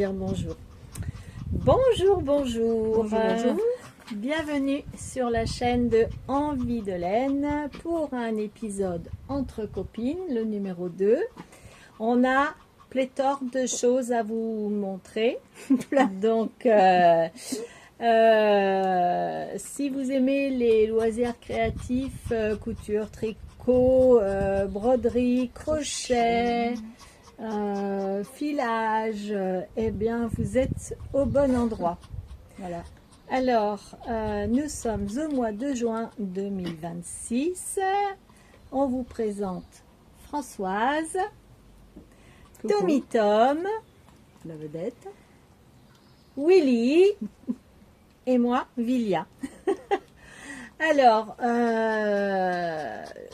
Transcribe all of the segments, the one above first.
dire bonjour. Bonjour, bonjour. Bonjour. Bienvenue sur la chaîne de Envie de laine pour un épisode entre copines, le numéro 2. On a pléthore de choses à vous montrer. Donc, si vous aimez les loisirs créatifs, couture, tricot, broderie, crochet, filage, eh bien vous êtes au bon endroit. Voilà. Alors, nous sommes au mois de juin 2026. On vous présente Françoise, Coucou. Tommy Tom, La vedette. Willy et moi, Vilia. Alors,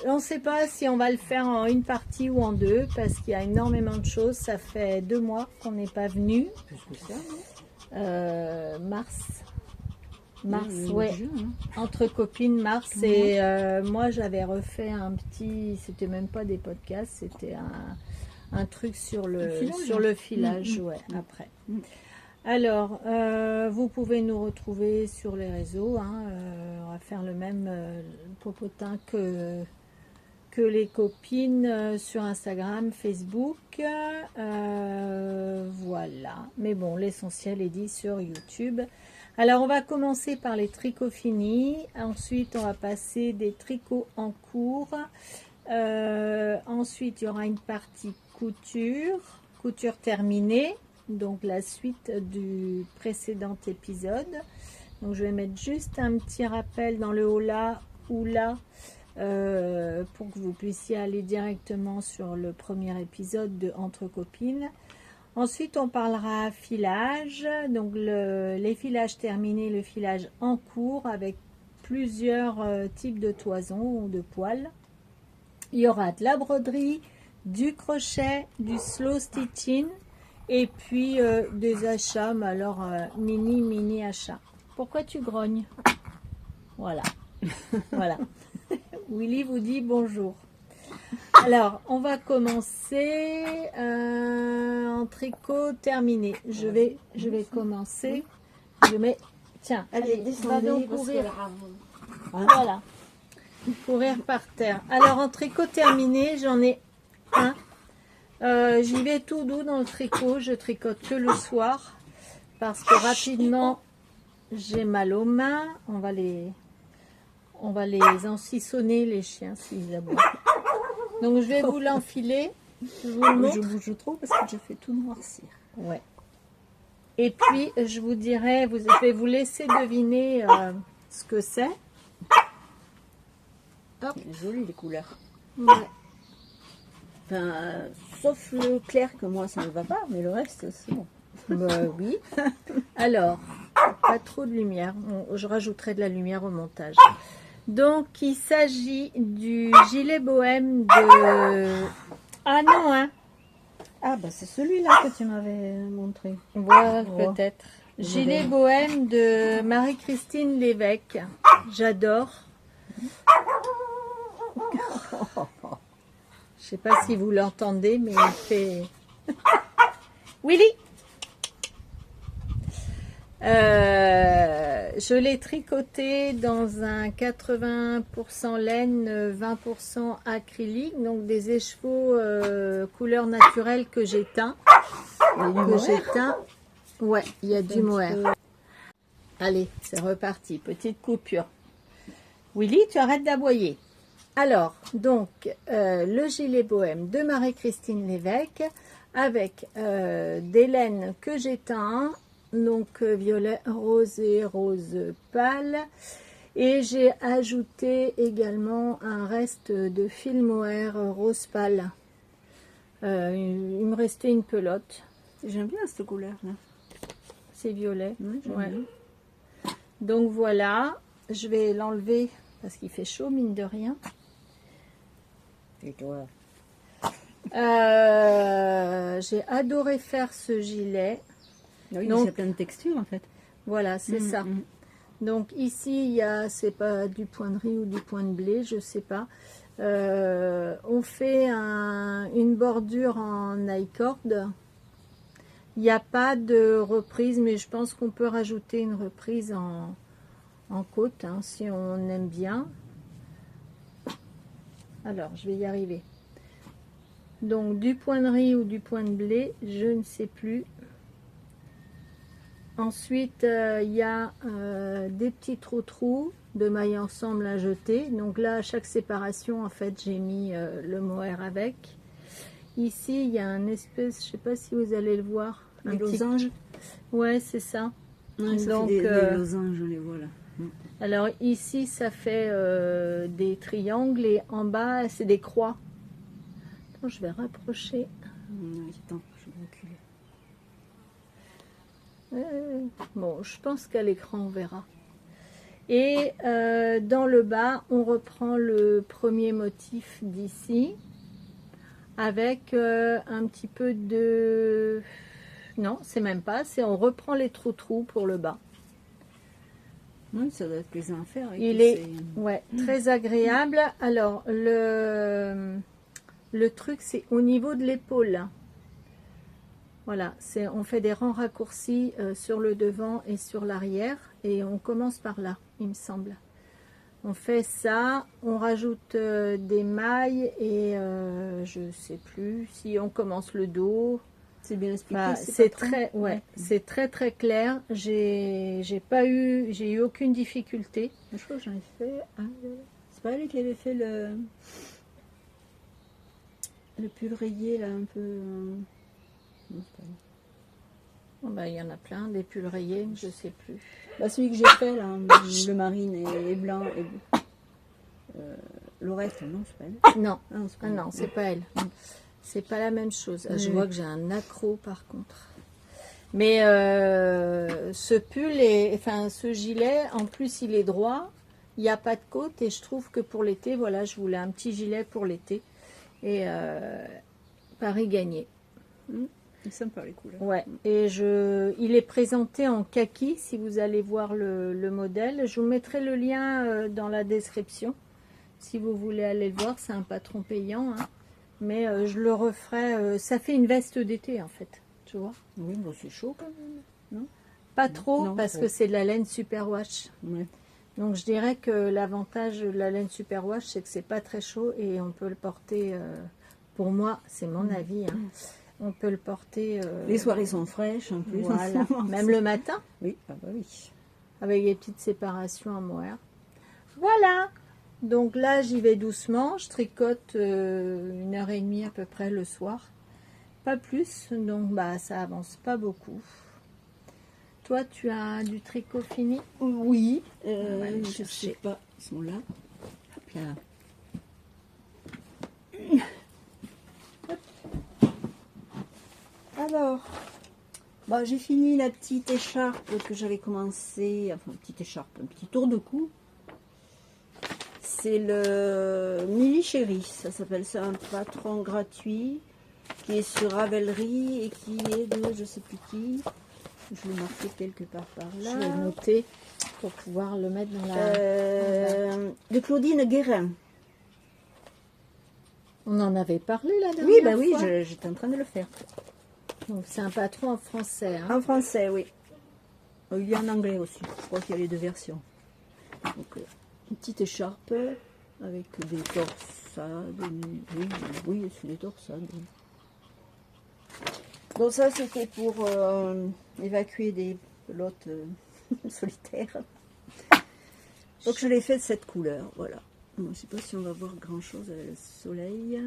on ne sait pas si on va le faire en une partie ou en deux parce qu'il y a énormément de choses. Ça fait 2 mois qu'on n'est pas venu. Plus que ça. Mars, Oui, ouais. juin, hein. Entre copines, mars. Ouais. Et moi, j'avais refait un petit... C'était même pas des podcasts, c'était un truc sur le filage, ouais, après. Alors, vous pouvez nous retrouver sur les réseaux. Hein, on va faire le même popotin que les copines sur Instagram, Facebook. Voilà. Mais bon, l'essentiel est dit sur YouTube. Alors, on va commencer par les tricots finis. Ensuite, on va passer des tricots en cours. Ensuite, il y aura une partie couture terminée. Donc la suite du précédent épisode. Donc je vais mettre juste un petit rappel dans le haut là ou là pour que vous puissiez aller directement sur le premier épisode de Entre copines. Ensuite on parlera filage, donc les filages terminés, le filage en cours avec plusieurs types de toisons ou de poils. Il y aura de la broderie, du crochet, du slow stitching. Et puis des achats, mais alors mini achats. Pourquoi tu grognes? Voilà. Voilà. Willy vous dit bonjour. Alors, on va commencer en tricot terminé. Je vais commencer. Je mets. Tiens, allez, va donc courir. Voilà. Courir par terre. Alors, en tricot terminé, j'en ai un. J'y vais tout doux dans le tricot, je tricote que le soir parce que rapidement j'ai mal aux mains. On va les ensissonner les chiens s'ils aboient. Donc je vais vous l'enfiler. Je vous le montre. Je bouge trop parce que je fais tout noircir. Ouais. Et puis je vous dirai, je vais vous laisser deviner ce que c'est. Hop. Jolies les couleurs. Ouais. Enfin, sauf le clair que moi ça ne va pas, mais le reste c'est bon. Bah oui. Alors, pas trop de lumière. Je rajouterai de la lumière au montage. Donc, il s'agit du gilet bohème de... Ah non, hein. Ah bah c'est celui-là que tu m'avais montré. Voilà, Oh. peut-être. Gilet bohème de Marie-Christine Lévesque. J'adore. Je sais pas si vous l'entendez, mais il fait... Willy! Je l'ai tricoté dans un 80% laine, 20% acrylique, donc des écheveaux couleur naturelle que j'ai teint. Ouais, il y a du mohair. Allez, c'est reparti. Petite coupure. Willy, tu arrêtes d'aboyer. Alors, donc, le gilet bohème de Marie-Christine Lévesque avec des laines que j'ai teint, donc violet rose et rose pâle. Et j'ai ajouté également un reste de fil mohair rose pâle. Il me restait une pelote. J'aime bien cette couleur-là. C'est violet. Oui, j'aime Ouais. bien. Donc voilà, je vais l'enlever parce qu'il fait chaud, mine de rien. Et toi? J'ai adoré faire ce gilet. Oui, Donc, c'est plein de textures en fait. Voilà, c'est ça. Donc ici, il y a, c'est pas du point de riz ou du point de blé, je sais pas. On fait une bordure en I-cord Il n'y a pas de reprise, mais je pense qu'on peut rajouter une reprise en côte, hein, si on aime bien. Alors, je vais y arriver. Donc, du point de riz ou du point de blé, je ne sais plus. Ensuite, il y a des petits trous de mailles ensemble à jeter. Donc là, à chaque séparation, en fait, j'ai mis le mohair avec. Ici, il y a un espèce, je sais pas si vous allez le voir. Un losange. Ouais, c'est ça. Ouais, ça donc, fait des losanges, je les vois là. Alors ici, ça fait des triangles et en bas, c'est des croix. Attends, je vais rapprocher. Attends, je vais reculer. Bon, je pense qu'à l'écran, on verra. Et dans le bas, on reprend le premier motif d'ici avec un petit peu de... Non, c'est même pas, c'est on reprend les trous pour le bas. Oui, ça doit être plaisant à faire. Il est ouais, très agréable. Alors, le truc, c'est au niveau de l'épaule. Voilà, on fait des rangs raccourcis sur le devant et sur l'arrière. Et on commence par là, il me semble. On fait ça, on rajoute des mailles et je sais plus si on commence le dos. C'est bien expliqué. Bah, c'est très, ouais, c'est très clair. J'ai eu aucune difficulté. Je crois que j'en ai fait. C'est pas elle qui avait fait le pull rayé là un peu. Non, c'est pas elle. Oh, bah, il y en a plein, des pulls rayés, je sais plus. Bah, celui que j'ai fait là, le marine et blanc et Laurette, non, c'est pas elle. Non, Ah, c'est pas ah, elle. non, c'est pas elle. C'est pas la même chose. Je vois que j'ai un accro par contre. Mais ce pull enfin ce gilet, en plus il est droit, il n'y a pas de côte et je trouve que pour l'été, voilà, je voulais un petit gilet pour l'été et Paris gagné. C'est sympa les couleurs. Ouais. Et il est présenté en kaki si vous allez voir le modèle. Je vous mettrai le lien dans la description si vous voulez aller le voir. C'est un patron payant, hein. Mais je le referai. Ça fait une veste d'été en fait, tu vois. Oui, bon, c'est chaud quand même, non? Pas trop Non, parce que c'est de la laine superwash. Ouais. Donc je dirais que l'avantage de la laine superwash, c'est que c'est pas très chaud et on peut le porter. Pour moi, c'est mon avis. Hein. On peut le porter. Les soirées sont fraîches en plus. Voilà. Même le matin. Oui, ah bah oui. Avec des petites séparations à mohair. Voilà. Donc là, j'y vais doucement. Je tricote 1h30 à peu près le soir. Pas plus. Donc bah ça avance pas beaucoup. Toi, tu as du tricot fini? Oui. On va aller Je chercher. sais pas. Ils sont là. Hop là. Alors, bah, j'ai fini la petite écharpe que j'avais commencé, enfin petite écharpe, un petit tour de cou. C'est le Mili Chéri, ça s'appelle ça, un patron gratuit qui est sur Ravelry et qui est de je sais plus qui. Je l'ai marqué quelque part par là. Je vais le noter pour pouvoir le mettre dans la... de Claudine Guérin. On en avait parlé la dernière Oui, bah oui, fois. j'étais en train de le faire. Donc c'est un patron en français. Hein. En français, oui. Il y a en anglais aussi. Je crois qu'il y a les deux versions. Donc, une petite écharpe avec des torsades. Oui, c'est des torsades. Donc ça, c'était pour évacuer des pelotes solitaires. Donc je l'ai fait de cette couleur, voilà. Je ne sais pas si on va voir grand-chose avec le soleil.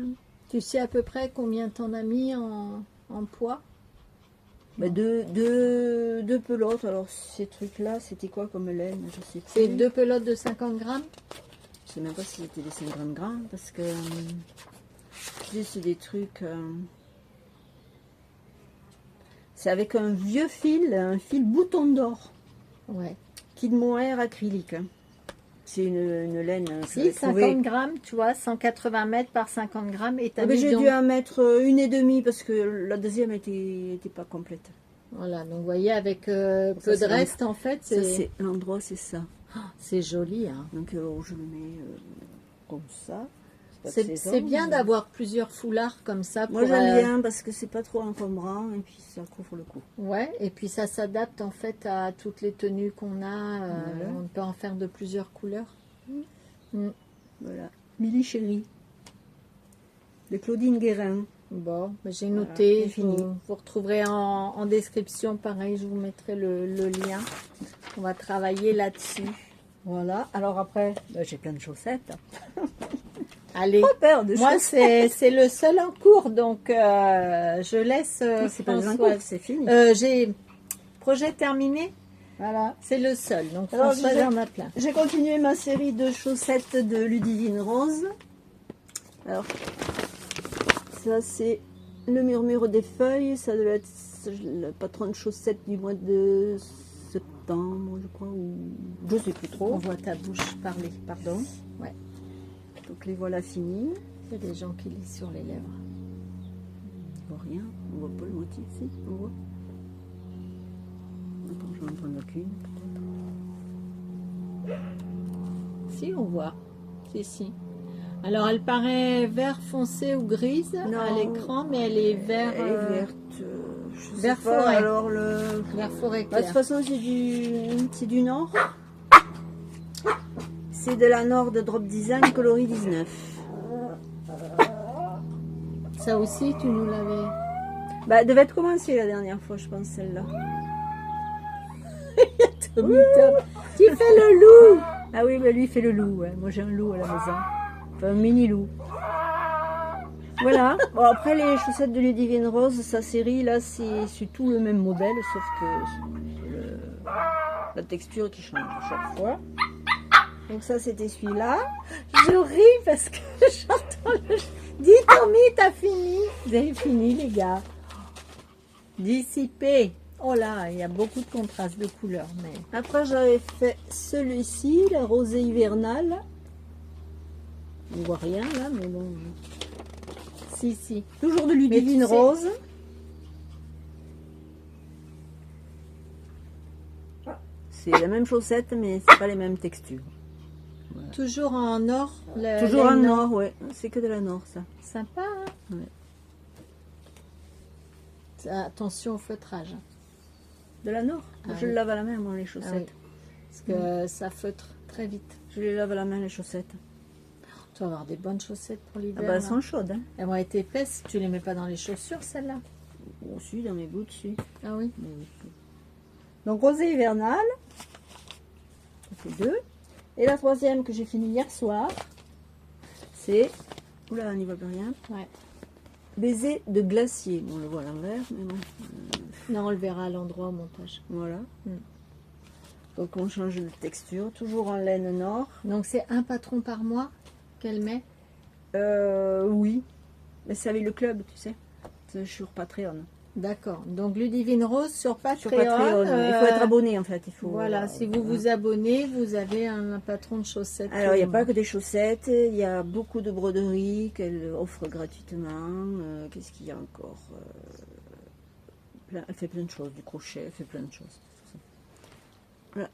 Tu sais à peu près combien t'en as mis en poids? Bah, deux pelotes. Alors ces trucs-là, c'était quoi comme laine? Je sais plus. C'est 2 pelotes de 50 grammes? Je sais même pas si c'était des 50 grammes parce que c'est des trucs. C'est avec un vieux fil, un fil bouton d'or. Ouais. Kid mohair acrylique. C'est une laine. Si, 50 grammes, tu vois, 180 mètres par 50 grammes. Et t'as mis J'ai donc... dû en mettre une et demie parce que la deuxième était pas complète. Voilà, donc vous voyez, avec peu de reste, en fait, c'est l'endroit, c'est ça. c'est joli. Hein. Donc je le mets comme ça. pas de saison, C'est bien mais- d'avoir plusieurs foulards comme ça. Moi pour, j'aime bien parce que c'est pas trop encombrant et puis ça couvre le coup. Ouais, et puis ça s'adapte en fait à toutes les tenues qu'on a. Voilà. On peut en faire de plusieurs couleurs. Mm. Voilà. Milly Chérie. De Claudine Guérin. Bon, ben, j'ai Voilà, noté. c'est fini. Vous retrouverez en description, pareil, je vous mettrai le lien. On va travailler là-dessus. Voilà. Alors après, j'ai plein de chaussettes. Allez, Pas peur de moi chaussettes. c'est le seul en cours, donc je laisse C'est pas un Françoise. cours, c'est fini. J'ai projet terminé, Voilà. c'est le seul, donc Alors, Françoise j'ai- en a plein. J'ai continué ma série de chaussettes de Ludivine Rose. Alors, ça c'est le murmure des feuilles. Ça doit être le patron de chaussettes du mois de septembre, je crois, ou je sais plus On trop. voit ta bouche parler. Pardon. Ouais. Donc les voilà finis. Il y a des gens qui lisent sur les lèvres. On voit rien. On voit pas le motif, si. On voit. Attends, je vais en prendre qu'une. Si, on voit. Si. Alors, elle paraît vert foncé ou grise Non. à l'écran, mais elle est vert, Elle est verte. Je sais vert pas. forêt. Alors le. vert forêt Bah, de clair. toute façon, c'est du Nord. C'est de la Nord de Drop Design coloris 19. Ça aussi, tu nous l'avais... Bah, elle devait être commencée la dernière fois, je pense, celle-là. Tommy Top. Tu fais le loup. Ah oui, bah lui, il fait le loup. Ouais. Moi, j'ai un loup à la maison. Enfin, un mini loup. Voilà. Bon, après, les chaussettes de Ludivine Rose, sa série, là, c'est tout le même modèle, sauf que c'est la texture qui change à chaque fois. Donc ça, c'était celui-là. Je ris parce que j'entends le... Dis Tommy, t'as fini. Vous avez fini, les gars. Dissipé. Oh là, il y a beaucoup de contrastes de couleurs, mais... Après, j'avais fait celui-ci, la rosée hivernale. On voit rien, là, mais bon. Si. Toujours de Ludivine Mais tu sais- Rose. C'est la même chaussette, mais c'est pas les mêmes textures. Toujours en or. Toujours en laine or, ouais. C'est que de la Nord, ça. Sympa, hein? Ouais. Attention au feutrage. De la Nord. Ah Je oui. le lave à la main, moi, les Ah oui, chaussettes. parce que ça feutre très vite. Je les lave à la main, les chaussettes. Tu vas avoir des bonnes chaussettes pour Ah l'hiver. bah, elles là. sont chaudes, hein. Elles vont être épaisses. Tu les mets pas dans les chaussures, celles-là? Aussi, dans mes boots, si. Ah oui. Donc, rosée hivernale. Ça fait 2. Et la troisième que j'ai fini hier soir, c'est... Oula, on n'y voit plus rien. Ouais. Baiser de glacier. Bon, on le voit à l'envers, mais bon. Non, on le verra à l'endroit au montage. Voilà. Mm. Donc, on change de texture. Toujours en laine Nord. Donc c'est un patron par mois qu'elle met. Oui. Mais c'est avec le club, tu sais. C'est sur Patreon. D'accord. Donc Ludivine Rose sur Patreon. Sur Patreon. Il faut être abonné, en fait. Il faut, Voilà, si vous vous abonnez, vous avez un patron de chaussettes. Alors, il n'y a pas que des chaussettes, il y a beaucoup de broderies qu'elle offre gratuitement. Qu'est-ce qu'il y a encore Elle fait plein de choses, du crochet, elle fait plein de choses. Voilà.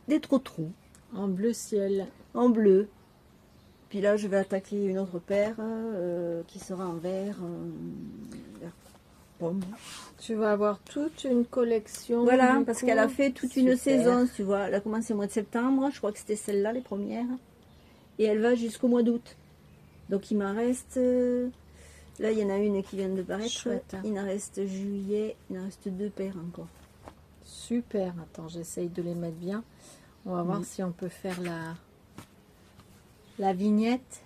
Des trous En bleu ciel. en bleu. Puis là, je vais attaquer une autre paire qui sera en vert pomme. Tu vas avoir toute une collection. Voilà, du parce coup. qu'elle a fait toute une Super. saison, tu vois. Elle a commencé au mois de septembre, je crois que c'était celle-là, les premières. Et elle va jusqu'au mois d'août. Donc il m'en reste... là, il y en a une qui vient de paraître. Chouette, hein. Il en reste juillet, il en reste 2 paires encore. Super. Attends, j'essaye de les mettre bien. On va voir si on peut faire la vignette.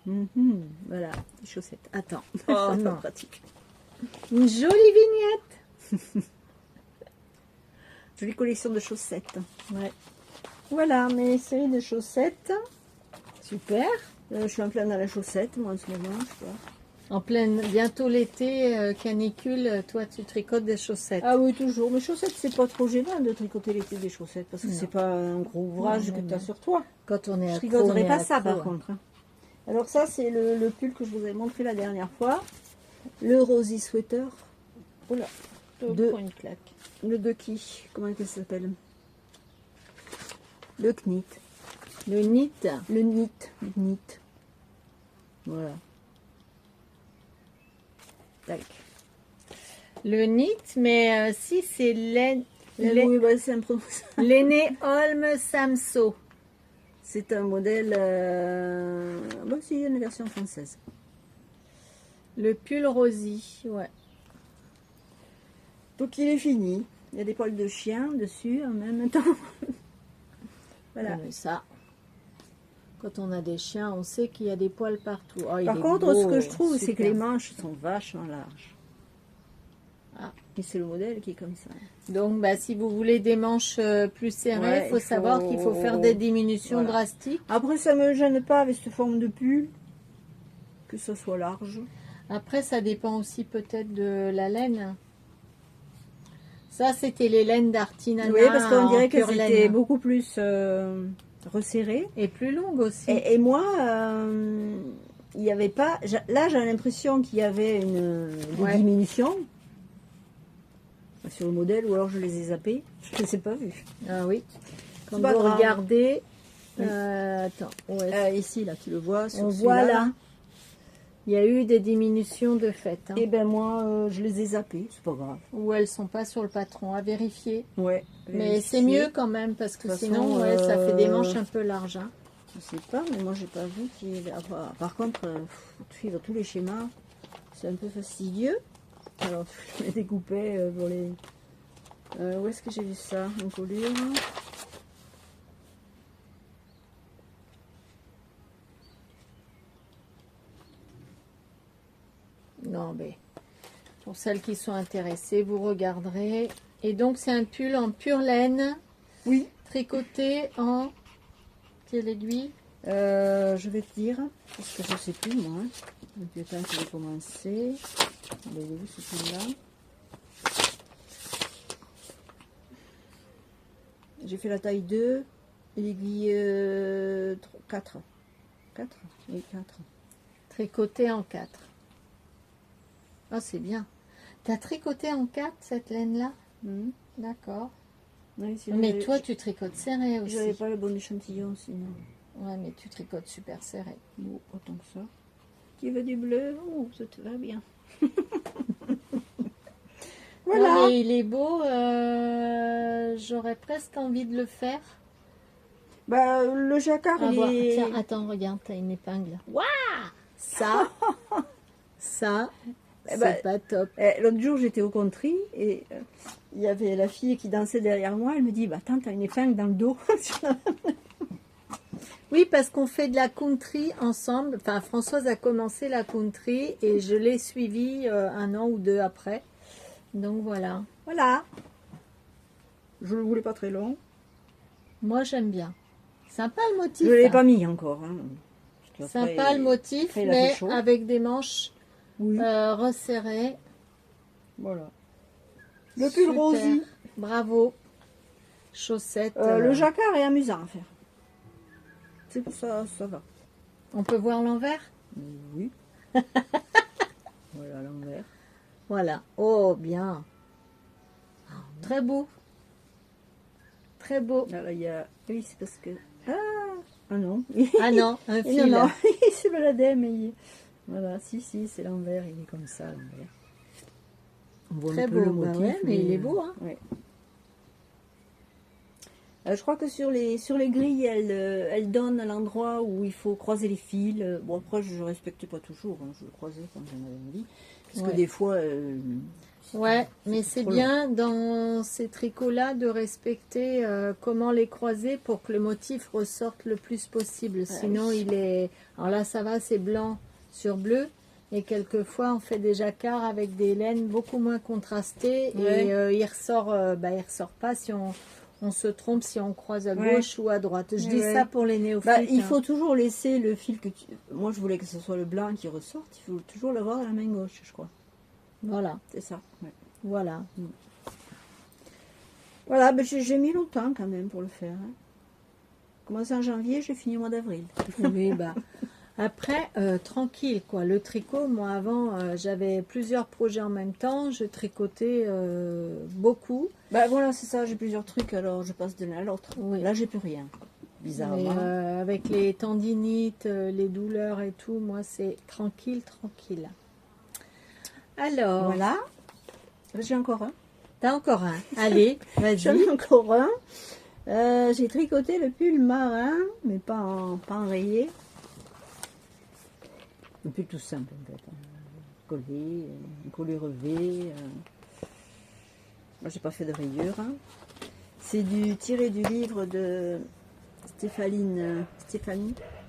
Voilà, les chaussettes. Attends. Oh Oh non, non. pratique. Une jolie vignette. Jolie collection de chaussettes. Ouais. Voilà, mes séries de chaussettes. Super. Je suis en plein dans la chaussette, moi, en ce moment, je crois. En pleine, bientôt l'été, canicule, toi tu tricotes des chaussettes. Ah oui, toujours. Mes chaussettes, c'est pas trop gênant de tricoter l'été des chaussettes, parce que Non. c'est pas un gros ouvrage Non, que non, tu as non. sur toi. Quand on est Je accro, tricoterai on est pas ça, accro, par hein. contre. Alors ça, c'est le pull que je vous ai montré la dernière fois. Le Rosy Sweater. Oula. Je prends une claque. Le de qui? Comment il s'appelle? Le Knit. Le knit. Le knit. Voilà. Tac. Le knit, mais si c'est Oui, bah, c'est un l'aîné Holm Samso. C'est un modèle... Bah, si, il y a une version française. Le pull rosy, ouais. Donc il est fini. Il y a des poils de chien dessus en même temps. Voilà. Mais ça, quand on a des chiens, on sait qu'il y a des poils partout. Oh, il Par est contre, beau, ce que je trouve, c'est que super. les manches sont vachement larges. Ah. Et c'est le modèle qui est comme ça. Donc, bah, si vous voulez des manches plus serrées, Ouais, il faut savoir qu'il faut faire des diminutions Voilà. drastiques. Après, ça me gêne pas avec cette forme de pull, que ça soit large. Après, ça dépend aussi peut-être de la laine. Ça, c'était les laines d'Artinana. Oui, parce qu'on dirait que pure c'était laine. beaucoup plus resserré. Et plus longue aussi. Et moi, il n'y avait pas... Là, j'ai l'impression qu'il y avait des diminutions sur le modèle, ou alors je les ai zappés. Je ne les ai pas vus. Ah oui. Quand pas vous grave. regardez... Oui. Attends. Ouais. Ici, là, tu le vois. Sur On celui-là, voit là. là. Il y a eu des diminutions de fait. Hein, Et ben moi, je les ai zappés. C'est pas grave. où elles sont pas sur le patron. À vérifier. Ouais. Mais c'est mieux quand même parce que De toute façon, sinon, ouais, ça fait des manches un peu larges. Hein. Je sais pas, mais moi, j'ai pas vu qu'il y ait... Par contre, suivre tous les schémas, c'est un peu fastidieux. Alors, je les découpais pour les... où est-ce que j'ai vu ça? En colure. Non, mais pour celles qui sont intéressées, vous regarderez. Et donc, c'est un pull en pure laine, Oui. tricoté en quelle aiguille? Je vais te dire, parce que je sais plus, moi. Depuis le temps que j'ai commencé. Il est où, ce pull-là? J'ai fait la taille 2 et l'aiguille 4. 4? Oui, 4. Tricoté en 4. Ah, c'est bien. Tu as tricoté en 4 cette laine-là? D'accord. Oui, Mais toi, tu tricotes serré aussi. J'avais pas le bon échantillon, sinon. Ouais, mais tu tricotes super serré. Bon, autant que ça. Tu veux du bleu? Oh, ça te va bien. Voilà. Non, mais il est beau. J'aurais presque envie de le faire. Bah, le jacquard, À il voir. est... Tiens, attends, regarde, t'as une épingle. Waouh! Ça, ça, Eh c'est ben, pas top. L'autre jour, j'étais au country et il y avait la fille qui dansait derrière moi. Elle me dit, bah, attends, t'as une épingle dans le dos. Oui, parce qu'on fait de la country ensemble. Enfin, Françoise a commencé la country et je l'ai suivie un an ou deux après. Donc voilà. Voilà. Je le voulais pas très long. Moi, j'aime bien. Sympa le motif. Je ne l'ai hein. pas mis encore. Hein. Parce qu'après, Sympa le motif, après, il a fait mais chaud. avec des manches Oui. resserrées. Voilà. Le pull Super. rosy. Bravo. Chaussettes. Le jacquard est amusant à faire. C'est pour ça, ça va. On peut voir l'envers? Oui. Voilà l'envers. Voilà. Oh, bien. Très beau. Très beau. Là, il y a... Oui, c'est parce que... Ah non. Ah non, un Et fil. non, c'est le ladem. Voilà, si, c'est l'envers. Il est comme ça, l'envers. On voit Très un peu beau. le Bah motif. ouais, mais il est beau. Hein. Ouais. Je crois que sur les grilles, elle donne à l'endroit où il faut croiser les fils. Bon, après, je ne respectais pas toujours. Hein, je le croisais quand j'en avais envie. Parce que des fois... Ouais, mais c'est trop bien dans ces tricots-là de respecter comment les croiser pour que le motif ressorte le plus possible. Sinon, oui. il est... Alors là, ça va, c'est blanc sur bleu. Et quelquefois, on fait des jacquards avec des laines beaucoup moins contrastées. Ouais. Et il ressort pas si on se trompe, si on croise à gauche ou à droite. Je dis ça pour les néophytes. Bah, il faut toujours laisser le fil que tu... Moi, je voulais que ce soit le blanc qui ressorte. Il faut toujours l'avoir dans la main gauche, je crois. Voilà. C'est ça. Ouais. Voilà. Voilà, ben j'ai mis longtemps quand même pour le faire. Hein. Commencé en janvier, j'ai fini au mois d'avril. Oui, bah. Après, tranquille, quoi. Le tricot, moi, avant, j'avais plusieurs projets en même temps. Je tricotais beaucoup. Bah voilà, c'est ça, j'ai plusieurs trucs, alors je passe de l'un à l'autre. Oui. Là, j'ai plus rien. bizarrement. Mais, avec les tendinites, les douleurs et tout, moi c'est tranquille, tranquille. Alors, Voilà. J'ai encore un. t'as encore un. Allez, J'en vas-y. ai encore un. J'ai tricoté le pull marin, mais pas enrayé. Un pull tout simple en fait. Collé, un collet relevé. Moi j'ai pas fait de rayures. Hein. C'est tiré du livre de Stéphanie,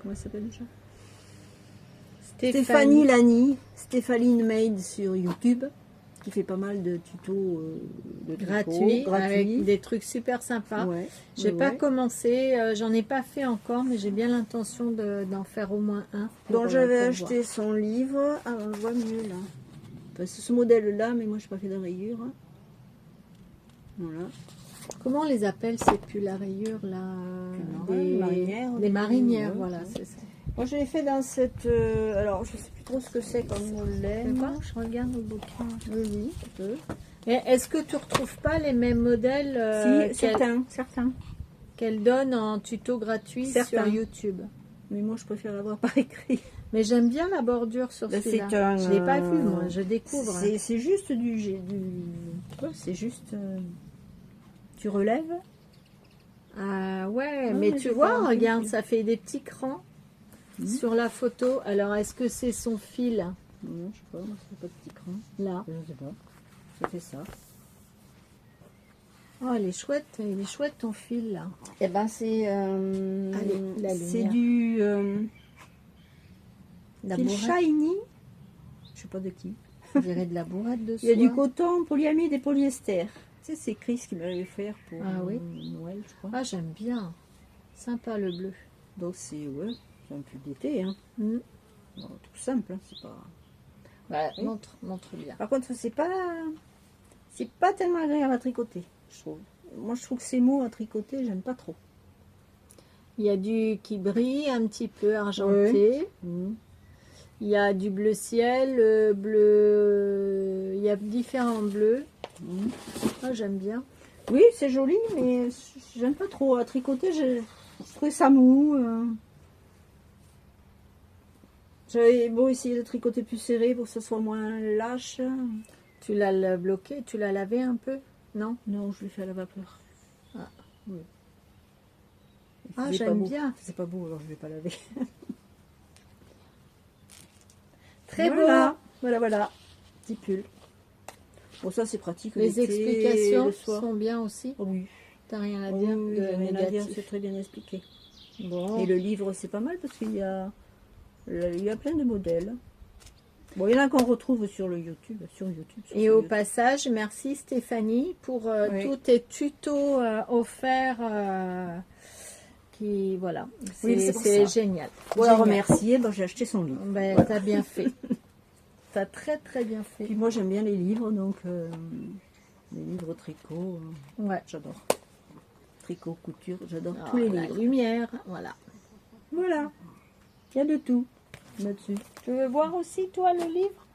comment elle s'appelle déjà? Stéphanie Lani, Stéphanie Made sur YouTube, qui fait pas mal de tutos de gratuit, tricot, avec des trucs super sympas. Ouais, J'ai ouais, pas ouais. commencé, j'en ai pas fait encore, mais j'ai bien l'intention d'en faire au moins un. Donc j'avais pour acheté son livre. Ah, on le voit mieux là. Enfin, c'est ce modèle-là, mais moi je n'ai pas fait de rayures. Voilà. voir. Comment on les appelle ces pulls à rayures là? Marinières. Des marinières, Ouais, voilà, ouais. c'est ça. Moi je l'ai fait dans cette. Alors je sais plus trop ce que c'est comme mollet. Quoi? Je regarde le bouquin. Oui, un peu. Et est-ce que tu retrouves pas les mêmes modèles Si, certains. qu'elle donne en tuto gratuit Certains. sur YouTube? Mais moi je préfère l'avoir par écrit. Mais j'aime bien la bordure sur Ben, celui-là. c'est un, Je l'ai pas vu moi, je découvre. C'est juste c'est juste. Tu relèves. Ah ouais, Non, mais mais tu j'ai vois, pas regarde, envie. ça fait des petits crans sur la photo. Alors, est-ce que c'est son fil Non, je sais pas, moi c'est pas de petit cran. là? Je sais pas. J'ai fait ça. Oh, il est chouette ton fil là. Eh ben c'est la c'est lumière. du La fil bourrette, shiny. Je sais pas de qui. on dirait de la bourrette de Il y a soie. du coton, polyamide et polyester. Tu sais, c'est Chris qui m'avait fait pour Ah oui. Noël, je crois. Ah, j'aime bien. Sympa le bleu. Donc c'est c'est un pull d'été. Hein. Mm. Bon, tout simple, hein, c'est pas. Bah, Oui. montre bien. Par contre, c'est pas tellement agréable à tricoter, je trouve. Moi, je trouve que ces mots à tricoter, j'aime pas trop. Il y a du qui brille, un petit peu argenté. Mhm. Il y a du bleu ciel, bleu. Il y a différents bleus. Mhm. Ah, j'aime bien. Oui, c'est joli, mais j'aime pas trop à tricoter. Je trouvais ça mou. J'avais beau essayer de tricoter plus serré pour que ce soit moins lâche. Tu l'as bloqué, tu l'as lavé un peu, non? Non, je l'ai fait à la vapeur. Ah. Oui. Ah, C'est pas j'aime beau. bien. C'est pas beau, alors je vais pas laver. Très voilà. beau. Voilà. Petit pull. Bon, ça c'est pratique. Les l'été, explications le soir. sont bien aussi. Oh, oui. T'as rien à Oh, dire oui, de j'ai rien à dire, négatif. c'est très bien expliqué. Bon. Et le livre, c'est pas mal parce qu'il y a plein de modèles. Bon, il y en a qu'on retrouve sur YouTube. Sur Et au YouTube. passage, merci Stéphanie pour Oui. tous tes tutos offerts. Voilà, Oui, c'est pour c'est ça. génial. Pour la Génial. remercier, j'ai acheté son livre. Ben, Voilà. t'as bien fait. T'as très très bien fait. Puis moi, j'aime bien les livres, donc les livres tricot, Ouais. j'adore. Tricot, couture, j'adore Ah, tous les la livres. lumière, voilà. Voilà, il y a de tout là-dessus. Tu veux voir aussi toi le livre?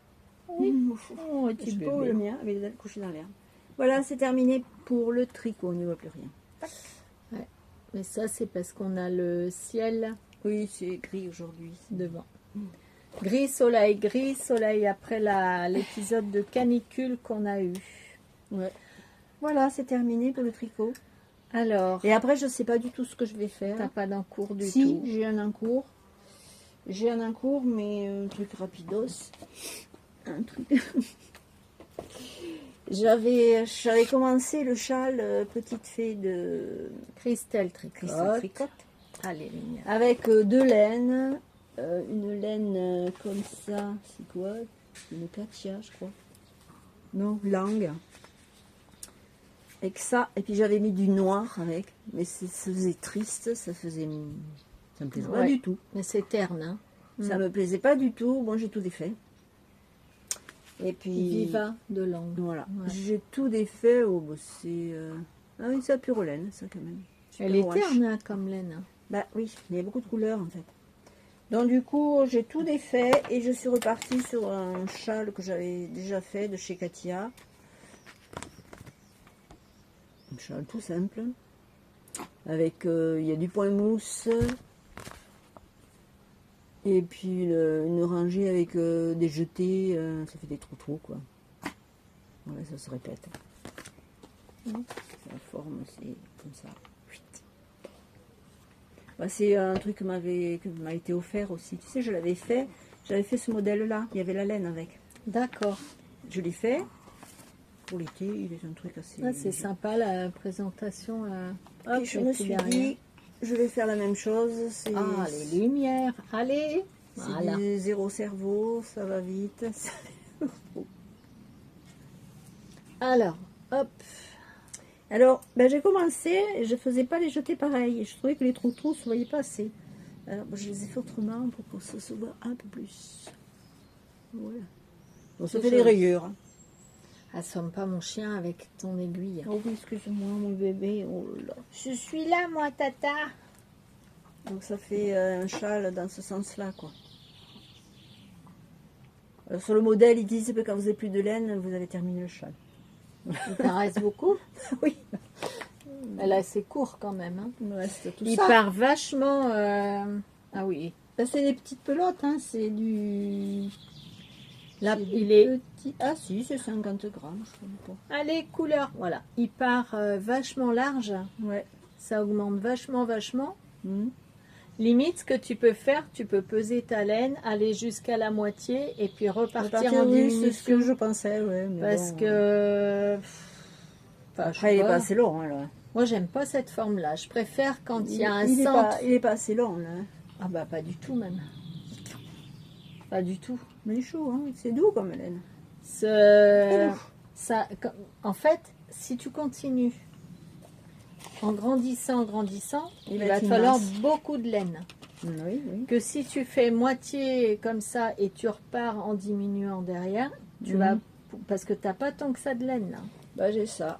Oui. Oh, petit je bébé. pas où le mien, avec les ailes couchées dans l'air. Voilà, c'est terminé pour le tricot, on n'y voit plus rien. Mais ça, c'est parce qu'on a le ciel Oui, c'est gris aujourd'hui. devant. Gris soleil après l'épisode de canicule qu'on a eu. Ouais. Voilà, c'est terminé pour le tricot. Alors, Et après, je sais pas du tout ce que je vais faire. t'as pas d'encours du Si, tout. j'ai un encours. J'ai un encours, mais un truc rapidos. Un truc. J'avais commencé le châle Petite Fée de Christelle Tricotte. Christelle Tricotte. Allez, lumière. Avec deux laines. Une laine comme ça. C'est quoi? Une Katia, je crois. Non, langue. Avec ça. Et puis j'avais mis du noir avec. Mais ça faisait triste. Ça me plaisait pas Ouais. du tout. Mais c'est terne, hein. Ça me plaisait pas du tout. Bon, j'ai tout défait. Et puis. Viva de langue. Voilà. Ouais. J'ai tout défait. Oh, bah, c'est. Ah oui, c'est la pure laine, ça quand même. Super Elle est wash. terne hein, comme laine. hein. Bah oui, il y a beaucoup de couleurs en fait. Donc du coup, j'ai tout défait et je suis repartie sur un châle que j'avais déjà fait de chez Katia. Un châle tout simple. Avec, il y a du point mousse. Et puis une rangée avec des jetés. Ça fait des trous quoi. Ouais, ça se répète. La forme, c'est comme ça. Bah, c'est un truc que m'a été offert aussi. Tu sais, je l'avais fait. J'avais fait ce modèle-là. Il y avait la laine avec. D'accord. Je l'ai fait. Pour l'été, il est un truc assez... Ah, c'est sympa la présentation. Et je me suis dit, je vais faire la même chose. Ah, les lumières. Allez. C'est Voilà. du zéro cerveau, ça va vite. Alors, hop. Alors, ben, j'ai commencé, et je faisais pas les jetés pareil. Je trouvais que les trous se voyaient pas assez. Alors, je les ai fait autrement pour que ça se voit un peu plus. Voilà. Bon, ça fait des rayures. Assomme pas mon chien avec ton aiguille. Oh oui, excuse-moi, mon bébé. Oh là. Je suis là, moi, tata. Donc, ça fait un châle dans ce sens-là, quoi. Alors, sur le modèle, ils disent que quand vous n'avez plus de laine, vous avez terminé le châle. Il t'en reste beaucoup? Oui. Elle est assez court quand même. Hein. Il me reste tout Il ça. part vachement... Ah oui. Ben, c'est des petites pelotes, hein. C'est du... Là, c'est il du est... petit... Ah si, c'est 50 grammes, je sais pas. Allez, couleur. Voilà. Il part vachement large. Ouais. Ça augmente vachement. Mmh. Limite, ce que tu peux faire, tu peux peser ta laine, aller jusqu'à la moitié et puis repartir en oui, diminution. c'est ce que je pensais, ouais. Mais Parce bon, que... Enfin, je sais après, il est pas. pas assez long, hein, là. Moi, j'aime pas cette forme-là. Je préfère quand il y a un il est centre. il est pas assez long, là. Ah bah, pas du tout, même. Pas du tout. Mais il est chaud, hein. C'est doux comme laine. En fait, si tu continues en grandissant, il va te falloir beaucoup de laine. Oui, oui. Que si tu fais moitié comme ça et tu repars en diminuant derrière, tu vas... Parce que tu n'as pas tant que ça de laine, là. Bah, j'ai ça.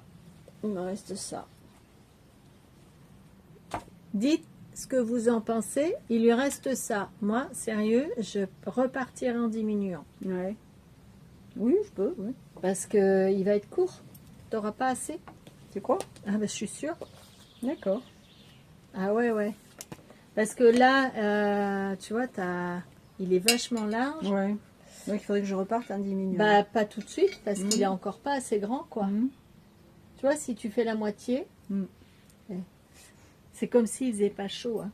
Il me reste ça. Dites ce que vous en pensez. Il lui reste ça. Moi, sérieux, je repartirai en diminuant. Ouais. Oui, je peux, oui. Parce qu'il va être court. Tu n'auras pas assez. C'est quoi? Ah ben, je suis sûre. D'accord. Ah ouais. Parce que là, tu vois, il est vachement large. Ouais. Donc, il faudrait que je reparte en diminuant. Bah, pas tout de suite, parce qu'il est encore pas assez grand, quoi. Tu vois, si tu fais la moitié, c'est comme s'il faisait pas chaud. Hein.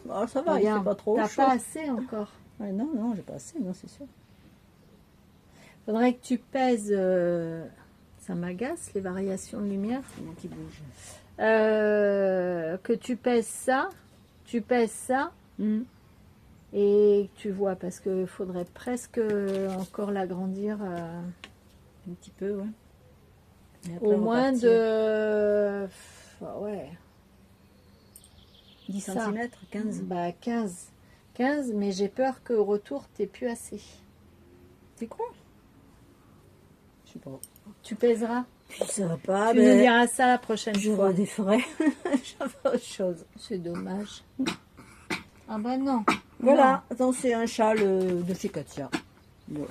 Ah, ça va, Regarde, il fait pas trop t'as chaud. pas assez encore. Ouais, non, j'ai pas assez, non, c'est sûr. Faudrait que tu pèses... ça m'agace, les variations de lumière. C'est moi qui bouge. Que tu pèses ça, et tu vois, parce qu'il faudrait presque encore l'agrandir. Un petit peu, ouais. Et après, Au moins repartir. de... Ouais. 10 Ça. cm, 15. Bah 15, mais j'ai peur qu'au retour, t'aies plus assez. C'est quoi? Je sais pas. Tu pèseras. Puis ça va pas, Tu nous diras ça la prochaine je fois. vois des frais. J'avais autre chose. C'est dommage. Ah bah non. Voilà, attends, c'est un châle de chez Katia. Bon.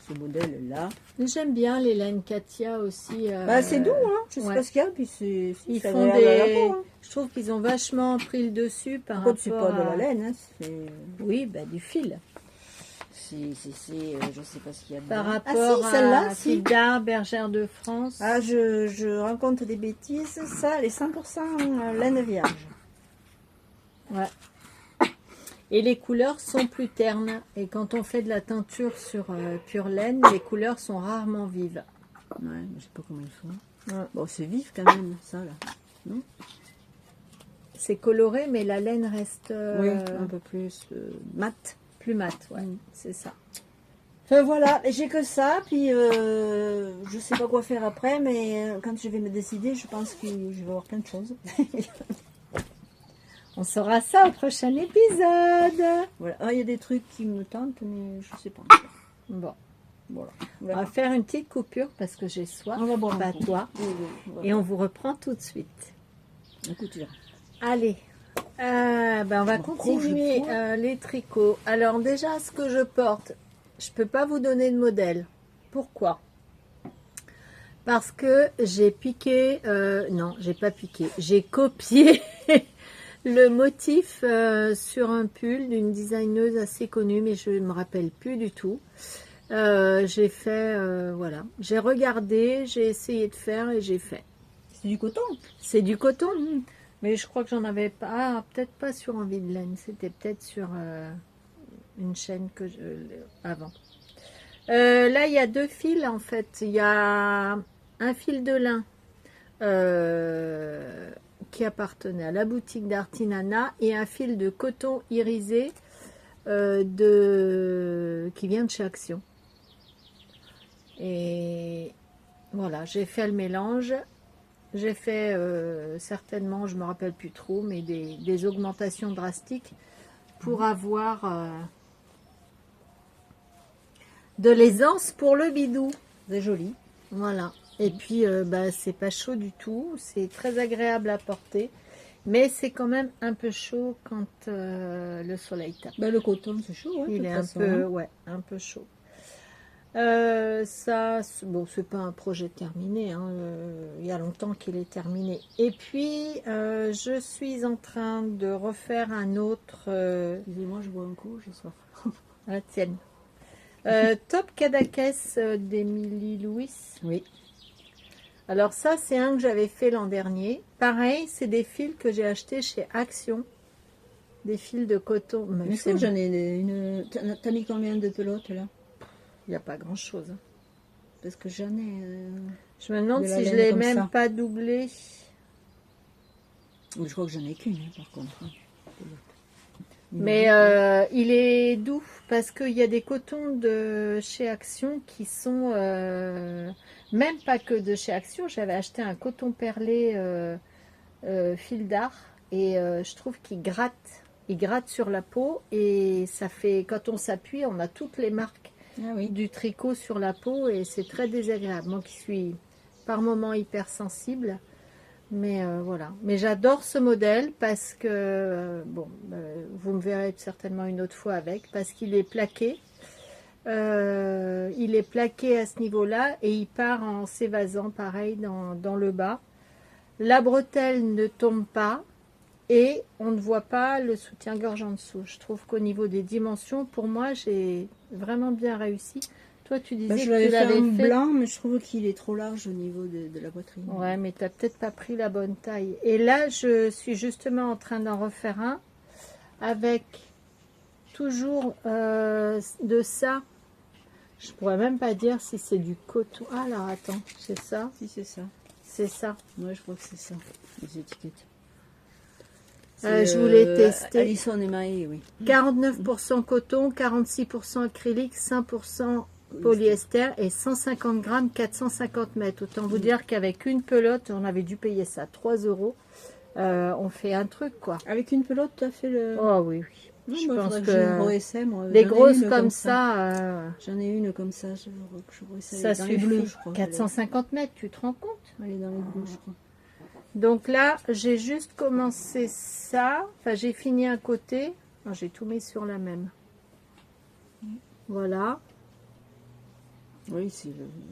Ce modèle-là. Mais j'aime bien les laines Katia aussi. Bah, c'est doux, hein. Je sais ouais. pas ce qu'il y a, puis c'est Ils c'est font agréable à la des... peau, hein. Je trouve qu'ils ont vachement pris le dessus par Par contre, rapport c'est pas de à... la laine, hein. C'est... Oui, bah du fil. je sais pas ce qu'il y a dedans. Par rapport Ah si, celle-là, à si. Fidar, Bergère de France. Ah, je raconte des bêtises. Ça, elle est 100% laine vierge. Ouais. Et les couleurs sont plus ternes. Et quand on fait de la teinture sur pure laine, les couleurs sont rarement vives. Ouais, je sais pas comment ils font. Ouais. Bon, c'est vif quand même, ça, là. Non? C'est coloré, mais la laine reste Oui, un peu plus mat. plus mate. Ouais, c'est ça. Enfin, voilà, j'ai que ça, puis je sais pas quoi faire après, mais quand je vais me décider, je pense que je vais avoir plein de choses. On saura ça au prochain épisode. Voilà. Ah, il y a des trucs qui me tentent, mais je sais pas encore. Bon, Voilà. on va faire une petite coupure parce que j'ai soif. On va boire un Pas coup. toi. Oui, voilà. Et on vous reprend tout de suite. Écoute, Allez, on va continuer les tricots. Alors déjà, ce que je porte, je peux pas vous donner de modèle. Pourquoi? Parce que j'ai piqué, non, j'ai pas piqué, j'ai copié le motif sur un pull d'une designeuse assez connue, mais je ne me rappelle plus du tout. J'ai fait, voilà, j'ai regardé, j'ai essayé de faire et j'ai fait. C'est du coton. C'est du coton, mais je crois que j'en avais pas, peut-être pas sur Envie de laine, c'était peut-être sur une chaîne que avant. Là, il y a deux fils en fait. Il y a un fil de lin qui appartenait à la boutique d'Artinana et un fil de coton irisé qui vient de chez Action. Et voilà, j'ai fait le mélange. J'ai fait certainement, je me rappelle plus trop, mais des augmentations drastiques pour avoir de l'aisance pour le bidou. C'est joli. Voilà. Et puis, c'est pas chaud du tout. C'est très agréable à porter. Mais c'est quand même un peu chaud quand le soleil tape. Le coton, c'est chaud. Ouais, Il est un peu, ouais, un peu chaud. Ça, bon, c'est pas un projet terminé. Hein, il y a longtemps qu'il est terminé. Et puis, je suis en train de refaire un autre. Excusez-moi, je bois un coup, j'ai soif. La tienne. Top Cadaqués d'Émilie Louis. Oui. Alors ça, c'est un que j'avais fait l'an dernier. Pareil, c'est des fils que j'ai achetés chez Action. Des fils de coton. Mais je crois que j'en ai une... T'as mis combien de pelotes, là? Il n'y a pas grand-chose. Parce que j'en ai... Je me demande si je l'ai même pas doublé. Je crois que j'en ai qu'une, par contre. Mais il est doux parce qu'il y a des cotons de chez Action qui sont même pas que de chez Action. J'avais acheté un coton perlé fil d'art et je trouve qu'il gratte. Il gratte sur la peau et ça fait, quand on s'appuie, on a toutes les marques du tricot sur la peau et c'est très désagréable. Moi qui suis par moments hypersensible. Mais voilà, mais j'adore ce modèle parce que, vous me verrez certainement une autre fois avec, parce qu'il est plaqué. Il est plaqué à ce niveau-là et il part en s'évasant pareil dans le bas. La bretelle ne tombe pas et on ne voit pas le soutien-gorge en dessous. Je trouve qu'au niveau des dimensions, pour moi, j'ai vraiment bien réussi. Toi, tu disais je l'avais fait en blanc, mais je trouve qu'il est trop large au niveau de la poitrine. Ouais, mais tu n'as peut-être pas pris la bonne taille. Et là, je suis justement en train d'en refaire un avec toujours de ça. Je pourrais même pas dire si c'est du coton. Ah, alors attends, c'est ça? Si, c'est ça. C'est ça. Ouais, je crois que c'est ça, les étiquettes. Je voulais tester. Alison et Maë, oui. 49% coton, 46% acrylique, 5% polyester et 150 grammes, 450 mètres. Autant vous dire qu'avec une pelote, on avait dû payer ça 3 €. On fait un truc, quoi. Avec une pelote, tu as fait le... Oh oui, oui. Non, je pense que j'ai un gros essai, moi. Les grosses comme ça. J'en ai une comme ça. Ça suffit. Bleus, je crois. 450 mètres, tu te rends compte? Elle est dans les bleus, je crois. Donc là, j'ai juste commencé ça. Enfin, j'ai fini un côté. J'ai tout mis sur la même. Voilà. Oui, c'est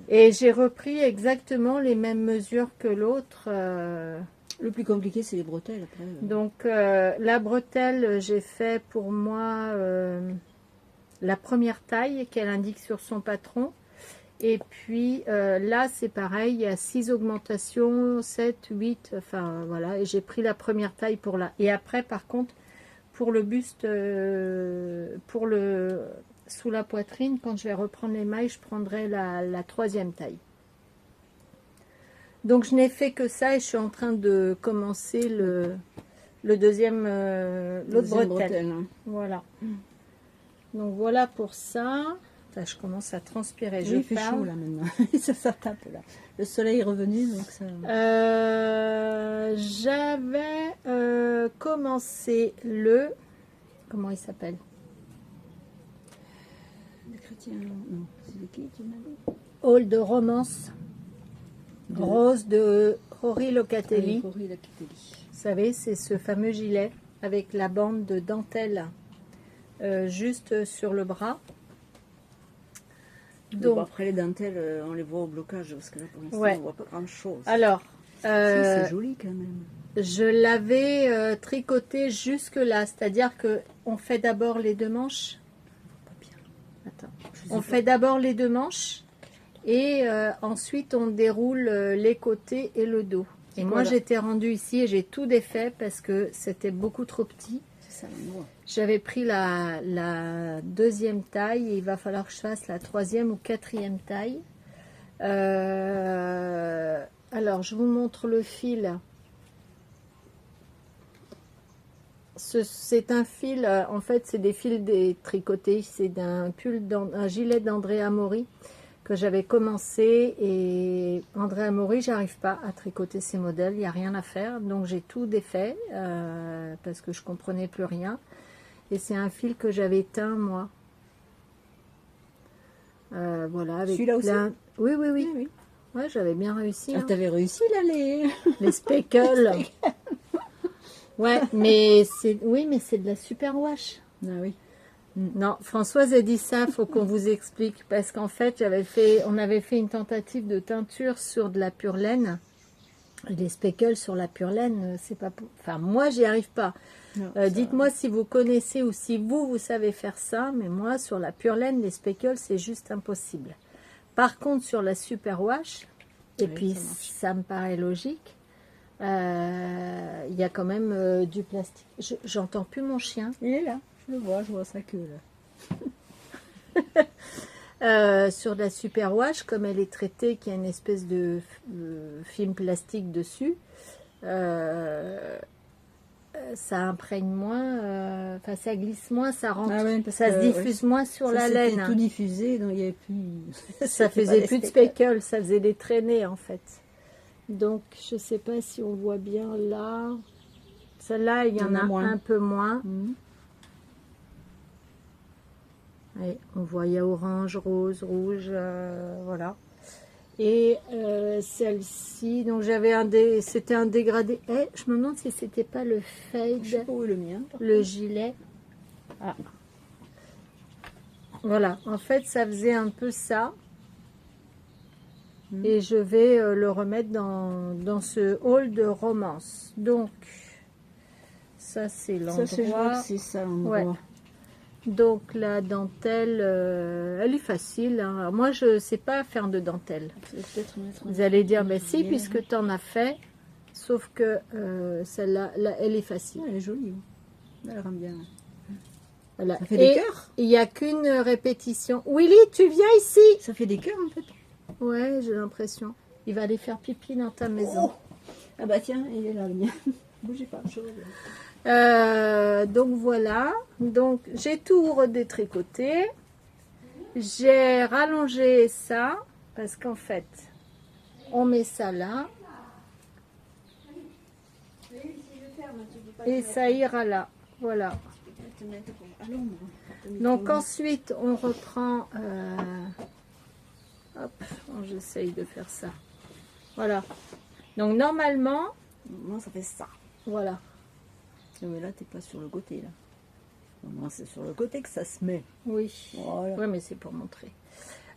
Et j'ai repris exactement les mêmes mesures que l'autre. Le plus compliqué, c'est les bretelles après. Donc, la bretelle, j'ai fait pour moi la première taille qu'elle indique sur son patron. Et puis là, c'est pareil, il y a 6 augmentations, 7, 8, enfin voilà. Et j'ai pris la première taille pour là. Et après, par contre, pour le buste, pour le sous la poitrine, quand je vais reprendre les mailles, je prendrai la troisième taille. Donc je n'ai fait que ça et je suis en train de commencer l'autre bretelle. Hein. Voilà. Donc voilà pour ça. Enfin, je commence à transpirer. Oui, il fait chaud là maintenant. ça tape là. Le soleil est revenu donc ça. J'avais commencé le. Comment il s'appelle? Le chrétien. Non, c'est de qui tu m'as dit? Hall de romance. Rose de Rory Locatelli. Rory Locatelli. Vous savez, c'est ce fameux gilet avec la bande de dentelle juste sur le bras. Donc, Donc, après les dentelles, on les voit au blocage, parce que là, pour l'instant, ouais. on voit pas grand-chose. Alors, C'est joli quand même. je l'avais tricoté jusque là, c'est-à-dire que on fait d'abord les deux manches. Pas bien. Attends. Je sais On pas. fait d'abord les deux manches et ensuite on déroule les côtés et le dos. Et moi Voilà. j'étais rendue ici et j'ai tout défait parce que c'était beaucoup trop petit. C'est ça l'endroit. J'avais pris la deuxième taille et il va falloir que je fasse la troisième ou quatrième taille. Alors je vous montre le fil. C'est un fil, en fait c'est des fils tricotés, c'est d'un un gilet d'Andrea Mori que j'avais commencé et Andrea Mori, j'arrive pas à tricoter ces modèles, il n'y a rien à faire, donc j'ai tout défait parce que je comprenais plus rien et c'est un fil que j'avais teint moi. Voilà, avec Celui-là aussi? Oui, Oui, oui. Ouais, j'avais bien réussi. Ah, hein. t'avais réussi là, Les speckles. Ouais, mais c'est mais c'est de la superwash. Ah oui. Non, Françoise a dit ça, faut qu'on vous explique parce qu'en fait, on avait fait une tentative de teinture sur de la pure laine. Les speckles sur la pure laine, c'est pas enfin moi j'y arrive pas. Non, ça- Dites-moi si vous connaissez ou si vous savez faire ça, mais moi sur la pure laine, les speckles c'est juste impossible. Par contre sur la superwash, et Oui, puis ça marche. ça me paraît logique, il y a quand même du plastique. J'entends plus mon chien. Il est là, je vois sa queue là. Sur la superwash, comme elle est traitée, qu'il y a une espèce de film plastique dessus, ça imprègne moins, enfin ça glisse moins, ça rentre, Ah ouais, parce ça que, se diffuse moins sur Ça, la c'était laine. tout diffusé, donc il n'y avait plus. Ça faisait plus de speckles, ça faisait des traînées en fait. Donc je sais pas si on voit bien là. Celle-là, il y en a moins. un peu moins. Mhm. Ouais, on voit il y a orange, rose, rouge, voilà. Et celle-ci, donc j'avais c'était un dégradé. Je me demande si c'était pas le Je sais fade, pas où est le mien. par le contre. gilet. Ah. Voilà, en fait ça faisait un peu ça. Mhm. Et je vais le remettre dans ce hall de romance. Donc, ça c'est Ça, je vois l'endroit. que c'est ça l'endroit. Ouais. Donc la dentelle, elle est facile. Hein. Alors, moi, je ne sais pas faire de dentelle. Je vais peut-être mettre un Vous allez dire, peu mais de si, lumière. puisque tu en as fait. Sauf que celle-là, là, elle est facile. Ouais, elle est jolie. Elle rend bien. Voilà. Ça fait Et des cœurs. il n'y a qu'une répétition. Willy, tu viens ici? Ça fait des cœurs en fait. Ouais, j'ai l'impression. Il va aller faire pipi dans ta maison. Ah bah tiens, il est là le mien. Bougez pas, je reviens. Donc voilà, donc j'ai tout redétricoté, j'ai rallongé ça parce qu'en fait on met ça là et ça ira là, voilà. Je vais te mettre à l'ombre. Donc ensuite on reprend, hop, j'essaye de faire ça, voilà. Donc normalement, Moi ça fait ça. voilà. Non, mais là t'es pas sur le côté là. Moi c'est sur le côté que ça se met. Oui. Voilà. Ouais, mais c'est pour montrer.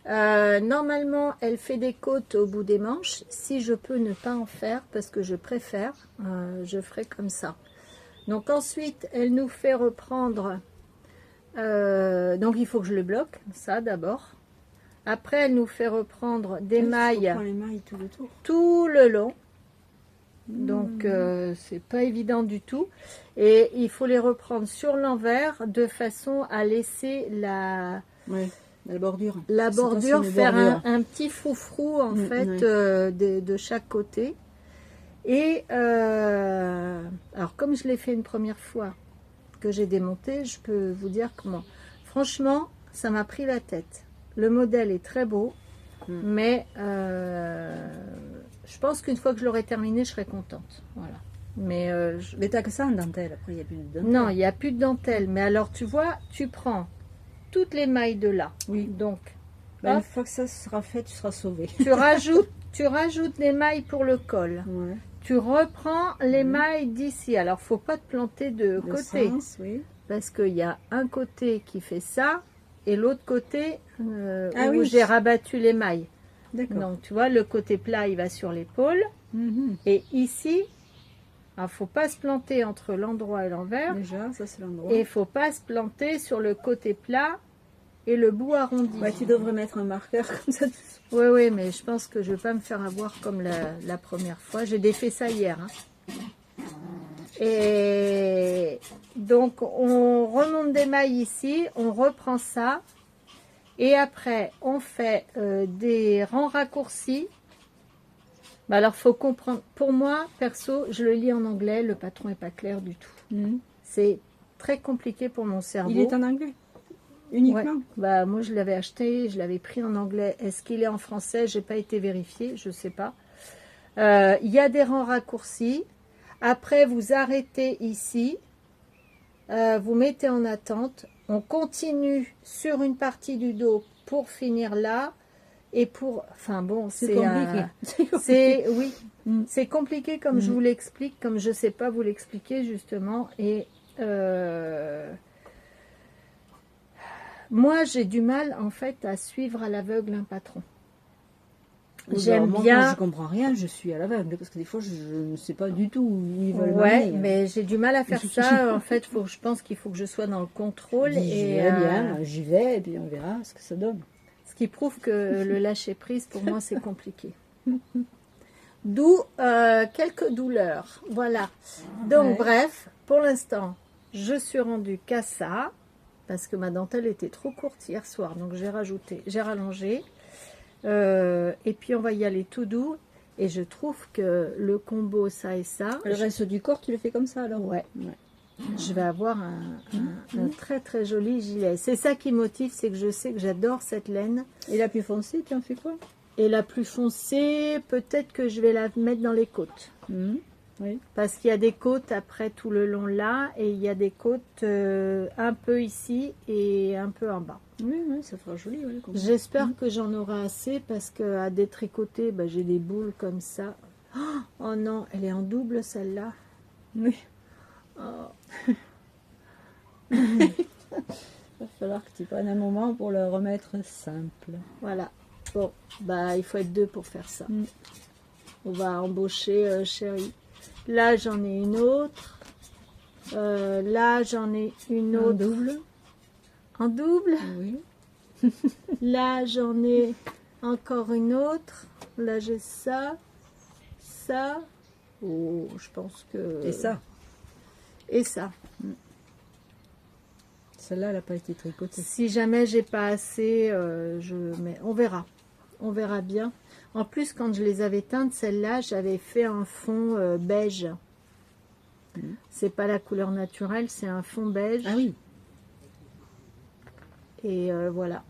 Normalement, elle fait des côtes au bout des manches. Si je peux ne pas en faire, parce que je préfère, je ferai comme ça. Donc ensuite, elle nous fait reprendre. Donc il faut que je le bloque, ça d'abord. Après, elle nous fait reprendre des mailles On prend les mailles tout le tour. tout le long. Donc c'est pas évident du tout. Et il faut les reprendre sur l'envers de façon à laisser la bordure. la Ça passe bordure, une faire bordure. un petit froufrou en fait ouais. de chaque côté. Et alors comme je l'ai fait une première fois que j'ai démonté, je peux vous dire comment. Franchement, ça m'a pris la tête. Le modèle est très beau, mais je pense qu'une fois que je l'aurai terminé, je serai contente. Voilà. Mais Mais t'as que ça en dentelle. Après il n'y a plus de dentelle. non, il n'y a plus de dentelle. Mais alors tu vois, tu prends toutes les mailles de là. Oui. Donc Bah, une hop, fois que ça sera fait, tu seras sauvé. tu rajoutes des mailles pour le col. Ouais. Tu reprends les mailles d'ici. Alors, faut pas te planter de Le côté. sens, oui. Parce qu'il y a un côté qui fait ça et l'autre côté Ah où oui. j'ai rabattu les mailles. D'accord. Donc tu vois, le côté plat il va sur l'épaule Mhm. et ici, il ne faut pas se planter entre l'endroit et l'envers Déjà, ça c'est l'endroit. et il ne faut pas se planter sur le côté plat et le bout arrondi. Ouais, tu devrais mettre un marqueur comme ça. Oui, oui, mais je pense que je ne vais pas me faire avoir comme la première fois. J'ai défait ça hier. Hein. Et donc, on remonte des mailles ici, on reprend ça. Et après, on fait des rangs raccourcis. Bah alors, faut comprendre. Pour moi, perso, je le lis en anglais. Le patron n'est pas clair du tout. Mhm. C'est très compliqué pour mon cerveau. Il est en anglais uniquement. Ouais. Bah, moi, je l'avais acheté, je l'avais pris en anglais. Est-ce qu'il est en français? J'ai pas été vérifié, je sais pas. Il y a des rangs raccourcis. Après, vous arrêtez ici. Vous mettez en attente. On continue sur une partie du dos pour finir là. Et pour... Enfin bon, C'est compliqué. c'est oui, Mm. c'est compliqué comme je vous l'explique, comme je sais pas vous l'expliquer justement. Et moi, j'ai du mal en fait à suivre à l'aveugle un patron. J'aime Moi, bien. quand je comprends rien, je suis à l'aveugle parce que des fois je ne sais pas du tout où ils veulent Ouais, m'amener. mais j'ai du mal à faire ça. En fait, je pense qu'il faut que je sois dans le contrôle. J'y Et vais bien, j'y vais et puis on verra ce que ça donne. ce qui prouve que le lâcher prise pour moi c'est compliqué. D'où quelques douleurs. Voilà. Donc Ouais. bref, pour l'instant, je suis rendue qu'à ça parce que ma dentelle était trop courte hier soir, donc j'ai rallongé. Et puis on va y aller tout doux. Et je trouve que le combo ça et ça, Le reste du corps, tu le fais comme ça alors? ouais. Je vais avoir un très très joli gilet. C'est ça qui motive, c'est que je sais que j'adore cette laine. Et la plus foncée, tu en fais quoi? Et la plus foncée, peut-être que je vais la mettre dans les côtes. Oui. Parce qu'il y a des côtes après tout le long là, et il y a des côtes un peu ici et un peu en bas. Oui, ça fera joli. Ouais, comme ça. J'espère que j'en aurai assez parce qu'à détricoter, bah, j'ai des boules comme ça. Oh non, elle est en double celle-là. Oui. Oh. Il va falloir que tu prennes un moment pour le remettre simple. Voilà. Bon, bah il faut être deux pour faire ça. Mm. On va embaucher chérie. Là j'en ai une autre. Là j'en ai une En autre. double. En double. Oui. Là j'en ai encore une autre. Là j'ai ça. Ça. Oh, je pense que... Et ça. Et ça. Celle-là, elle n'a pas été tricotée. Si jamais j'ai pas assez, je mets. On verra. On verra bien. En plus, quand je les avais teintes, celle-là, j'avais fait un fond beige. C'est pas la couleur naturelle, c'est un fond beige. Ah oui. Et voilà.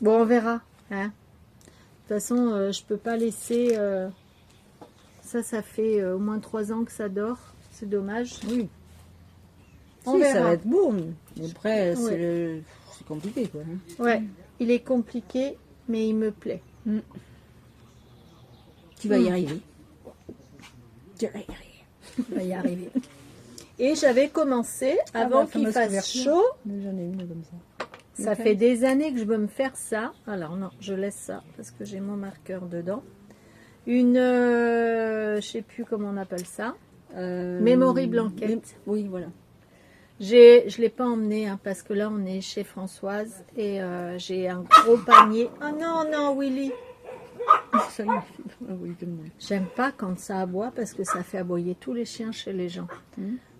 Bon, on verra. Hein. De toute façon, je peux pas laisser. Ça fait au moins 3 ans que ça dort. C'est dommage. Oui. On Si, ça verra. va être beau. Mais après, Ouais. c'est compliqué, quoi. Hein. Ouais, il est compliqué, mais il me plaît. Tu vas y arriver. Tu vas y arriver. On va y arriver. Et j'avais commencé, avant la qu'il fameuse fasse couverture. chaud, J'en ai une comme ça. ça fait des années que je veux me faire ça. Alors non, je laisse ça parce que j'ai mon marqueur dedans. Une, je sais plus comment on appelle ça. Memory blanket. Oui, voilà. Je l'ai pas emmené hein, parce que là on est chez Françoise et j'ai un gros panier. Oh non, non, Willy. Ça y est. Ah oui, tout le monde. J'aime pas quand ça aboie parce que ça fait aboyer tous les chiens chez les gens.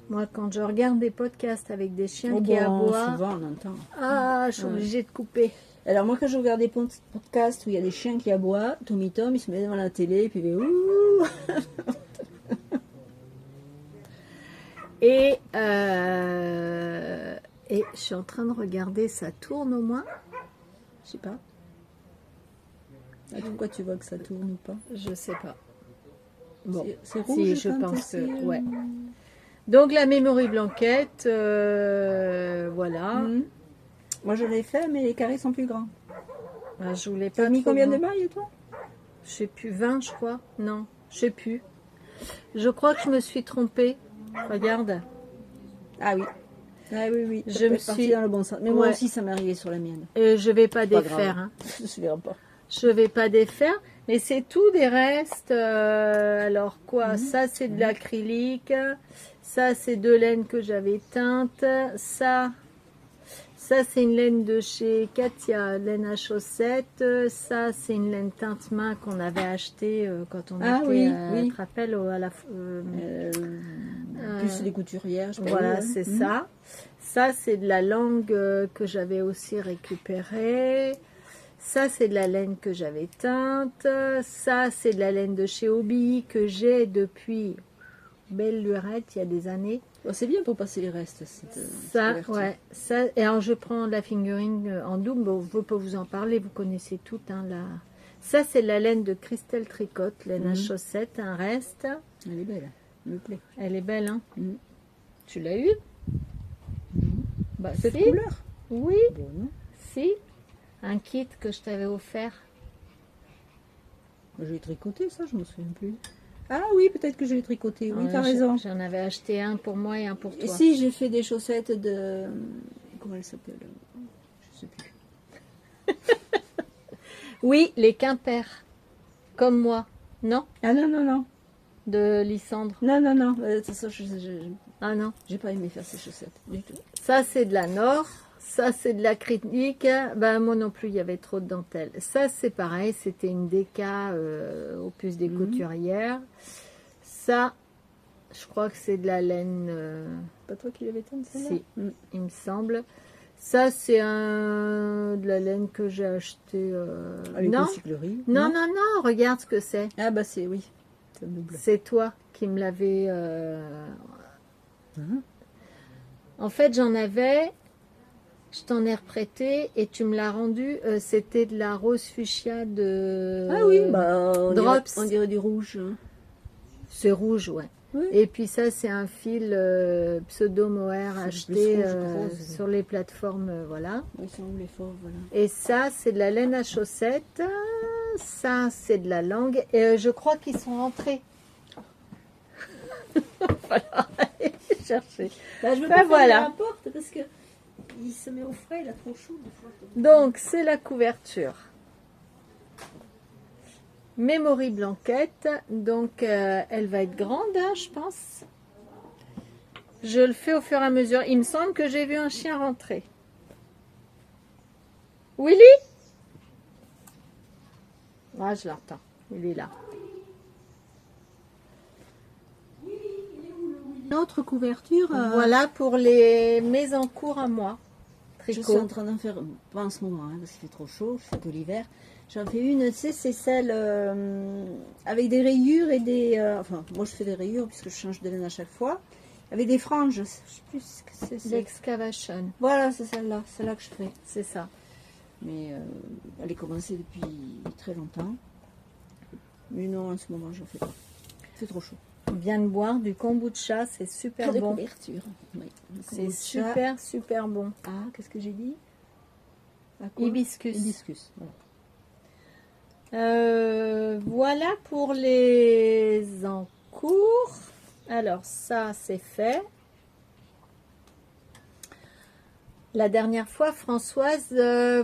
Moi, quand je regarde des podcasts avec des chiens qui aboient, souvent on entend. ah, je suis obligée de couper. Alors moi, quand je regarde des podcasts où il y a des chiens qui aboient, Tommy Tom, il se met devant la télé et puis il fait ouh. Et je suis en train de regarder, ça tourne au moins. Je sais pas. Ah, pourquoi tu vois que ça tourne ou pas? Je sais pas. Bon, C'est rouge. si, je quand pense c'est, que ouais. Donc la memory blanquette, voilà. Moi je l'ai fait, mais les carrés sont plus grands. Ah, je voulais Tu pas as mis trop combien de grand. mailles toi? Je sais plus, 20 je crois. Non, je sais plus. Je crois que je me suis trompée. Regarde. Ah oui. Ah oui, oui. Je me suis dans le bon sens. Mais moi Ouais. aussi, ça m'est arrivé sur la mienne. Je vais pas Pas défaire. grave. Hein. Je ne verrai pas. Je vais pas défaire. Mais c'est tout des restes. Alors quoi? Mhm. Ça, c'est de l'acrylique. Ça, c'est de laine que j'avais teinte. Ça, c'est une laine de chez Katia, laine à chaussettes. Ça, c'est une laine teinte main qu'on avait achetée quand on Ah était, oui, oui. tu te rappelles, à la... Plus des couturières. Je sais pas Voilà, où, hein. c'est Mhm. ça. Ça, c'est de la langue que j'avais aussi récupérée. Ça, c'est de la laine que j'avais teinte. Ça, c'est de la laine de chez Hobby que j'ai depuis belle lurette, il y a des années. Bon, c'est bien pour passer les restes. Cette Ça, couverture. ouais. Ça, et alors, je prends la fingering en double. Bon, je ne veux pas vous en parler, vous connaissez tout. Hein, Ça, c'est de la laine de Christelle Tricotte, laine à chaussettes, un reste. Elle est belle. Elle me plaît. Elle est belle, hein. Mhm. Tu l'as eu? Bah, Cette si. couleur. Oui, Bon, non. si. Un kit que je t'avais offert. J'ai tricoté ça, je me souviens plus. Ah oui, peut-être que je l'ai tricoté. Oui, t'as raison. J'en avais acheté un pour moi et un pour Et toi. si j'ai fait des chaussettes de... Comment elle s'appelle? Je sais plus. Oui, les Quimper. Comme moi. Non? Ah non, non, non. De Lysandre. Non, non, non. De toute façon, Ah non. j'ai pas aimé faire ces chaussettes du tout. Ça, c'est de la Nord. Ça, c'est de l'acrylique. Ben, moi non plus, il y avait trop de dentelle. Ça, c'est pareil. C'était une déca au puce des couturières. Ça, je crois que c'est de la laine... Pas toi qui l'avais teinte, celle-là? si, il me semble. Ça, c'est de la laine que j'ai acheté... Avec non. la cyclerie. Non, non, non. Regarde ce que c'est. Ah bah c'est, oui. C'est double. C'est toi qui me l'avais... Hein? En fait, j'en avais... Je t'en ai reprêté et tu me l'as rendu. C'était de la rose fuchsia de... Ah oui, bah Drops. on dirait du rouge. Hein. C'est rouge, ouais. Oui. Et puis ça, c'est un fil pseudo mohair C'est acheté plus rouge que rose. sur les plateformes, voilà. Ils sont où les fauves, voilà. Et ça, c'est de la laine à chaussettes. Ça, c'est de la langue. Et je crois qu'ils sont rentrés. Voilà, allez chercher. Bah, je veux Ben pas voilà. fermer la porte parce que il se met au frais, il a trop chaud des fois. Donc, c'est la couverture. Memory blanquette. Donc, elle va être grande, hein, je pense. Je le fais au fur et à mesure. Il me semble que j'ai vu un chien rentrer. Willy? Ah, je l'entends. Il est là. Une autre couverture. Voilà pour mes encours à moi. Je suis Tricot. en train d'en faire, pas en ce moment, hein, parce qu'il fait trop chaud, je fais que l'hiver. J'en fais une, tu sais, c'est celle avec des rayures et des... enfin, moi je fais des rayures puisque je change de laine à chaque fois. Avec des franges, je sais plus ce que c'est. L'excavation. Voilà, c'est celle-là que je fais. C'est ça. Mais elle est commencée depuis très longtemps. Mais non, en ce moment, je n'en fais pas. C'est trop chaud. On vient de boire du kombucha. C'est super Pas de bon. couverture. Oui, le C'est kombucha. super, super bon. Ah, qu'est-ce que j'ai dit? À quoi? Hibiscus. Hibiscus, voilà. Voilà pour les encours. Alors ça c'est fait. La dernière fois, Françoise,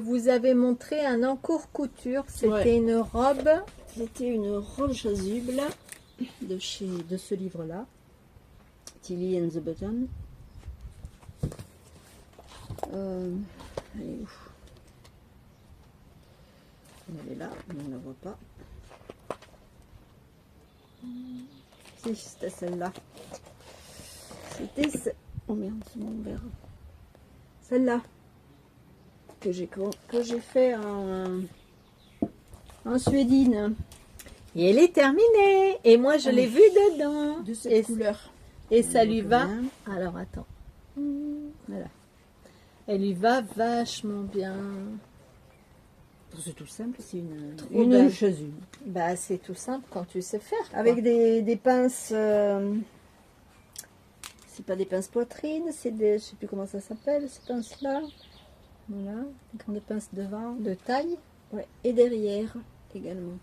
vous avez montré un encours couture. C'était Ouais. une robe. C'était une robe chasuble de ce livre-là. Tilly and the Button. Elle est où? Elle est là, mais on ne la voit pas. Si, c'était celle-là. C'était oh merde, c'est mon verre. Celle-là que j'ai fait en suédine Et elle est terminée. Et moi, je l'ai vue dedans. de cette Et, couleur. et ça On lui voit va. bien. Alors, attends. Voilà. Elle lui va vachement bien. C'est tout simple, c'est Trop une belle. chasuble. Bah, c'est tout simple quand tu sais faire. quoi. Avec des pinces. C'est pas des pinces poitrine, c'est des. Je sais plus comment ça s'appelle, ces pinces-là. Voilà. Des grandes pinces devant. De taille. Ouais. Et derrière également.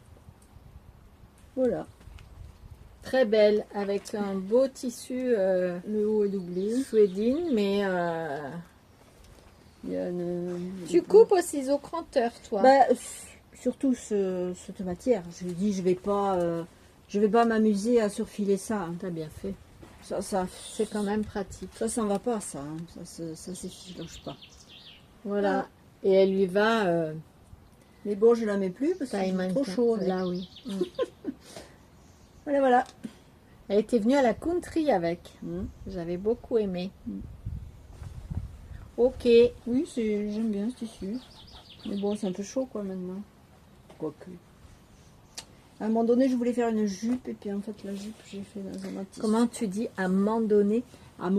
Voilà. Très belle, avec un beau tissu Le haut est doublé. suédine, mais Il y a tu coupes au ciseau cranteur, toi. Bah, surtout cette matière. Je dis, je vais pas m'amuser à surfiler ça. Hein. T'as bien fait. Ça, C'est quand même pratique. ça s'en va pas, ça. Hein. Ça s'effiloche pas. Voilà. Et elle lui va Mais bon, je la mets plus parce que taille c'est trop mannequin. chaud. Avec. Là, oui. Voilà, voilà. Elle était venue à la country avec. Mm. J'avais beaucoup aimé. Mm. Ok. Oui, j'aime bien ce tissu. Mais bon, c'est un peu chaud, quoi, maintenant. Quoique. À un moment donné, je voulais faire une jupe, et puis en fait, la jupe, j'ai fait dans un autre tissu. Comment tu dis à mandonné? À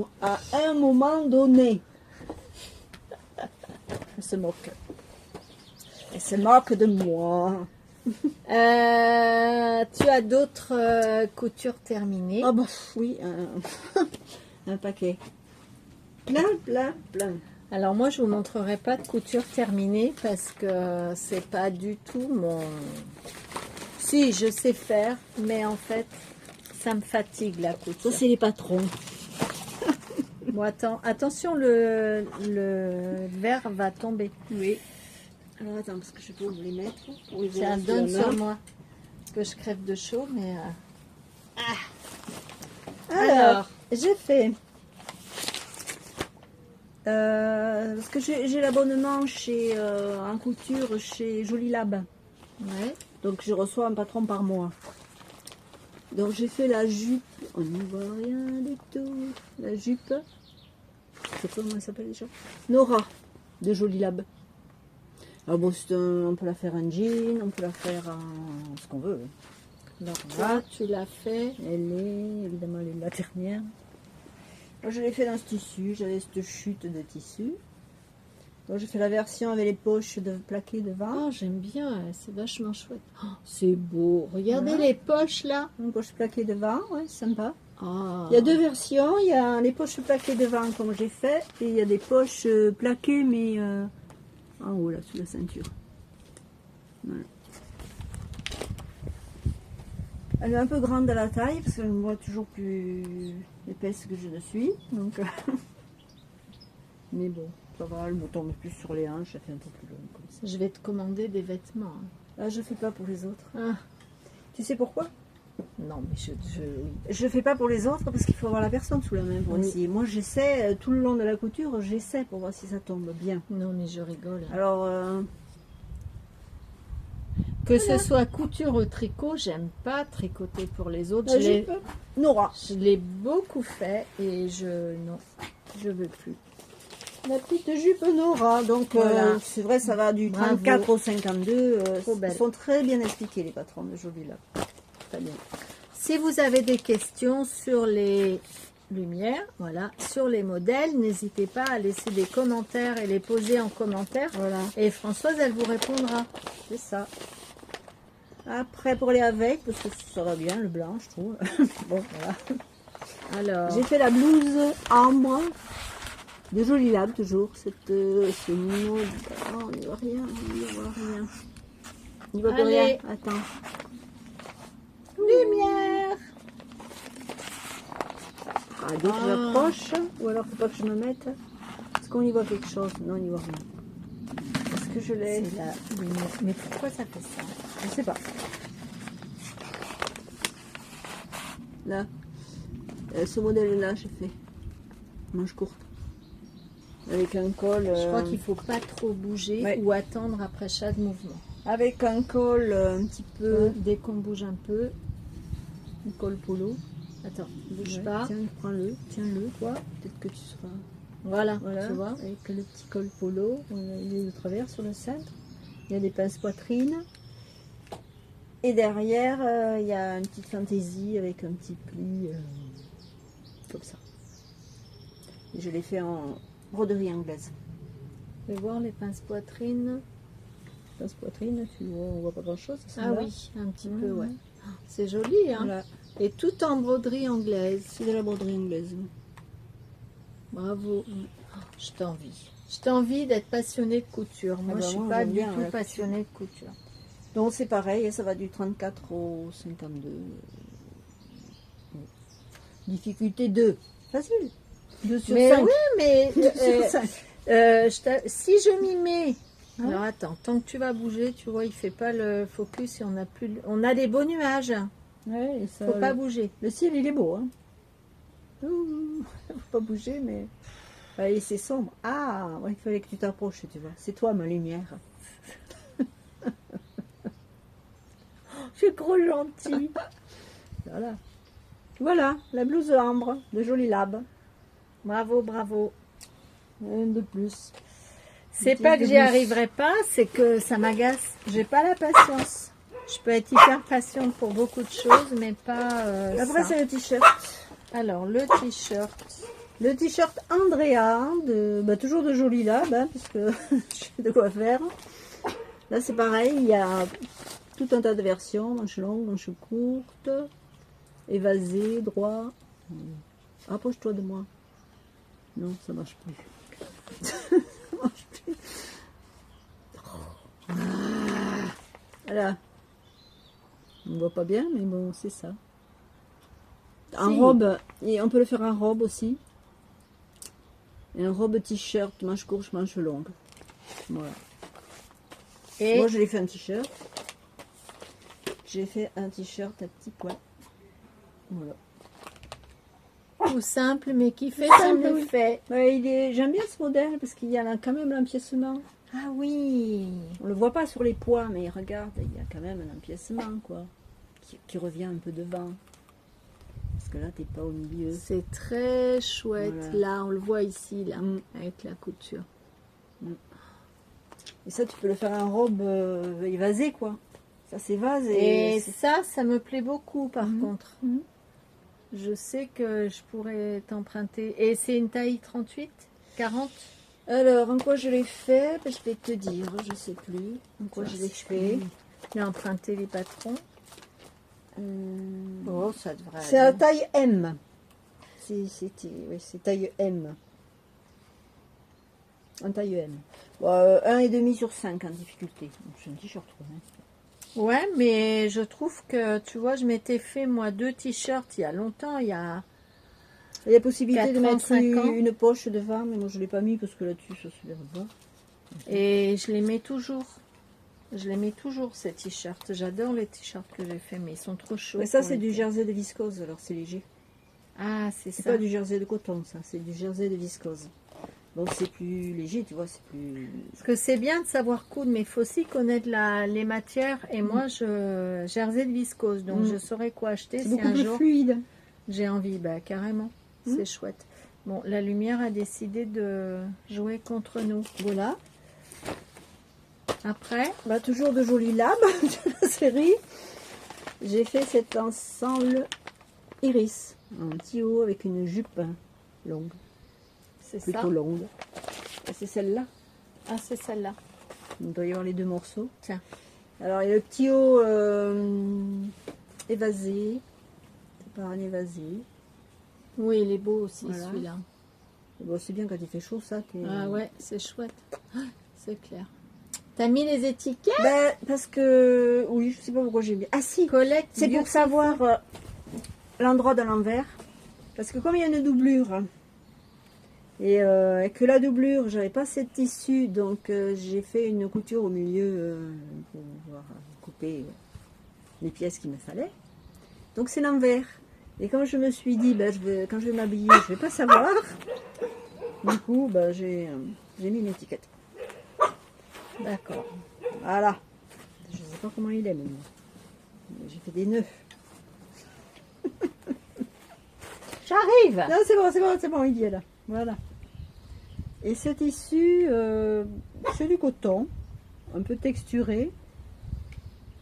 un moment donné. Elle se moque. Elle se moque de moi. Tu as d'autres coutures terminées. Ah bah oui, un paquet. Plein. Alors moi, je vous montrerai pas de couture terminée parce que c'est pas du tout mon... Si, je sais faire, mais en fait, ça me fatigue la couture. Ça, c'est les patrons. Bon, attention, le verre va tomber. Oui. Alors attends, parce que je peux les mettre. Pour les Ça voir donne sur la sur main. moi que je crève de chaud, mais... Alors, j'ai fait... parce que j'ai l'abonnement chez en couture chez Joli Lab. Ouais. Donc je reçois un patron par mois. Donc j'ai fait la jupe. On n'y voit rien du tout. La jupe. C'est quoi, comment elle s'appelle déjà? Nora de Joli Lab. Alors bon, on peut la faire en jean, on peut la faire en ce qu'on veut. Donc toi, tu l'as fait. Évidemment, elle est la dernière. Moi, je l'ai fait dans ce tissu. J'avais cette chute de tissu. Donc j'ai fait la version avec les poches plaquées devant. Oh, j'aime bien, c'est vachement chouette. Oh, c'est beau. Regardez Voilà. les poches là. Une poche plaquée devant, ouais, sympa. Oh. Il y a deux versions. Il y a les poches plaquées devant comme j'ai fait. Et il y a des poches plaquées mais en haut là, sous la ceinture. Voilà. Elle est un peu grande à la taille parce que je me vois toujours plus épaisse que je ne suis. Donc, mais bon, ça va, le bouton plus sur les hanches, ça fait un peu plus long comme ça. Je vais te commander des vêtements. Hein. Là, je fais pas pour les autres. Ah. Tu sais pourquoi? Non, mais oui. Je fais pas pour les autres parce qu'il faut avoir la personne sous la main pour Oui. essayer. Moi, j'essaie tout le long de la couture, j'essaie pour voir si ça tombe bien. Non, mais je rigole. Alors, Que ce soit couture ou tricot, j'aime pas tricoter pour les autres. la jupe, Nora. Je l'ai beaucoup fait et non, je veux plus. La petite jupe Nora. Donc, Voilà. c'est vrai, ça va du Bravo. 34 au 52. Trop Ils belle. sont très bien expliqués, les patrons de Joli Lab. Très bien. Si vous avez des questions sur les lumières, voilà, sur les modèles, n'hésitez pas à laisser des commentaires et les poser en commentaire. Voilà, Et Françoise, elle vous répondra. c'est ça. Après, pour les avec, parce que ça va bien, le blanc, je trouve. Bon, voilà. Alors, J'ai fait la blouse ambre de Joli Lab, toujours. Ce mot. Oh, on n'y voit rien, on n'y voit rien. On n'y voit plus Allez. rien. Attends. lumière. Ah, donc Ah. j'approche. Ou alors, faut pas que je me mette. Est-ce qu'on y voit quelque chose? Non, on n'y voit rien. Est-ce que je l'ai? C'est la lumière. Mais pourquoi ça fait ça? Je sais pas. Là. Ce modèle-là, j'ai fait. Manche courte. Avec un col. Je crois qu'il faut pas trop bouger Ouais. ou attendre après chaque mouvement. Avec un col un petit peu. Dès qu'on bouge un peu, un col polo. Attends, bouge Ouais, pas. Tiens, prends-le. Tiens-le, toi. Peut-être que tu seras. Voilà, Voilà. tu vois. Avec le petit col polo. Il est de travers sur le centre. Il y a des pinces poitrine. Et derrière, il y a une petite fantaisie avec un petit pli. Comme ça. Et je l'ai fait en broderie anglaise. Je vais voir les pinces poitrine. Pince poitrine, on voit pas grand chose. Ah oui, un petit peu, Mhm. ouais. C'est joli, hein. Voilà. Et tout en broderie anglaise. C'est de la broderie anglaise. Bravo. Je t'envie. Je t'envie d'être passionnée de couture. Moi, bah, je suis moi, pas j'aime du bien tout la passionnée de couture. Donc c'est pareil, ça va du 34 au 52. Difficulté 2. Facile. 2 sur Mais 5. oui, mais 2 sur 5. si je m'y mets... Hein? Alors attends, tant que tu vas bouger, tu vois, il fait pas le focus et on a plus... On a des beaux nuages. Ouais, et ça, Faut pas bouger. le ciel, il est beau. Hein. Ouh, faut pas bouger, mais... Ouais, c'est sombre. Ah, ouais, il fallait que tu t'approches, tu vois. C'est toi, ma lumière. Je suis trop gentille. Voilà. Voilà, la blouse ambre de Jolie Lab. Bravo, bravo. Un de plus. C'est Une pas pièce que de j'y plus. arriverai pas, c'est que ça m'agace. J'ai pas la patience. Je peux être hyper patiente pour beaucoup de choses, mais pas Après, ça. c'est le t-shirt. Alors, le t-shirt. Le t-shirt Andrea, toujours de Jolie Lab, hein, puisque j'ai de quoi faire. Là, c'est pareil, il y a tout un tas de versions, manches longues, manches courtes, évasé, droit. Approche-toi de moi. Non, ça marche plus. Ça marche plus. Voilà. On ne voit pas bien, mais bon, c'est ça. En Si. robe, et on peut le faire en robe aussi. Et en robe t-shirt, manche courte, manche longue. Voilà. Et Moi, je l'ai fait un t-shirt. J'ai fait un t-shirt à petits pois. Voilà. tout simple, mais qui fait Simple, son oui. effet. Ouais, j'aime bien ce modèle parce qu'il y a quand même l'empiècement. Ah oui. On le voit pas sur les poids, mais regarde, il y a quand même un empiècement, quoi. Qui revient un peu devant. Parce que là, t'es pas au milieu. C'est très chouette. Voilà. Là, on le voit ici, là, Mm. avec la couture. Et ça, tu peux le faire en robe évasée, quoi. Ça s'évase Et c'est- ça me plaît beaucoup, par Mhm. contre. Mhm. Je sais que je pourrais t'emprunter. Et c'est une taille 38, 40? Alors, en quoi je l'ai fait? Ben, je vais te dire, je sais plus. En quoi je l'ai fait? J'ai emprunté les patrons. Oh, ça devrait C'est la aller. taille M. Oui, c'est taille M. En taille M. Bon, 1,5 sur 5 en difficulté. C'est un t-shirt. Hein. Ouais, mais je trouve que, tu vois, je m'étais fait, moi, 2 t-shirts il y a longtemps. Il y a... Il y a possibilité de 4 ans, mettre 5 ans. une poche devant, mais moi je ne l'ai pas mis parce que là-dessus ça se verra pas. Et je les mets toujours. Je les mets toujours, ces t-shirts. J'adore les t-shirts que j'ai fait, mais ils sont trop chauds. Mais ça, pour c'est du l'été. jersey de viscose, alors c'est léger. Ah, c'est C'est ça. pas du jersey de coton, ça, c'est du jersey de viscose. Donc c'est plus léger, tu vois, c'est plus. Parce que c'est bien de savoir coudre, mais il faut aussi connaître les matières. Et moi, jersey de viscose, donc Mm. je saurais quoi acheter C'est si beaucoup un plus jour fluide. j'ai envie. Bah, carrément, c'est chouette. Bon, la lumière a décidé de jouer contre nous. Voilà. Après, Bah, toujours de Jolie Lab de la série. J'ai fait cet ensemble iris en petit haut avec une jupe longue, c'est ça. plutôt longue. Et c'est celle-là. Ah, c'est celle-là. Il doit y avoir les deux morceaux. Tiens. Alors il y a le petit haut évasé. C'est pas un évasé. Oui, il est beau aussi, Voilà. celui-là. Bon, c'est bien quand il fait chaud, ça. Ah ouais, c'est chouette. Ah, c'est clair. T'as mis les étiquettes? Ben, parce que, oui, je sais pas pourquoi j'ai mis. Ah si, Collecte c'est pour Beautiful. savoir l'endroit de l'envers. Parce que comme il y a une doublure, et que la doublure, j'avais pas assez de tissu, donc j'ai fait une couture au milieu pour pouvoir couper les pièces qu'il me fallait. Donc c'est l'envers. Et quand je me suis dit, ben, quand je vais m'habiller, je vais pas savoir. Du coup, ben, j'ai mis une étiquette. D'accord. Voilà. Je sais pas comment il est, mais j'ai fait des nœuds. J'arrive. Non, c'est bon, il y est là. Voilà. Et ce tissu, c'est du coton, un peu texturé.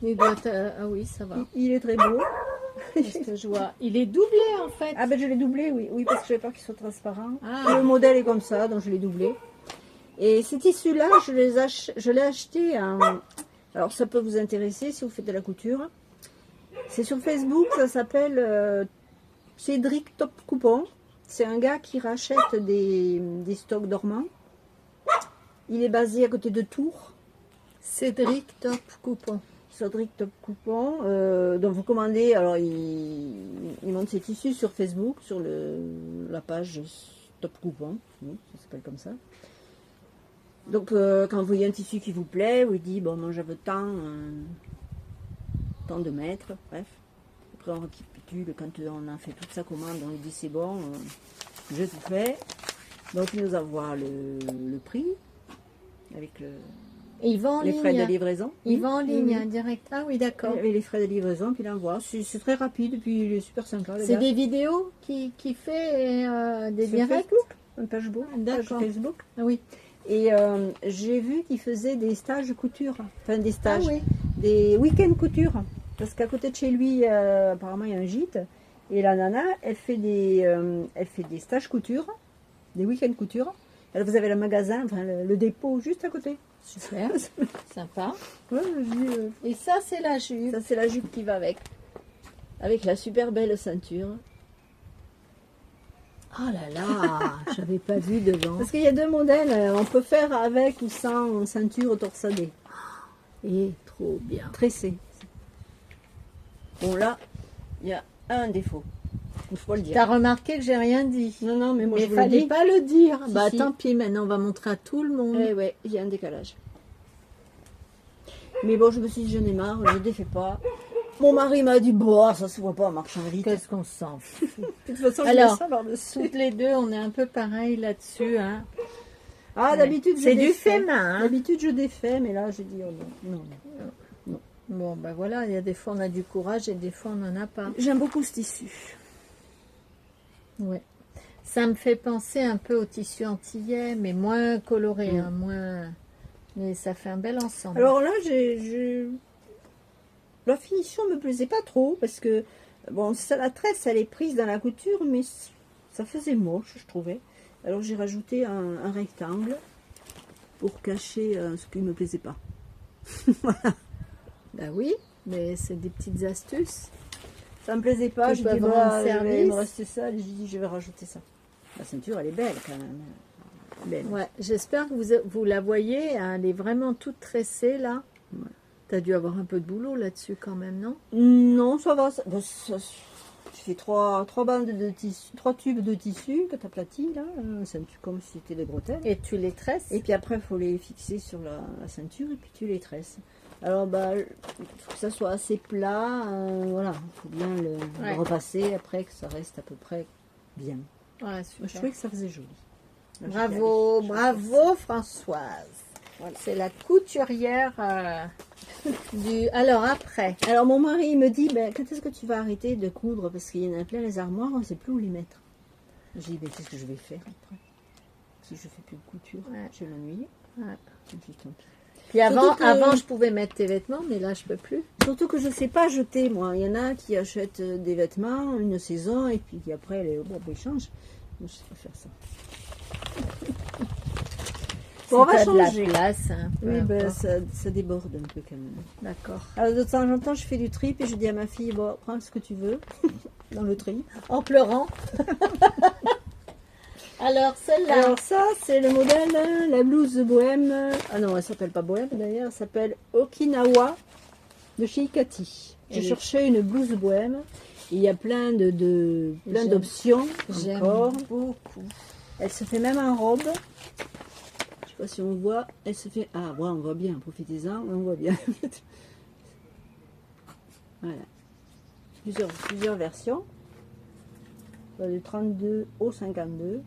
Il doit ah oui, ça va. Il est très beau. Parce que je vois. Il est doublé en fait. Ah ben je l'ai doublé, oui. Oui, parce que j'avais peur qu'il soit transparent. Ah. Le modèle est comme ça, donc je l'ai doublé. Et ces tissus-là, je l'ai acheté en... Alors ça peut vous intéresser si vous faites de la couture. C'est sur Facebook, ça s'appelle Cédric Top Coupon. C'est un gars qui rachète des stocks dormants. Il est basé à côté de Tours. Cédric Top Coupon. Cédric Top Coupon. Donc vous commandez, alors il monte ses tissus sur Facebook, sur la page Top Coupon, oui, ça s'appelle comme ça. Donc quand vous voyez un tissu qui vous plaît, vous dites bon moi j'avais tant de mètres, bref. Après on récapitule quand on a fait toute sa commande, on lui dit c'est bon, je tout fais. Donc il nous envoie le prix avec Et il va en les ligne. frais de livraison. Il va en Oui, ligne, oui. hein, direct. Ah oui, d'accord. Avec les frais de livraison, puis il envoie. C'est très rapide, puis il est super sympa. le C'est gars. des vidéos qui fait des Sur directs. Facebook, un page D'accord. Facebook. Ah oui. Et j'ai vu qu'il faisait des stages couture, enfin des Ah stages, oui. des week-ends couture. Parce qu'à côté de chez lui, apparemment, il y a un gîte. Et la nana, elle fait des stages couture, des week-ends couture. Alors vous avez le magasin, enfin le dépôt juste à côté. Super. Sympa. Ouais, je dis, Et ça, c'est la jupe. ça c'est la jupe qui va avec. Avec la super belle ceinture. Oh là là, j'avais pas vu devant. Parce qu'il y a deux modèles, on peut faire avec ou sans ceinture torsadée. Et trop bien. Tressée. Bon là, il y a un défaut. Il faut le dire. T'as remarqué que j'ai rien dit. Non, non, mais moi Mais je vous le fallait dis. pas le dire. Si, Bah si. tant pis, maintenant on va montrer à tout le monde. Eh ouais, il y a un décalage. Mais bon, je me suis dit, j'en ai marre, je ne défais pas. Mon mari m'a dit, bon, ça se voit pas en marchant vite. Qu'est-ce qu'on s'en fout. De toute façon, je Alors, mets ça par-dessus. Toutes les deux, on est un peu pareil là-dessus. Hein. Ah, d'habitude, je C'est du défais. fait main. Hein. D'habitude, je défais, mais là, j'ai dit, oh non, non. Bon, ben voilà, il y a des fois on a du courage et des fois on n'en a pas. J'aime beaucoup ce tissu. Ouais. Ça me fait penser un peu au tissu antillais, mais moins coloré, hein, moins. Mais ça fait un bel ensemble. Alors là, la finition me plaisait pas trop parce que bon, ça, la tresse, elle est prise dans la couture, mais ça faisait moche, je trouvais. Alors j'ai rajouté un rectangle pour cacher ce qui me plaisait pas. Voilà. Bah oui, mais c'est des petites astuces. Ça me plaisait pas. Que J'ai peuvent dit, rendre bah, service. il me restait ça. J'ai dit, je vais rajouter ça. La ceinture, elle est belle quand même. Belle. Ouais, j'espère que vous la voyez, elle est vraiment toute tressée là. Ouais. T'as dû avoir un peu de boulot là-dessus quand même, non? Non, ça va. Tu fais trois bandes de tissu, 3 tubes de tissu que tu aplatis là, ceinture, comme si c'était des bretelles. Et tu les tresses? Et puis après, il faut les fixer sur la ceinture et puis tu les tresses. Alors, bah, il faut que ça soit assez plat. Voilà, il faut bien le repasser après que ça reste à peu près bien. Ouais, Je super. trouvais que ça faisait joli. Là, Bravo, j'étais allée- bravo Françoise. Voilà. C'est la couturière du... Alors après, Alors, mon mari il me dit, ben, quand est-ce que tu vas arrêter de coudre? Parce qu'il y en a plein les armoires, on ne sait plus où les mettre. J'ai dit, ben, qu'est-ce que je vais faire après? Si je fais plus de couture, Ouais. je vais m'ennuyer. Ouais. Je dis, tant pis. puis avant, Surtout que- avant je pouvais mettre tes vêtements, mais là je peux plus. Surtout que je ne sais pas jeter, moi. Il y en a qui achètent des vêtements une saison et puis après, ils changent. Moi, je ne sais pas faire ça. Bon, on va Si t'as de la changer. place, hein, peu Oui, ben, importe. ça déborde un peu quand même. D'accord. Alors, de temps en temps, je fais du tri et je dis à ma fille, bon, prends ce que tu veux dans le tri. En pleurant. Alors celle-là, Alors ça, c'est le modèle, la blouse bohème. Ah non, elle s'appelle pas bohème d'ailleurs, elle s'appelle Okinawa de chez Ikati. J'ai Et- cherché une blouse bohème. Il y a plein J'aime. d'options j'aime encore. beaucoup. Elle se fait même en robe. Je sais pas si on voit. Elle se fait. Ah, ouais, on voit bien. Profitez-en, on voit bien. Voilà. Plusieurs versions. Du 32 au 52.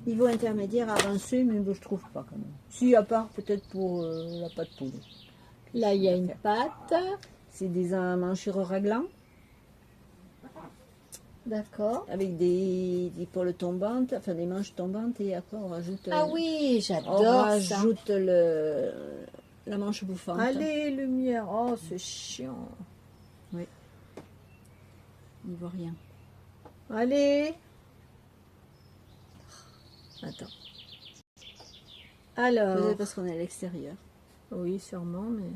Niveau intermédiaire avancé, mais je trouve pas quand même. Si, à part peut-être pour la pâte poudre. Là il y a une patte. C'est des manchures raglants D'accord. avec des pôles tombantes, enfin des manches tombantes, et après on rajoute. Ah oui, On j'adore ça. rajoute la manche bouffante. Allez, lumière. Oh, c'est chiant. On ne voit rien. Allez. Attends. Alors, Peut-être parce qu'on est à l'extérieur. oui, sûrement, mais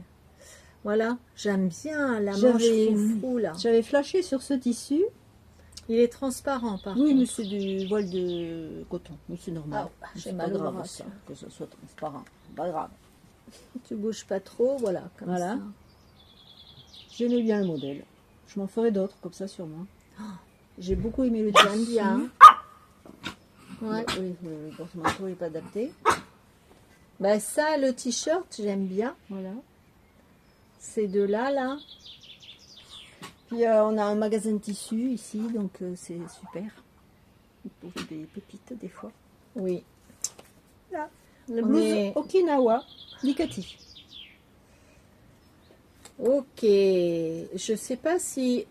voilà, j'aime bien la manche J'avais- froufrou là. J'avais flashé sur ce tissu. Il est transparent par Oui, contre. mais c'est du voile de coton. Mais c'est normal. Ah, j'ai C'est mal pas au grave bras, ça, tiens. que ce soit transparent. Pas grave. Tu bouges pas trop, voilà, comme Voilà. ça. J'aimais bien le modèle. Je m'en ferai d'autres comme ça sûrement. J'ai beaucoup aimé le tissu. J'aime bien. Ouais. Oui, le porte-manteau n'est pas adapté. Bah ça, le t-shirt, j'aime bien. Voilà. Ces deux-là, là. Puis on a un magasin de tissus ici, donc c'est super. Pour des pépites des fois. Oui. Là. Le On blouse est- Okinawa Nicati. Ok. Je sais pas si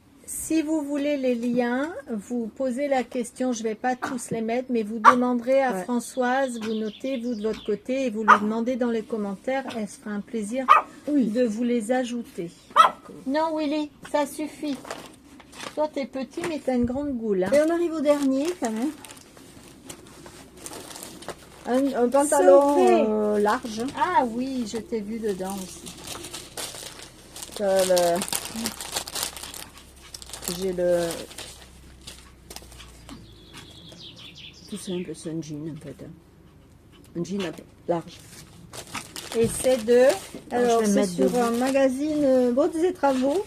vous voulez les liens, vous posez la question. Je vais pas tous les mettre, mais vous demanderez à Ouais. Françoise, vous notez vous de votre côté et vous lui demandez dans les commentaires. Elle se fera un plaisir de vous les ajouter. Non, Willy, ça suffit. Toi, t'es petit, mais t'as une grande goule. Hein. Et on arrive au dernier quand même. Un pantalon Sauvé. large. Ah oui, je t'ai vu dedans aussi. J'ai le... Tout simple, c'est un jean en fait. Un jean large. Et c'est de... Alors je vais c'est mettre sur debout. un magazine Modes et Travaux.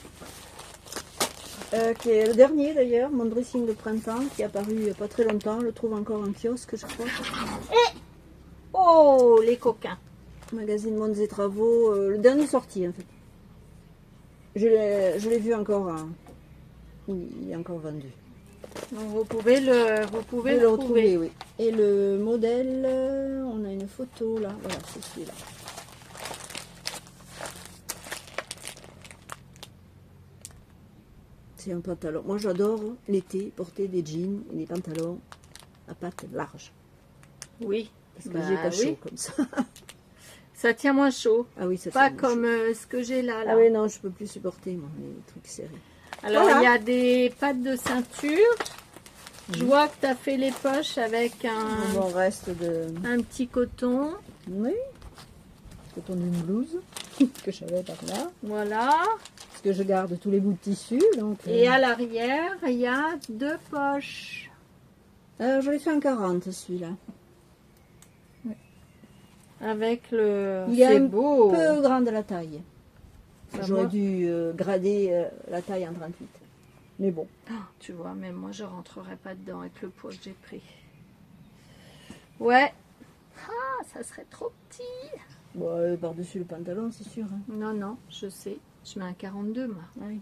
Qui est le dernier d'ailleurs, mon dressing de printemps, qui est apparu il n'y a pas très longtemps. Je le trouve encore en kiosque, je crois. Oh, les coquins. Magazine Modes et Travaux, le dernier sorti en fait. Je l'ai vu encore, il est encore vendu. Donc vous pouvez le Vous le retrouver, oui. Et le modèle, on a une photo là, voilà, c'est celui-là. C'est un pantalon. Moi j'adore l'été porter des jeans et des pantalons à pattes larges. Oui. Parce que Bah j'ai pas oui. chaud comme ça. Ça tient moins chaud. Ah oui, ça Pas tient moins comme chaud. ce que j'ai là. Ah oui, non, je peux plus supporter moi, les trucs serrés. Alors, Voilà. il y a des pattes de ceinture. Je vois que tu as fait les poches avec Un bon reste de... un petit coton. Oui. Coton d'une blouse que j'avais par là. Voilà. Parce que je garde tous les bouts de tissu. Donc, Et à l'arrière, il y a deux poches. je l'ai fait en 40 celui-là. Avec le... Il est C'est un beau. peu grande la taille. Bah, J'aurais moi- dû grader la taille en 38. Mais bon. Tu vois, même moi, je rentrerai pas dedans avec le poids que j'ai pris. Ouais. Ah, ça serait trop petit. Bon, par-dessus le pantalon, c'est sûr. Hein. Non, non, je sais. Je mets un 42, moi. Ah oui.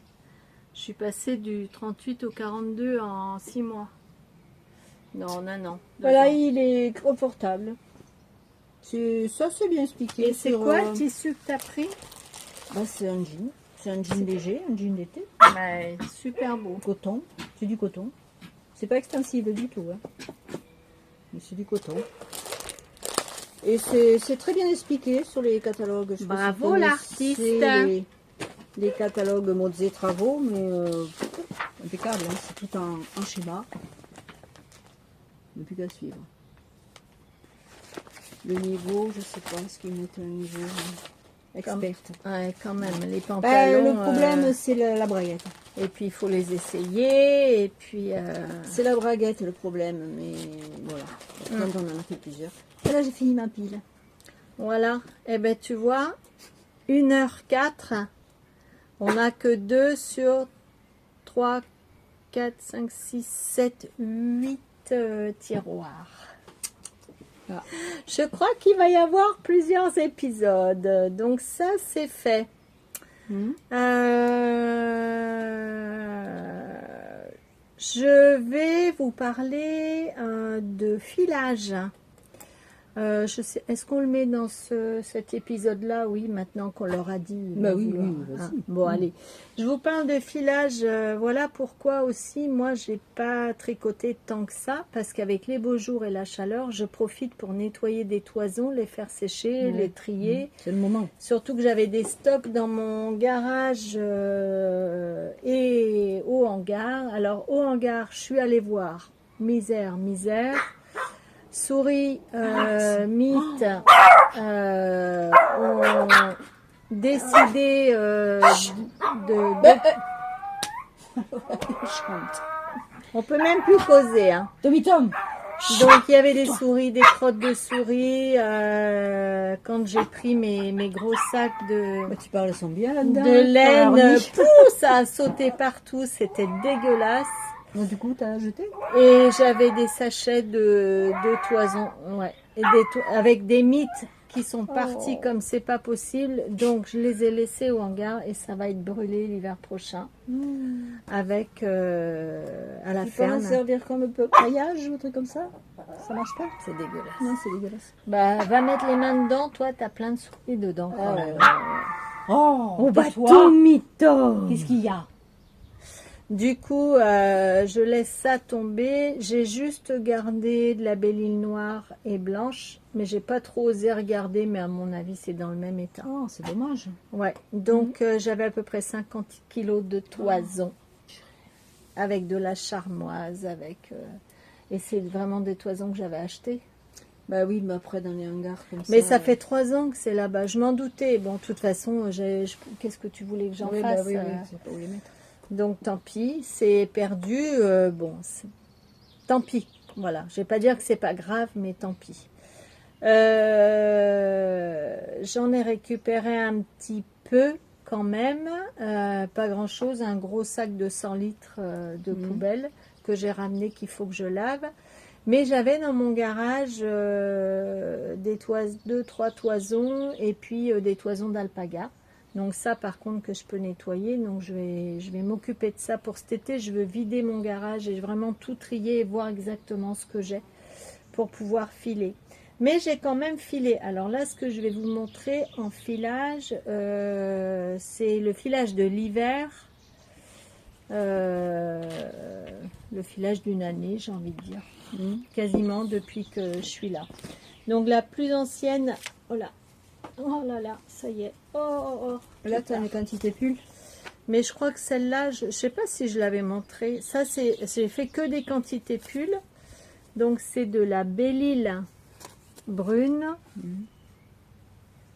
Je suis passée du 38 au 42 en 6 mois. Non, non, non. Voilà, Deux ans. il est confortable. Ça, c'est bien expliqué. Et c'est sur, quoi le tissu que tu as pris? c'est un jean. C'est un jean léger, un jean d'été. Ouais, super beau. Coton. C'est du coton. C'est pas extensible du tout. Hein. Mais c'est du coton. Et c'est très bien expliqué sur les catalogues. Je sais pas si Bravo, vous connaissez l'artiste. les catalogues Modes et Travaux, mais impeccable. Hein. C'est tout en schéma. Il n'y a plus qu'à suivre. Le niveau, je sais pas, est-ce qu'ils mettent un niveau experte. Ouais, quand même, les pantalons. Le problème, c'est la braguette. Et puis, il faut les essayer. Et puis... C'est la braguette le problème, mais voilà. Quand on en a fait plusieurs. Et là, j'ai fini ma pile. Voilà. Eh ben, tu vois, 1h04, on n'a que 2 sur 3, 4, 5, 6, 7, 8 tiroirs. Ah. Je crois qu'il va y avoir plusieurs épisodes. Donc ça, c'est fait. Je vais vous parler de filage. Je sais, est-ce qu'on le met dans cet épisode-là? Oui, maintenant qu'on leur a dit. Bah oui, vouloir. oui, vas-y. Ah, bon, allez. Je vous parle de filage. Voilà pourquoi aussi, moi, j'ai pas tricoté tant que ça, parce qu'avec les beaux jours et la chaleur, je profite pour nettoyer des toisons, les faire sécher, Ouais. les trier. C'est le moment. Surtout que j'avais des stocks dans mon garage et au hangar. Alors, au hangar, je suis allée voir. Misère, misère. Souris, mythe, ont décidé Chante. On peut même plus causer. Hein. Tommy Tom. Donc il y avait des souris, des crottes de souris. Quand j'ai pris mes gros sacs Bah, tu parles son bien là-dedans. de laine, ça a sauté partout, c'était dégueulasse. Donc, du coup, tu as jeté? Et j'avais des sachets de toison, ouais, et avec des mites qui sont partis comme c'est pas possible. Donc je les ai laissés au hangar et ça va être brûlé l'hiver prochain avec à la Tu peux en ferme. servir comme paillage ou un truc comme ça? Ça marche pas? C'est dégueulasse. Non, c'est dégueulasse. Bah va mettre les mains dedans, toi t'as plein de souris dedans. Ah quand ouais, même. ouais, ouais. Oh, On va toi, tout mytho. qu'est-ce qu'il y a? Du coup, je laisse ça tomber. J'ai juste gardé de la belle île noire et blanche, mais j'ai pas trop osé regarder, mais à mon avis, c'est dans le même état. Oh, c'est dommage. Ouais, donc j'avais à peu près 50 kilos de toison avec de la charmoise, et c'est vraiment des toisons que j'avais achetées. Bah oui, mais après dans les hangars comme Mais ça. ça fait 3 ans que c'est là-bas. Je m'en doutais. Bon, de toute façon, qu'est-ce que tu voulais que j'en Oui, fasse bah oui, oui, c'est pas où les mettre. Donc tant pis, c'est perdu. Bon, tant pis. Voilà, je vais pas dire que c'est pas grave, mais tant pis. J'en ai récupéré un petit peu quand même, pas grand chose, un gros sac de 100 litres de poubelle que j'ai ramené qu'il faut que je lave. Mais j'avais dans mon garage 2-3 toisons et puis des toisons d'alpaga. Donc ça par contre que je peux nettoyer, donc je vais m'occuper de ça pour cet été. Je veux vider mon garage et vraiment tout trier et voir exactement ce que j'ai pour pouvoir filer. Mais j'ai quand même filé. Alors là, ce que je vais vous montrer en filage, c'est le filage de l'hiver. Le filage d'une année, j'ai envie de dire. Quasiment depuis que je suis là. Donc la plus ancienne, oh là là, ça y est. Oh. Là, tu as les quantités pulls. Mais je crois que celle-là, je ne sais pas si je l'avais montré. Ça, j'ai fait que des quantités pulls. Donc c'est de la Belle-Île brune.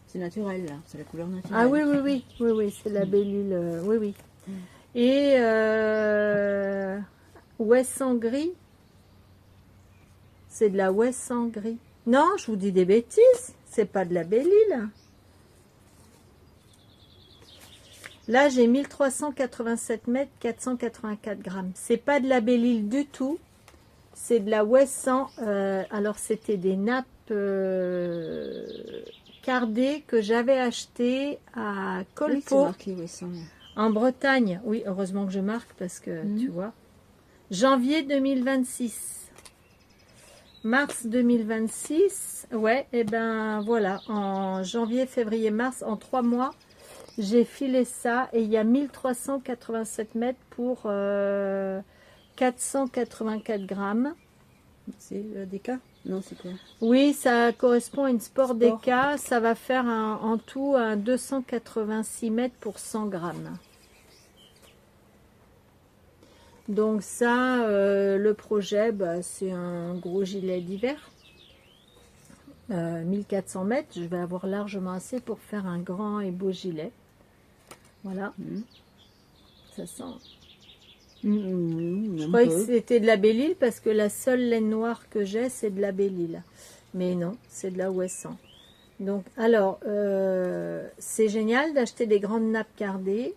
C'est naturel, là. C'est la couleur naturelle. Ah oui, c'est la Belle-Île, oui. Et Ouessant gris. C'est de la Ouessant gris. Non, je vous dis des bêtises. C'est pas de la Belle-Île. Là, j'ai 1387 mètres, 484 grammes. C'est pas de la Belle-Île du tout. C'est de la Ouessant. Alors, c'était des nappes cardées que j'avais achetées à Oui, c'est Colpo, marqué Ouessant. en Bretagne. Oui, heureusement que je marque parce que, tu vois. Janvier 2026. Mars 2026. Ouais, et ben voilà. En janvier, février, mars, en 3 mois, j'ai filé ça. Et il y a 1387 mètres pour 484 grammes. C'est le DK? Non, c'est quoi? Oui, ça correspond à une Sport DK. Ça va faire en tout un 286 mètres pour 100 grammes. Donc ça, le projet, bah, c'est un gros gilet d'hiver. 1400 mètres. Je vais avoir largement assez pour faire un grand et beau gilet. Voilà. Ça sent... Je croyais que c'était de la Belle-Île parce que la seule laine noire que j'ai, c'est de la Belle-Île. Mais non, c'est de la Ouessant. Donc, alors, c'est génial d'acheter des grandes nappes cardées.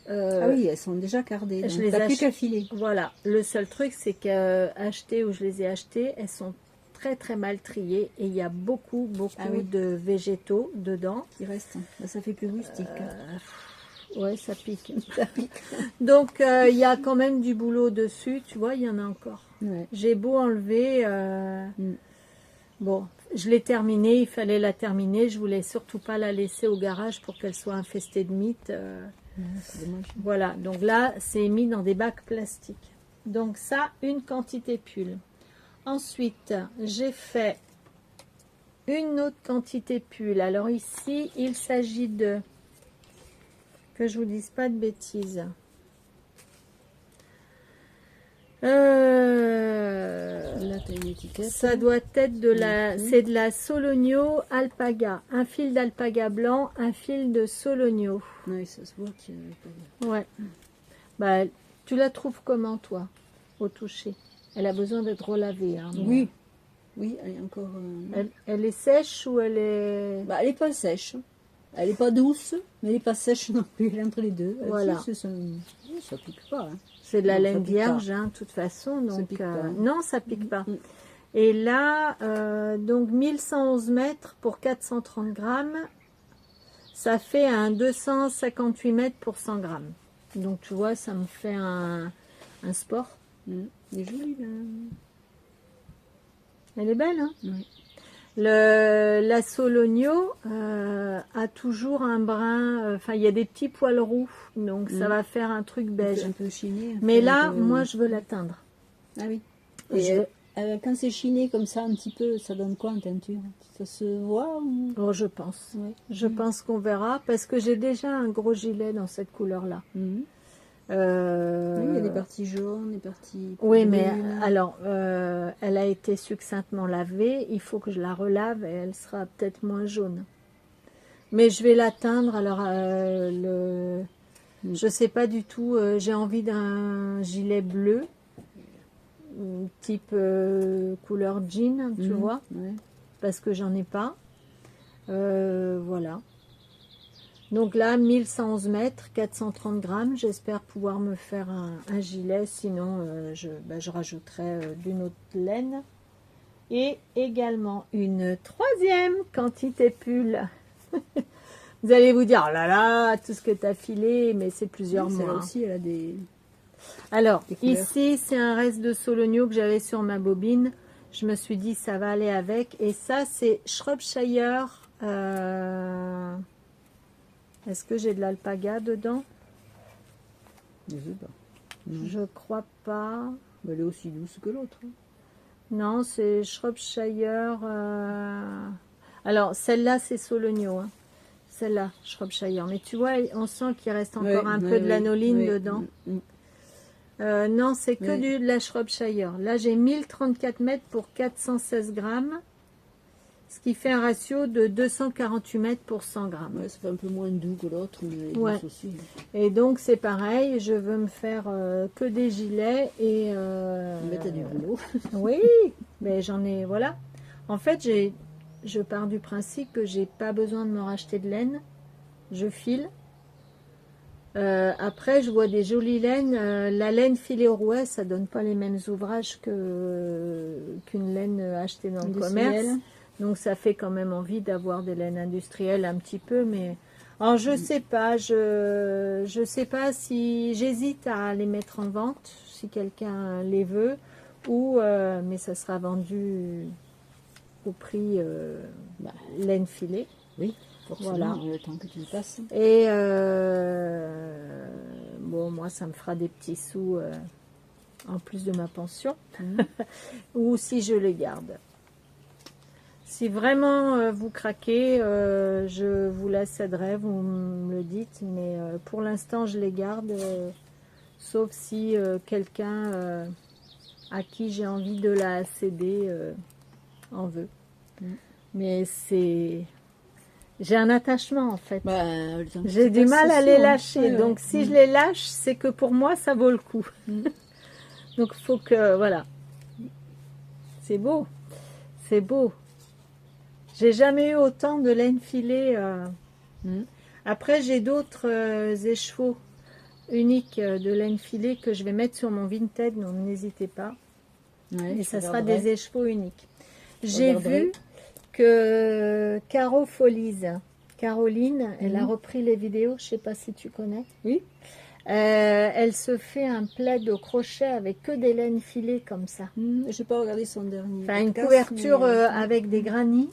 Ah oui, elles sont déjà cardées. Je Donc les t'as plus achète. qu'à filer. Voilà. Le seul truc, c'est qu'acheter où je les ai achetées, elles sont très très mal triées et il y a beaucoup de végétaux dedans. Il reste. Bah, ça fait plus rustique. Ouais, ça pique. Ça pique. Donc, il y a quand même du boulot dessus. Tu vois, il y en a encore. Ouais. J'ai beau enlever. Bon, je l'ai terminée. Il fallait la terminer. Je voulais surtout pas la laisser au garage pour qu'elle soit infestée de mites. C'est dommage. Voilà. Donc là, c'est mis dans des bacs plastiques. Donc ça, une quantité pull. Ensuite, j'ai fait une autre quantité pull. Alors ici, il s'agit de... Que je vous dise pas de bêtises. Là, tu as une étiquette. Ça doit être de la... C'est de la Sologno alpaga. Un fil d'alpaga blanc, un fil de Sologno. Oui, ça se voit qu'il y a pas... Ouais. Bah, tu la trouves comment, toi, au toucher? Elle a besoin d'être relavée. Hein, mais- Oui. Oui, elle est encore... Elle est sèche ou elle est... Bah, elle n'est pas sèche. Elle n'est pas douce, mais elle n'est pas sèche non plus. Elle est entre les deux. Voilà. Ça pique pas. Hein. C'est de la Non, ça laine pique vierge, hein, de toute façon. Donc, pique pas, hein. non, ça pique pas. Mm. Et là, donc 1111 mètres pour 430 grammes, ça fait un 258 mètres pour 100 grammes. Donc, tu vois, ça me fait un sport. Elle est jolie, là. Elle est belle, hein? Oui. La Sologno a toujours un brin, enfin il y a des petits poils roux, donc ça va faire un truc beige. Un peu chiné. Mais là, moi je veux l'atteindre. Ah oui. Je- Et quand c'est chiné comme ça un petit peu, ça donne quoi en teinture? Ça se voit ou... Oh, je pense. Ouais. Je pense qu'on verra parce que j'ai déjà un gros gilet dans cette couleur-là. Oui, il y a des parties jaunes, des parties... Oui, mais brunes. alors, elle a été succinctement lavée. Il faut que je la relave et elle sera peut-être moins jaune. Mais je vais l'atteindre. Alors, je sais pas du tout. J'ai envie d'un gilet bleu, type couleur jean, tu vois, Ouais. parce que j'en ai pas. Voilà. Donc là, 1111 mètres, 430 grammes. J'espère pouvoir me faire un gilet. Sinon, je rajouterai d'une autre laine. Et également une troisième quantité pull. Vous allez vous dire, oh là là, tout ce que tu as filé, mais c'est plusieurs Oui, celle-là mois. aussi, elle a des... Alors, des couleurs. ici, c'est un reste de Sologno que j'avais sur ma bobine. Je me suis dit, ça va aller avec. Et ça, c'est Shropshire. Est-ce que j'ai de l'alpaga dedans? Je sais pas. Non. Je crois pas. Elle est aussi douce que l'autre. Hein. Non, c'est Shropshire. Alors, celle-là, c'est Sologno. Hein. Celle-là, Shropshire. Mais tu vois, on sent qu'il reste encore un peu de lanoline dedans. Non, c'est que de la Shropshire. Là, j'ai 1034 mètres pour 416 grammes. Ce qui fait un ratio de 248 mètres pour 100 grammes. Ouais, ça fait un peu moins doux que l'autre, mais elle est Ouais. douce aussi. Et donc, c'est pareil. Je veux me faire que des gilets. Et, Mais t'as du boulot. oui, mais j'en ai... Voilà. En fait, je pars du principe que j'ai pas besoin de me racheter de laine. Je file. Après, je vois des jolies laines. La laine filée au rouet, ça donne pas les mêmes ouvrages qu'une laine achetée dans le commerce. Donc, ça fait quand même envie d'avoir des laines industrielles un petit peu. Mais alors, je sais pas. Je sais pas si j'hésite à les mettre en vente, si quelqu'un les veut, ou mais ça sera vendu au prix laine filée. Oui, forcément, Voilà. le temps que tu le passes. Et bon, moi, ça me fera des petits sous en plus de ma pension, ou si je les garde. Si vraiment vous craquez, je vous la céderai, vous me le dites, mais pour l'instant, je les garde, sauf si quelqu'un à qui j'ai envie de la céder en veut. Mais c'est... J'ai un attachement en fait. J'ai du mal à les lâcher. Donc si je les lâche, c'est que pour moi, ça vaut le coup. Donc il faut que... Voilà. C'est beau. C'est beau. J'ai jamais eu autant de laine filée. Après, j'ai d'autres écheveaux uniques de laine filée que je vais mettre sur mon Vinted. Donc n'hésitez pas. Et ça sera des écheveaux uniques. J'ai vu que Caro Folies, Caroline, elle a repris les vidéos, je sais pas si tu connais. Oui. Elle se fait un plaid au crochet avec que des laines filées comme ça. Je n'ai pas regardé son dernier. Enfin, une couverture avec des granits,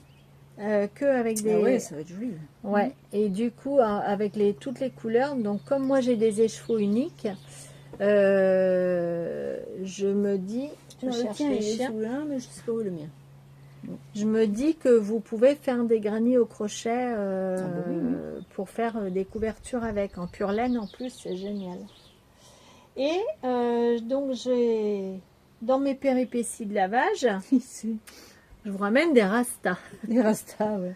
que avec des... Ah ouais, ça va être joli. Ouais. Et du coup, avec toutes les couleurs, donc comme moi j'ai des écheveaux uniques, je me dis... Je cherche les chiens, mais je sais pas où est le mien. Je me dis que vous pouvez faire des granits au crochet pour faire des couvertures avec. En pure laine, en plus, c'est génial. Et donc, j'ai dans mes péripéties de lavage, je vous ramène des rastas. Des rastas, ouais.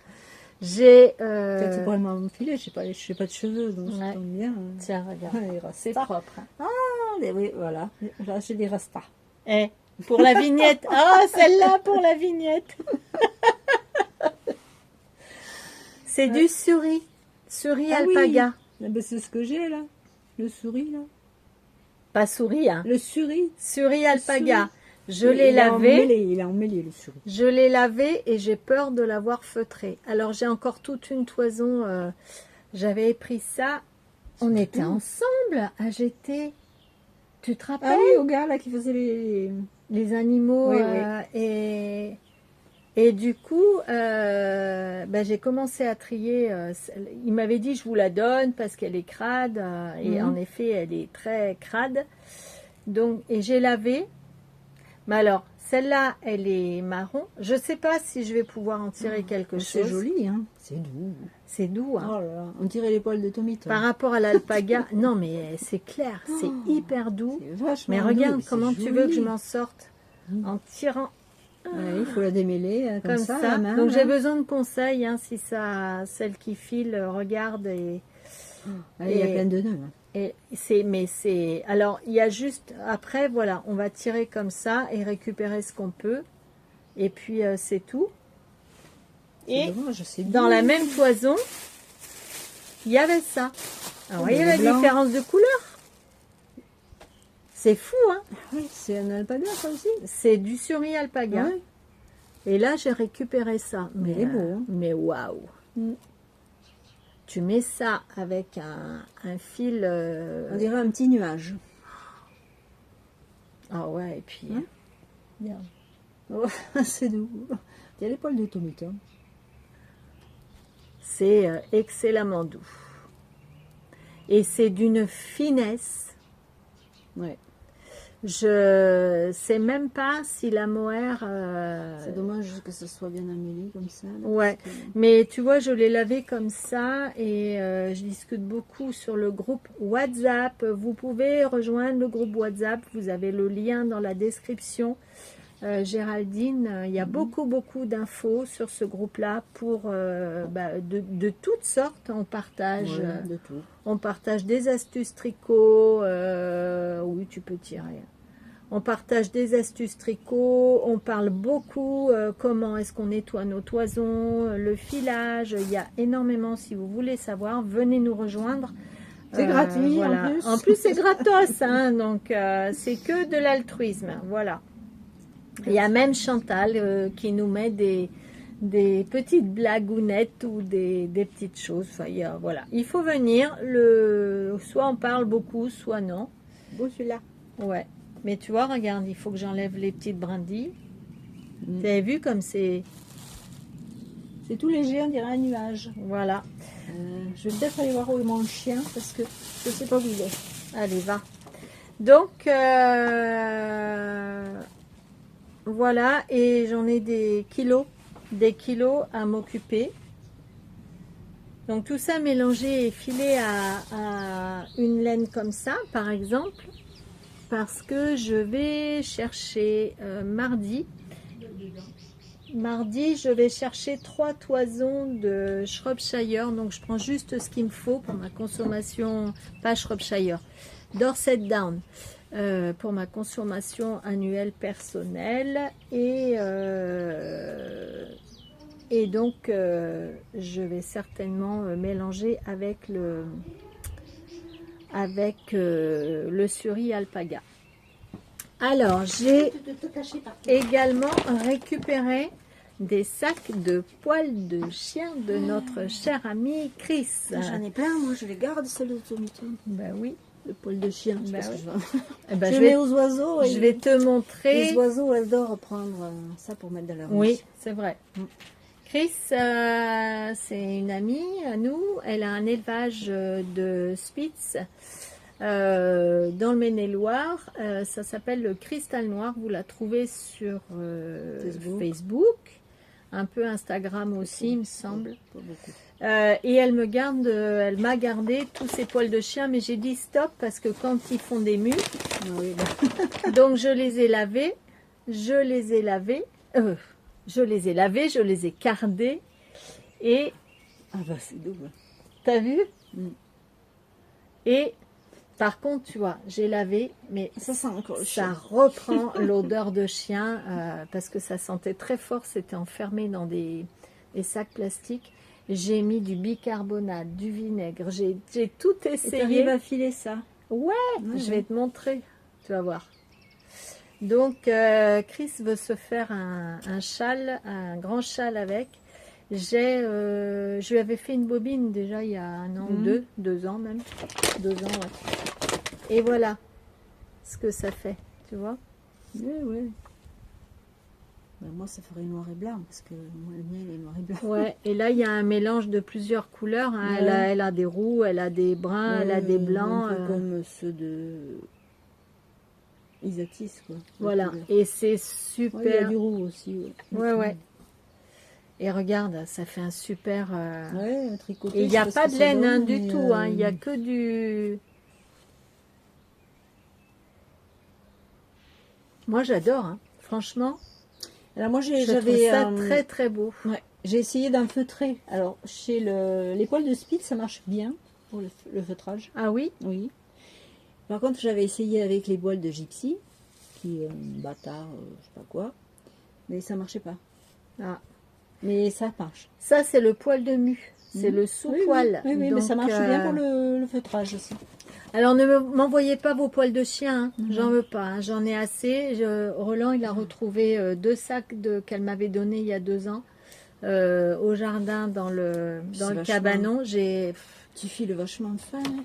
J'ai... Peut-être c'est pour m'enfiler, je sais pas de cheveux, donc ça tombe bien. Tiens, regarde, les rastas. c'est propre. Hein. Ah, oui, voilà. Là, j'ai des rastas. Eh, Pour la vignette. Ah, celle-là pour la vignette. C'est du suri. Suri alpaga. Ah ben, c'est ce que j'ai là. Le souris là. Pas souris, hein. Le suri. Suri alpaga. Je Il l'ai est lavé. Il est emmêlé le souris. Je l'ai lavé et j'ai peur de l'avoir feutré. Alors j'ai encore toute une toison. J'avais pris ça. On était ensemble à jeter. Tu te rappelles? Ah oui, au gars là qui faisait Les animaux. Oui, oui. Et du coup, j'ai commencé à trier. Il m'avait dit je vous la donne parce qu'elle est crade. Et en effet, elle est très crade. Donc, et j'ai lavé. Mais alors, celle-là, elle est marron. Je ne sais pas si je vais pouvoir en tirer quelque chose. C'est joli, hein. C'est doux. C'est doux, hein. Oh là là, on dirait les poils de Tommy Tom. Par rapport à l'alpaga, non mais c'est clair, c'est hyper doux. C'est vachement Mais doux, regarde c'est comment tu joli. veux que je m'en sorte en tirant Ouais, il faut la démêler comme ça. à la main, Donc là. j'ai besoin de conseils, hein, si ça, celle qui file, regarde et Il y a plein de nœuds. Hein. alors il y a juste après voilà, on va tirer comme ça et récupérer ce qu'on peut et puis c'est tout. Et dommage, c'est dans doux. la même toison, il y avait ça. Alors, vous voyez la blanc. différence de couleur? C'est fou, hein? Oui, c'est un alpaga ça aussi. C'est du suri alpaga. Ouais. Et là, j'ai récupéré ça. Mais il est beau, hein. Mais waouh! Tu mets ça avec un fil. On dirait un petit nuage. Ah ouais, et puis. Hein? Regarde. Oh, c'est doux. Il y a les poils de Tommy Tom. C'est excellemment doux. Et c'est d'une finesse. Ouais. Je sais même pas si la mohair. C'est dommage que ce soit bien amélié comme ça. Là, Ouais, parce que- mais tu vois, je l'ai lavé comme ça et je discute beaucoup sur le groupe WhatsApp. Vous pouvez rejoindre le groupe WhatsApp, vous avez le lien dans la description. Géraldine, il y a beaucoup d'infos sur ce groupe-là pour de toutes sortes. On partage, Ouais, de tout. on partage des astuces tricot. Oui, tu peux tirer. On partage des astuces tricot, on parle beaucoup comment est-ce qu'on nettoie nos toisons, le filage, il y a énormément, si vous voulez savoir, venez nous rejoindre. C'est gratuit voilà. en plus. En plus c'est gratos, hein, donc c'est que de l'altruisme, voilà. Il y a même Chantal qui nous met des petites blagounettes ou des petites choses, enfin, voilà. Il faut venir, soit on parle beaucoup, soit non. Beau celui-là. Ouais. Mais tu vois, regarde, il faut que j'enlève les petites brindilles. Vous avez vu comme c'est... C'est tout léger, on dirait un nuage. Voilà. Je vais peut-être aller voir où est mon chien parce que je ne sais pas où il est. Allez, va. Donc, voilà. Et j'en ai des kilos à m'occuper. Donc, tout ça mélangé et filé à une laine comme ça, par exemple. Parce que je vais chercher mardi, je vais chercher 3 toisons de Shropshire. Donc, je prends juste ce qu'il me faut pour ma consommation, pas Shropshire, Dorset Down, pour ma consommation annuelle personnelle. Et donc, je vais certainement mélanger avec le suri alpaga. Alors, j'ai également récupéré des sacs de poils de chien de notre cher ami Chris. J'en ai plein, moi je les garde, celles de Tommy Tom. Ben oui. Le poil de chien. Ben Parce que oui. Eh ben, je mets aux oiseaux. je vais te montrer. Les oiseaux, elles adorent prendre ça pour mettre dans leur Oui, nid. c'est vrai. Chris, c'est une amie à nous. Elle a un élevage de Spitz dans le Maine-et-Loire. Ça s'appelle le Cristal Noir. Vous la trouvez sur Facebook, un peu Instagram aussi, il me semble. Pas beaucoup. Et elle m'a gardé tous ces poils de chien, mais j'ai dit stop parce que quand ils font des mues, Ah oui, donc je les ai lavés, je les ai cardés et ah bah c'est double. t'as vu? Et Par contre, tu vois, j'ai lavé, mais Ça sent encore le ça chien. reprend l'odeur de chien parce que ça sentait très fort. C'était enfermé dans des sacs plastiques. J'ai mis du bicarbonate, du vinaigre. J'ai tout Et t'arrives essayé. à filer ça. Ouais, Ouais, je ouais. vais te montrer. Tu vas voir. Donc, Chris veut se faire un châle, un grand châle avec. Je lui avais fait une bobine déjà il y a 1 an ou Mhm. 2 ans même. 2 ans, ouais. Et voilà ce que ça fait, tu vois. Ouais, ouais. Ben, moi, ça ferait noir et blanc, parce que moi, le mien, il est noir et blanc. Ouais, et là, il y a un mélange de plusieurs couleurs, hein. Ouais. Elle a des roux, elle a des bruns, elle a des blancs. Un peu comme ceux de Isatis, quoi. la Voilà, couleur. et c'est Ouais, il y a super. du roux aussi. Ouais, ouais. Et regarde, ça fait un super... Ouais, un tricoté. Et il n'y a je sais pas ce de que ça laine hein, donne, du mais, tout, hein. Il n'y a que du... Moi, j'adore, hein. Franchement, Alors moi, je trouve j'avais ça très, très beau. ouais, j'ai essayé d'un feutré. Alors, chez les poils de Spitz, ça marche bien pour le feutrage. Ah oui? Oui. Par contre, j'avais essayé avec les poils de Gypsy, qui est un bâtard, je sais pas quoi, mais ça marchait pas. Ah. Mais ça marche. Ça, c'est le poil de mu. C'est Mhm. le sous-poil. Oui, mais Donc, ça marche bien pour le feutrage aussi. Alors, ne m'envoyez pas vos poils de chien. Hein. Mhm. J'en veux pas. Hein. J'en ai assez. Roland, il a retrouvé 2 sacs qu'elle m'avait donnés il y a 2 ans au jardin dans le vachement- cabanon. Tu files vachement fin. Hein.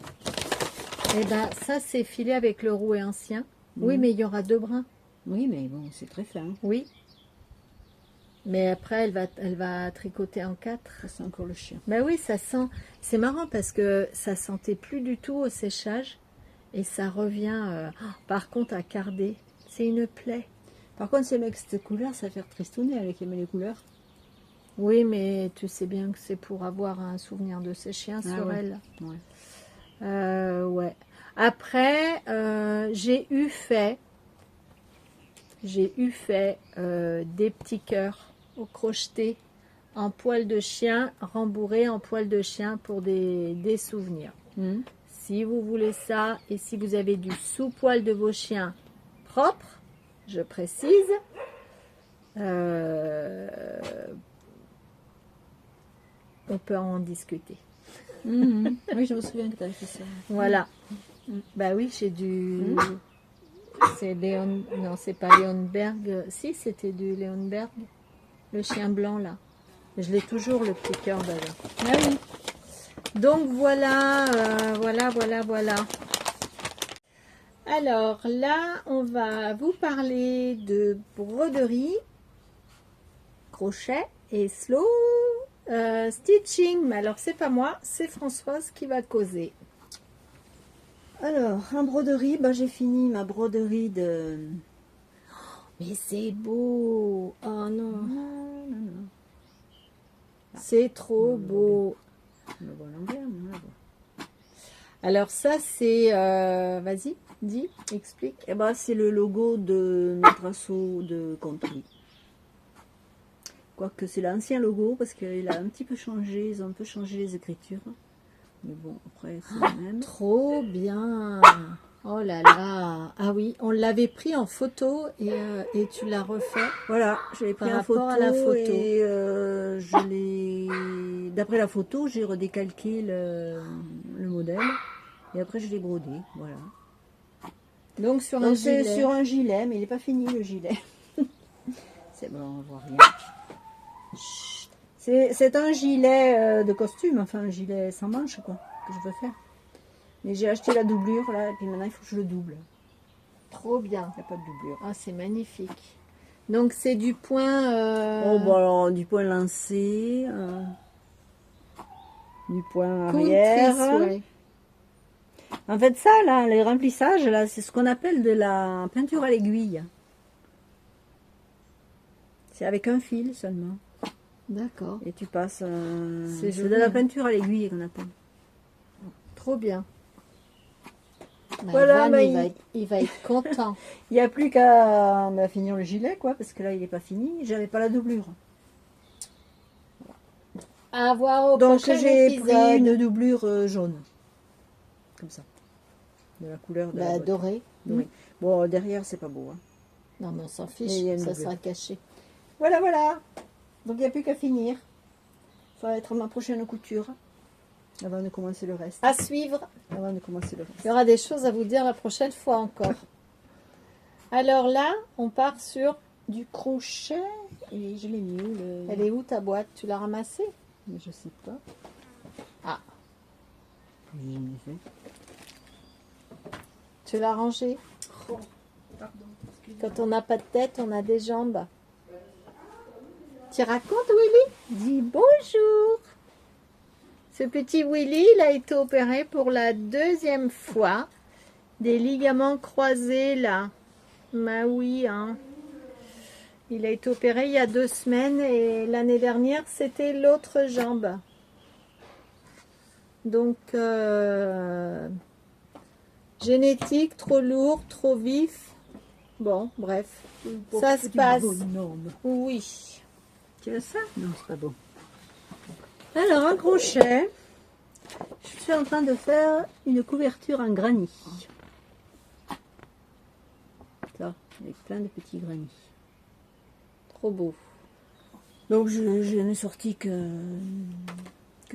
Eh ben, ça, c'est filé avec le rouet ancien. Oui, Mhm. mais il y aura 2 brins. Oui, mais bon, c'est très fin. Oui. Mais après, elle va tricoter en 4. Ça, c'est encore le chien. Ben oui, ça sent. C'est marrant parce que ça sentait plus du tout au séchage et ça revient. Par contre, à carder, c'est une plaie. Par contre, c'est avec cette couleur, ça va faire tristouner avec les couleurs. Oui, mais tu sais bien que c'est pour avoir un souvenir de ces chiens Ah sur ouais. elle. Ouais. Ouais. Après, j'ai eu fait des petits cœurs au crocheté en poil de chien, rembourrés en poil de chien pour des souvenirs. Mhm. Si vous voulez ça et si vous avez du sous-poil de vos chiens propre, je précise, on peut en discuter. Mhm. Oui, je me souviens que tu avais fait ça. Voilà. Mm. Bah oui, j'ai du... C'est Léon... Non, c'est pas Léonberg. Si, c'était du Léonberg. Le chien blanc, là. Je l'ai toujours, le petit cœur, d'ailleurs. Ah oui. Donc, voilà, voilà. Alors, là, on va vous parler de broderie, crochet et slow stitching. Mais alors, c'est pas moi, c'est Françoise qui va causer. Alors, en broderie, bah, j'ai fini ma broderie de... Mais c'est beau. Oh non. Non. C'est trop beau. On le voit à l'envers, mais on la voit. Alors ça, c'est... Vas-y, dis, explique. Eh ben, c'est le logo de notre assaut de country. Quoique c'est l'ancien logo, parce qu'il a un petit peu changé, ils ont un peu changé les écritures. Mais bon, après, c'est le même. Trop bien. Oh là là. Ah oui, on l'avait pris en photo et tu l'as refait. Voilà, je l'ai pris Par en photo, rapport à la photo. et je l'ai... D'après la photo, j'ai redécalqué le modèle. Et après, je l'ai brodé, voilà. Donc sur un Donc c'est gilet. sur un gilet, mais il n'est pas fini le gilet. C'est bon, on voit rien. Chut. C'est un gilet de costume, enfin un gilet sans manches, quoi, que je veux faire. Mais j'ai acheté la doublure, là, et puis maintenant, il faut que je le double. Trop bien. Il n'y a pas de doublure. Ah, c'est magnifique. Donc c'est du point... Oh, bon, alors, du point lancé, du point arrière. Coultrice, ouais. En fait, ça, là, les remplissages, là, c'est ce qu'on appelle de la peinture à l'aiguille. C'est avec un fil seulement. D'accord. Et tu passes... C'est c'est joli, de la hein. peinture à l'aiguille qu'on appelle. Trop bien. Bah, Voilà, Van, bah, il va être content. Il n'y a plus qu'à finir le gilet, quoi, parce que là, il n'est pas fini. J'avais pas la doublure. À voir au Donc, prochain j'ai épisode. pris une doublure jaune. Comme ça. de la couleur de la Bah, boîte. doré. Oui. Bon, derrière, c'est pas beau. Hein. Non, mais on s'en Et il y a fiche, une ça double. sera caché. Voilà, voilà. Donc, il n'y a plus qu'à finir. Ça va être ma prochaine couture. Avant de commencer le reste. À suivre. Avant de commencer le Il y reste. aura des choses à vous dire la prochaine fois encore. Alors là, on part sur... Du crochet. Et je l'ai mis où le... Elle est où ta boîte? Tu l'as ramassée? Mais je sais pas. Ah, Je l'ai fait. tu l'as rangée? Oh, pardon. Quand on n'a pas de tête, on a des jambes. Tu racontes, Willy? Dis bonjour. Ce petit Willy, il a été opéré pour la 2e fois. Des ligaments croisés, là. Bah oui, hein. Il a été opéré il y a 2 semaines et l'année dernière, c'était l'autre jambe. Donc, génétique, trop lourd, trop vif. Bon, bref. Ça se passe. Oui. Tu veux ça? Non, c'est pas bon. Alors, un crochet. Je suis en train de faire une couverture en granit. Ça, avec plein de petits granits. Trop beau. Donc, je n'ai sorti que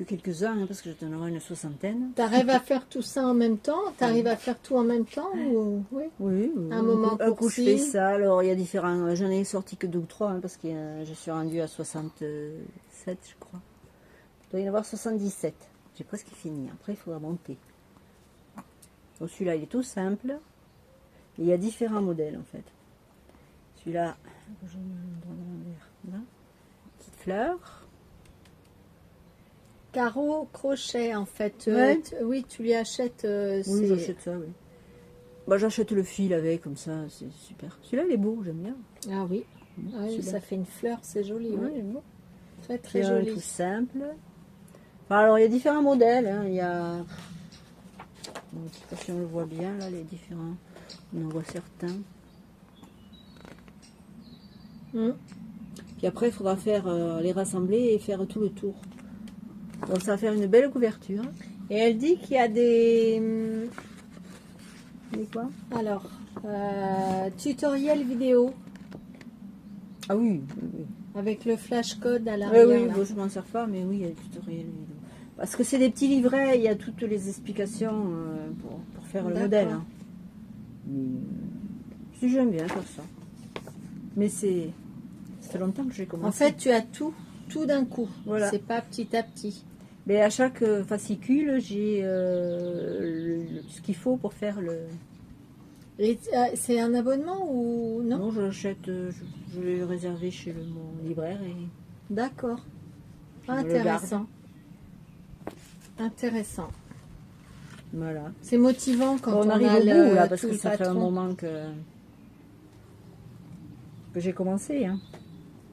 quelques-uns, hein, parce que j'en aurai une 60aine. T'arrives à faire tout ça en même temps? T'arrives à faire tout en même temps ou... Oui. Oui, Un moment un coup je court-ci. fais ça. Alors, il y a différents. J'en ai sorti que 2 ou 3, hein, parce que je suis rendue à 67, je crois. Il doit y en avoir 77. J'ai presque fini. Après, il faudra monter. Donc, celui-là, il est tout simple. Et il y a différents modèles, en fait. Celui-là, je mets l'endroit de l'envers. Là. Petite fleur. Carreau, crochet, en fait. Ouais. Oui, tu lui achètes... Oui, c'est- j'achète ça, oui. Bah, j'achète le fil avec, comme ça, c'est super. Celui-là, il est beau, j'aime bien. Ah oui. Ah oui, Celui-là. ça fait une fleur, c'est joli. Ouais, Oui. il est beau. Très, très Très joli. tout simple. Enfin, alors, il y a différents modèles. Hein. Il y a... Bon, je ne sais pas si on le voit bien, là, les différents. On en voit certains. Hum. Puis après, il faudra faire les rassembler et faire tout le tour. Donc, ça va faire une belle couverture. Et elle dit qu'il y a des... Et quoi? Alors, tutoriel vidéo Ah oui, oui, oui. avec le flash code à Oui, l'arrière. oui, là. bon, je m'en sers pas, mais oui, il y a des tutoriels vidéo. Parce que c'est des petits livrets, il y a toutes les explications pour faire le D'accord. modèle. Hein. Mais, si j'aime bien faire ça. Mais ça fait longtemps que j'ai commencé. En fait, tu as tout d'un coup. Voilà. C'est pas petit à petit. Mais à chaque fascicule, j'ai ce qu'il faut pour faire le... Et, c'est un abonnement ou non? Non, je l'achète, je l'ai réservé chez mon libraire et D'accord. Je me le Intéressant. Intéressant. voilà. C'est motivant quand Bon, on on arrive a au bout là, le, parce tout que le ça fait un patron. moment que j'ai commencé. Hein.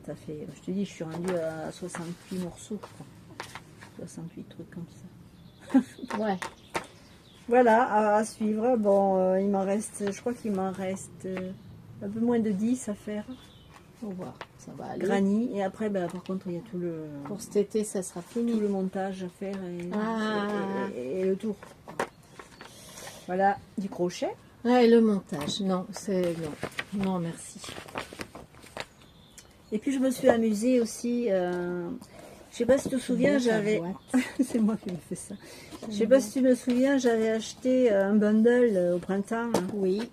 Ça fait, je te dis, je suis rendue à 68 morceaux, je crois. 68 trucs comme ça. Ouais. Voilà, à suivre. Bon, il m'en reste, je crois qu'il m'en reste un peu moins de 10 à faire. On va voir. Ça va aller. Granit. Et après, ben, par contre, il y a Pour cet été, ça sera fini. tout le montage à faire Ah. et le tour. Voilà, du crochet. Ouais, le montage. Non, c'est non. Non, merci. Et puis, je me suis amusée aussi. Je sais pas si tu te souviens, Bien, ta j'avais... boîte. C'est moi qui me fais ça. Je sais pas si tu me souviens, j'avais acheté un bundle au printemps. Hein. Oui,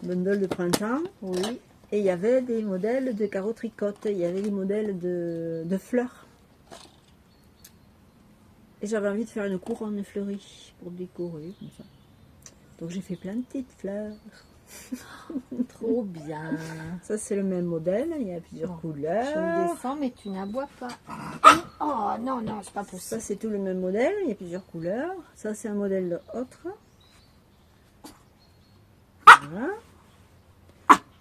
Bundle de printemps. oui. Et il y avait des modèles de carreaux tricote. Il y avait des modèles de fleurs. Et j'avais envie de faire une couronne fleurie pour décorer comme ça. Donc j'ai fait plein de petites fleurs. Trop bien. Ça c'est le même modèle. Il y a plusieurs Je couleurs. descends, mais tu n'aboies pas. Oh non, non, c'est pas Ça possible. c'est tout le même modèle. Il y a plusieurs couleurs. Ça c'est un modèle autre. Voilà.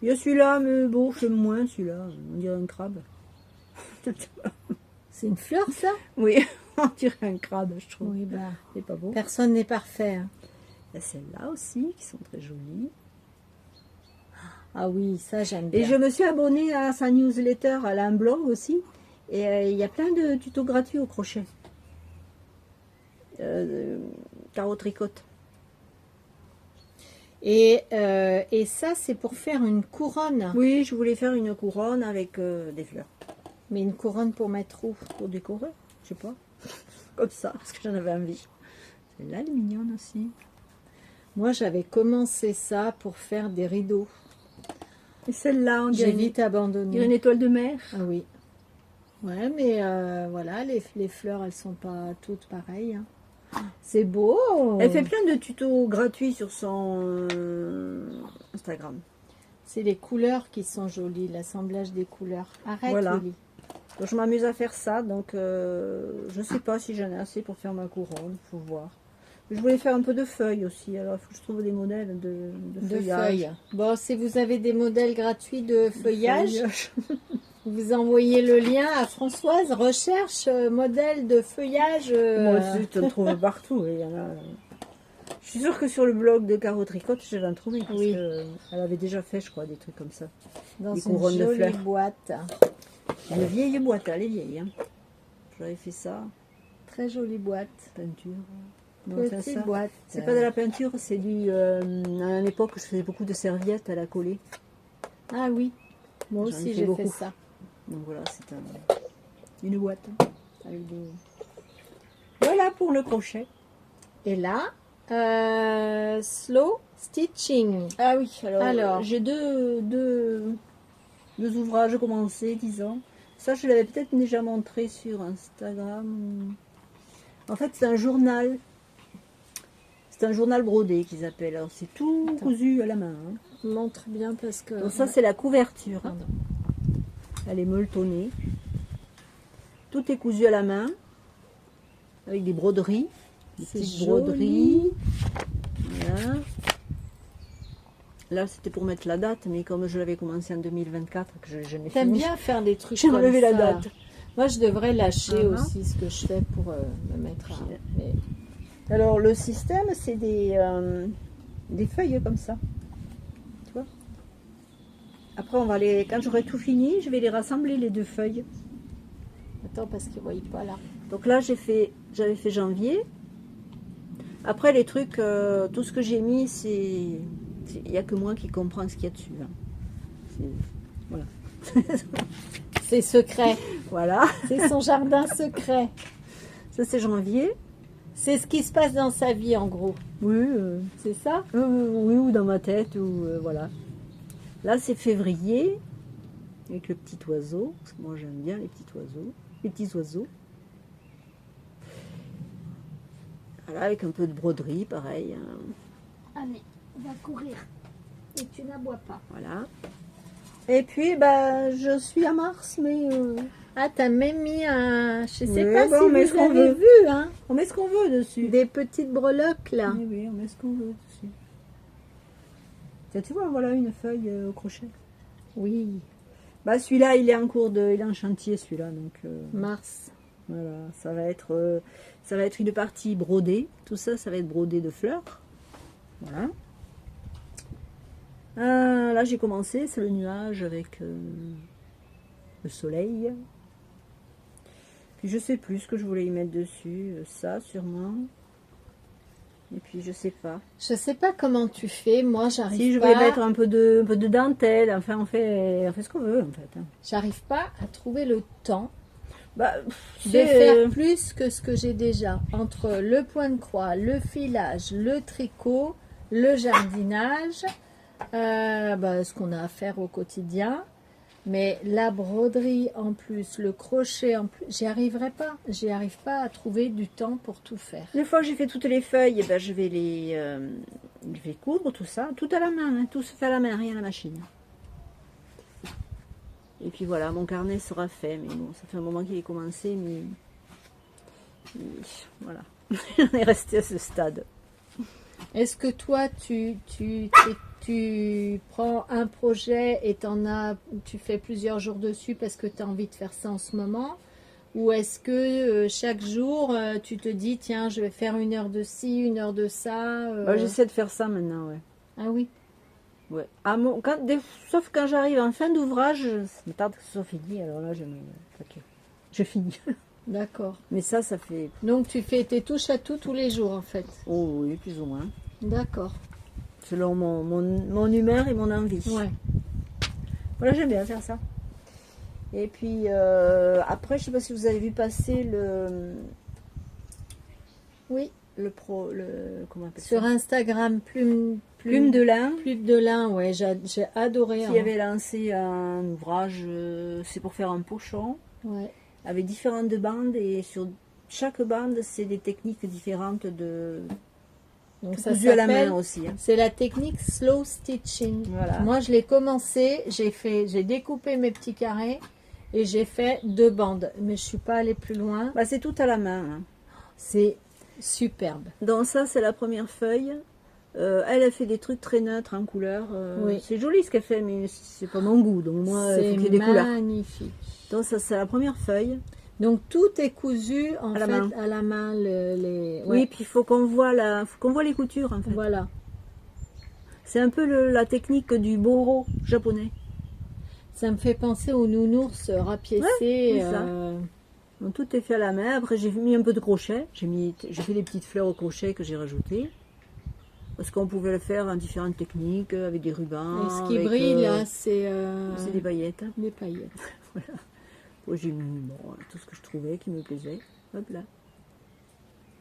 Il y a celui-là, mais bon, j'aime moins celui-là. On dirait un crabe. C'est une fleur, ça? Oui, on dirait un crabe, je trouve. Oui, bah. C'est pas beau. Personne n'est parfait. Hein. Il y a celles-là aussi qui sont très jolies. Ah oui, ça j'aime bien. Et je me suis abonnée à sa newsletter, elle a un blog aussi. Et il y a plein de tutos gratuits au crochet. Carreau tricote. Et ça, c'est pour faire une couronne. Oui, je voulais faire une couronne avec des fleurs. Mais une couronne pour mettre où? Pour décorer, je sais pas. Comme ça, parce que j'en avais envie. Celle-là, elle est mignonne aussi. Moi, j'avais commencé ça pour faire des rideaux. Et celle-là, on J'ai dirait vite abandonné. une étoile de mer. Ah oui. Ouais, mais voilà, les fleurs, elles sont pas toutes pareilles. Hein. C'est beau. Elle fait plein de tutos gratuits sur son Instagram. C'est les couleurs qui sont jolies, l'assemblage des couleurs. Arrête, Voilà. Lily. Donc, je m'amuse à faire ça, donc je sais pas si j'en ai assez pour faire ma couronne, faut voir. Je voulais faire un peu de feuilles aussi, alors il faut que je trouve des modèles de De feuillage. feuilles. Bon, si vous avez des modèles gratuits de feuillage, Feuillage. vous envoyez le lien à Françoise. Recherche modèle de feuillage. Moi aussi, tu en trouves partout. Il y en a. Je suis sûre que sur le blog de Caro Tricotte, je vais en trouver. Parce Oui. elle avait déjà fait, je crois, des trucs comme ça. Dans des une couronnes de jolie fleurs. boîte. Une vieille boîte, elle est vieille. Hein. J'avais fait ça, Très jolie boîte. peinture. Non, enfin, Petite ça, boîte. c'est pas de la peinture, c'est du. À une époque, je faisais beaucoup de serviettes à la coller. Ah oui. Moi J'en ai aussi, fait j'ai fait beaucoup. ça. Donc voilà, c'est une boîte. Avec des... Voilà pour le crochet. Et là, slow stitching. Ah oui, Alors. j'ai deux ouvrages commencés, disons. Ça, je l'avais peut-être déjà montré sur Instagram. En fait, c'est un journal. C'est un journal brodé qu'ils appellent. Alors, c'est tout Attends. cousu à la main. Hein. Montre bien parce que. Donc ça, c'est la couverture. Pardon. Elle est molletonnée. Tout est cousu à la main. Avec des broderies. Des C'est petites joli. broderies. Voilà. Là, c'était pour mettre la date, mais comme je l'avais commencé en 2024, que je n'ai T'aimes fini. bien faire des trucs J'ai comme enlevé la ça. date. Moi, je devrais lâcher Uh-huh. aussi ce que je fais pour me mettre à... Mais Alors, le système, c'est des feuilles comme ça. Tu vois? Après, quand j'aurai tout fini, je vais les rassembler, les deux feuilles. attends, parce qu'ils ne voient pas là. Donc là, j'avais fait janvier. Après, les trucs, tout ce que j'ai mis, il n'y a que moi qui comprends ce qu'il y a dessus. Hein. Voilà. C'est secret. Voilà. C'est son jardin secret. Ça, c'est janvier. C'est ce qui se passe dans sa vie, en gros. Oui, C'est ça? oui, ou dans ma tête, ou voilà. Là, c'est février, avec le petit oiseau. Parce que moi, j'aime bien les petits oiseaux. Les petits oiseaux. Voilà, avec un peu de broderie, pareil. Hein. Allez, on va courir. Et tu n'aboies pas. Voilà. Et puis, je suis à Mars, mais Ah, t'as même mis un... Je sais Oui, pas bon, si on met ce vous qu'on avez veut. vu, hein. on met ce qu'on veut dessus. Des petites breloques, là. Oui, oui, on met ce qu'on veut dessus. Tiens, tu vois, voilà une feuille au crochet. Oui, Celui-là, il est en chantier, celui-là, donc... Mars. Voilà, ça va être une partie brodée. Tout ça, ça va être brodé de fleurs. Voilà. Là, j'ai commencé, c'est le nuage avec le soleil. Puis je sais plus ce que je voulais y mettre dessus. Ça, sûrement. Et puis, je sais pas. Je sais pas comment tu fais. Moi, j'arrive Si, je pas... voulais mettre un peu de dentelle. Enfin, on fait ce qu'on veut, en fait. Hein. J'arrive pas à trouver le temps Tu de sais, faire plus que ce que j'ai déjà. Entre le point de croix, le filage, le tricot, le jardinage, ce qu'on a à faire au quotidien. Mais la broderie en plus, le crochet en plus, j'y arriverai pas. J'y arrive pas à trouver du temps pour tout faire. une fois que j'ai fait toutes les feuilles, je vais coudre tout ça, tout à la main, hein, tout se fait à la main, rien à la machine. Et puis voilà, mon carnet sera fait, mais bon, ça fait un moment qu'il est commencé, mais voilà, on est resté à ce stade. Est-ce que toi, tu prends un projet et tu fais plusieurs jours dessus parce que tu as envie de faire ça en ce moment? Ou est-ce que chaque jour, tu te dis, tiens, je vais faire 1 heure de ci, 1 heure de ça J'essaie de faire ça maintenant, ouais. Ah oui. Ouais. Sauf quand j'arrive en fin d'ouvrage, ça me tarde que ce soit fini, alors là, je finis. D'accord. Mais ça fait... Donc tu fais tes touches à tout tous les jours en fait. Oh oui, plus ou moins. D'accord. selon mon humeur et mon envie. Ouais. Voilà, j'aime bien faire ça. Et puis après, je sais pas si vous avez vu passer Oui. comment on appelle Sur ça, Instagram, Plume de lin. Plume de lin, ouais, j'ai adoré. Qui avait lancé un ouvrage, c'est pour faire un pochon, Ouais. avec différentes bandes, et sur chaque bande, c'est des techniques différentes de Donc tout ça cousu à la s'appelle, main aussi. Hein. c'est la technique slow stitching. Voilà. Moi, je l'ai commencé, j'ai découpé mes petits carrés et j'ai fait 2 bandes, mais je suis pas allée plus loin. Bah, c'est tout à la main. Hein. C'est superbe. Donc ça, c'est la première feuille. Elle a fait des trucs très neutres en couleur. Oui. C'est joli ce qu'elle fait, mais c'est pas mon goût. Donc moi, il faut C'est qu'il y ait des couleurs. magnifique. Donc ça, c'est la première feuille. Donc tout est cousu en À la fait main. à la main. Ouais. Oui, puis il faut qu'on voit les coutures en fait. Voilà. C'est un peu la technique du boro japonais. Ça me fait penser aux nounours rapiécés. c'est ça. Donc tout est fait à la main. Après j'ai mis un peu de crochet. J'ai fait des petites fleurs au crochet que j'ai rajoutées. Parce qu'on pouvait le faire en différentes techniques, avec des rubans. Et ce qui avec, brille là, c'est des paillettes. des paillettes. Voilà. Bon, j'ai mis tout ce que je trouvais qui me plaisait. Hop là.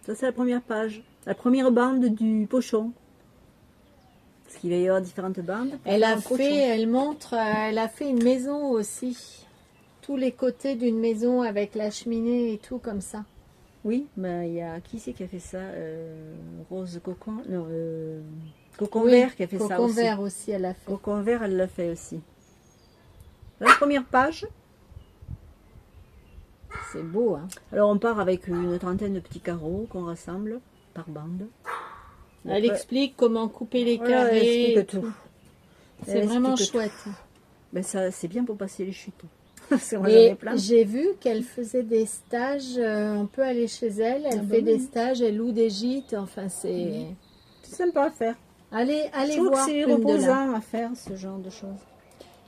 Ça c'est la première page. La première bande du pochon. Parce qu'il va y avoir différentes bandes. Elle a Un pochon. elle a fait une maison aussi. Tous les côtés d'une maison avec la cheminée et tout comme ça. Oui, ben il y a qui c'est qui a fait ça, Rose Cocon, non, Cocon Vert qui a fait ça Cocon aussi. Vert aussi, elle a fait. Cocon Vert, elle l'a fait aussi. La première page. C'est beau, hein. Alors on part avec une trentaine de petits carreaux qu'on rassemble par bande. Et Elle après, explique comment couper les voilà, elle carrés. explique et tout. tout. Elle C'est vraiment explique tout. chouette. Ben ça, c'est bien pour passer les chutes. Parce que moi, j'en ai Et plein. j'ai vu qu'elle faisait des stages. On peut aller chez elle. Elle fait des stages, elle loue des gîtes. Enfin, c'est. C'est sympa à faire. Allez Je trouve voir. que c'est Plume de lin. reposant à faire ce genre de choses.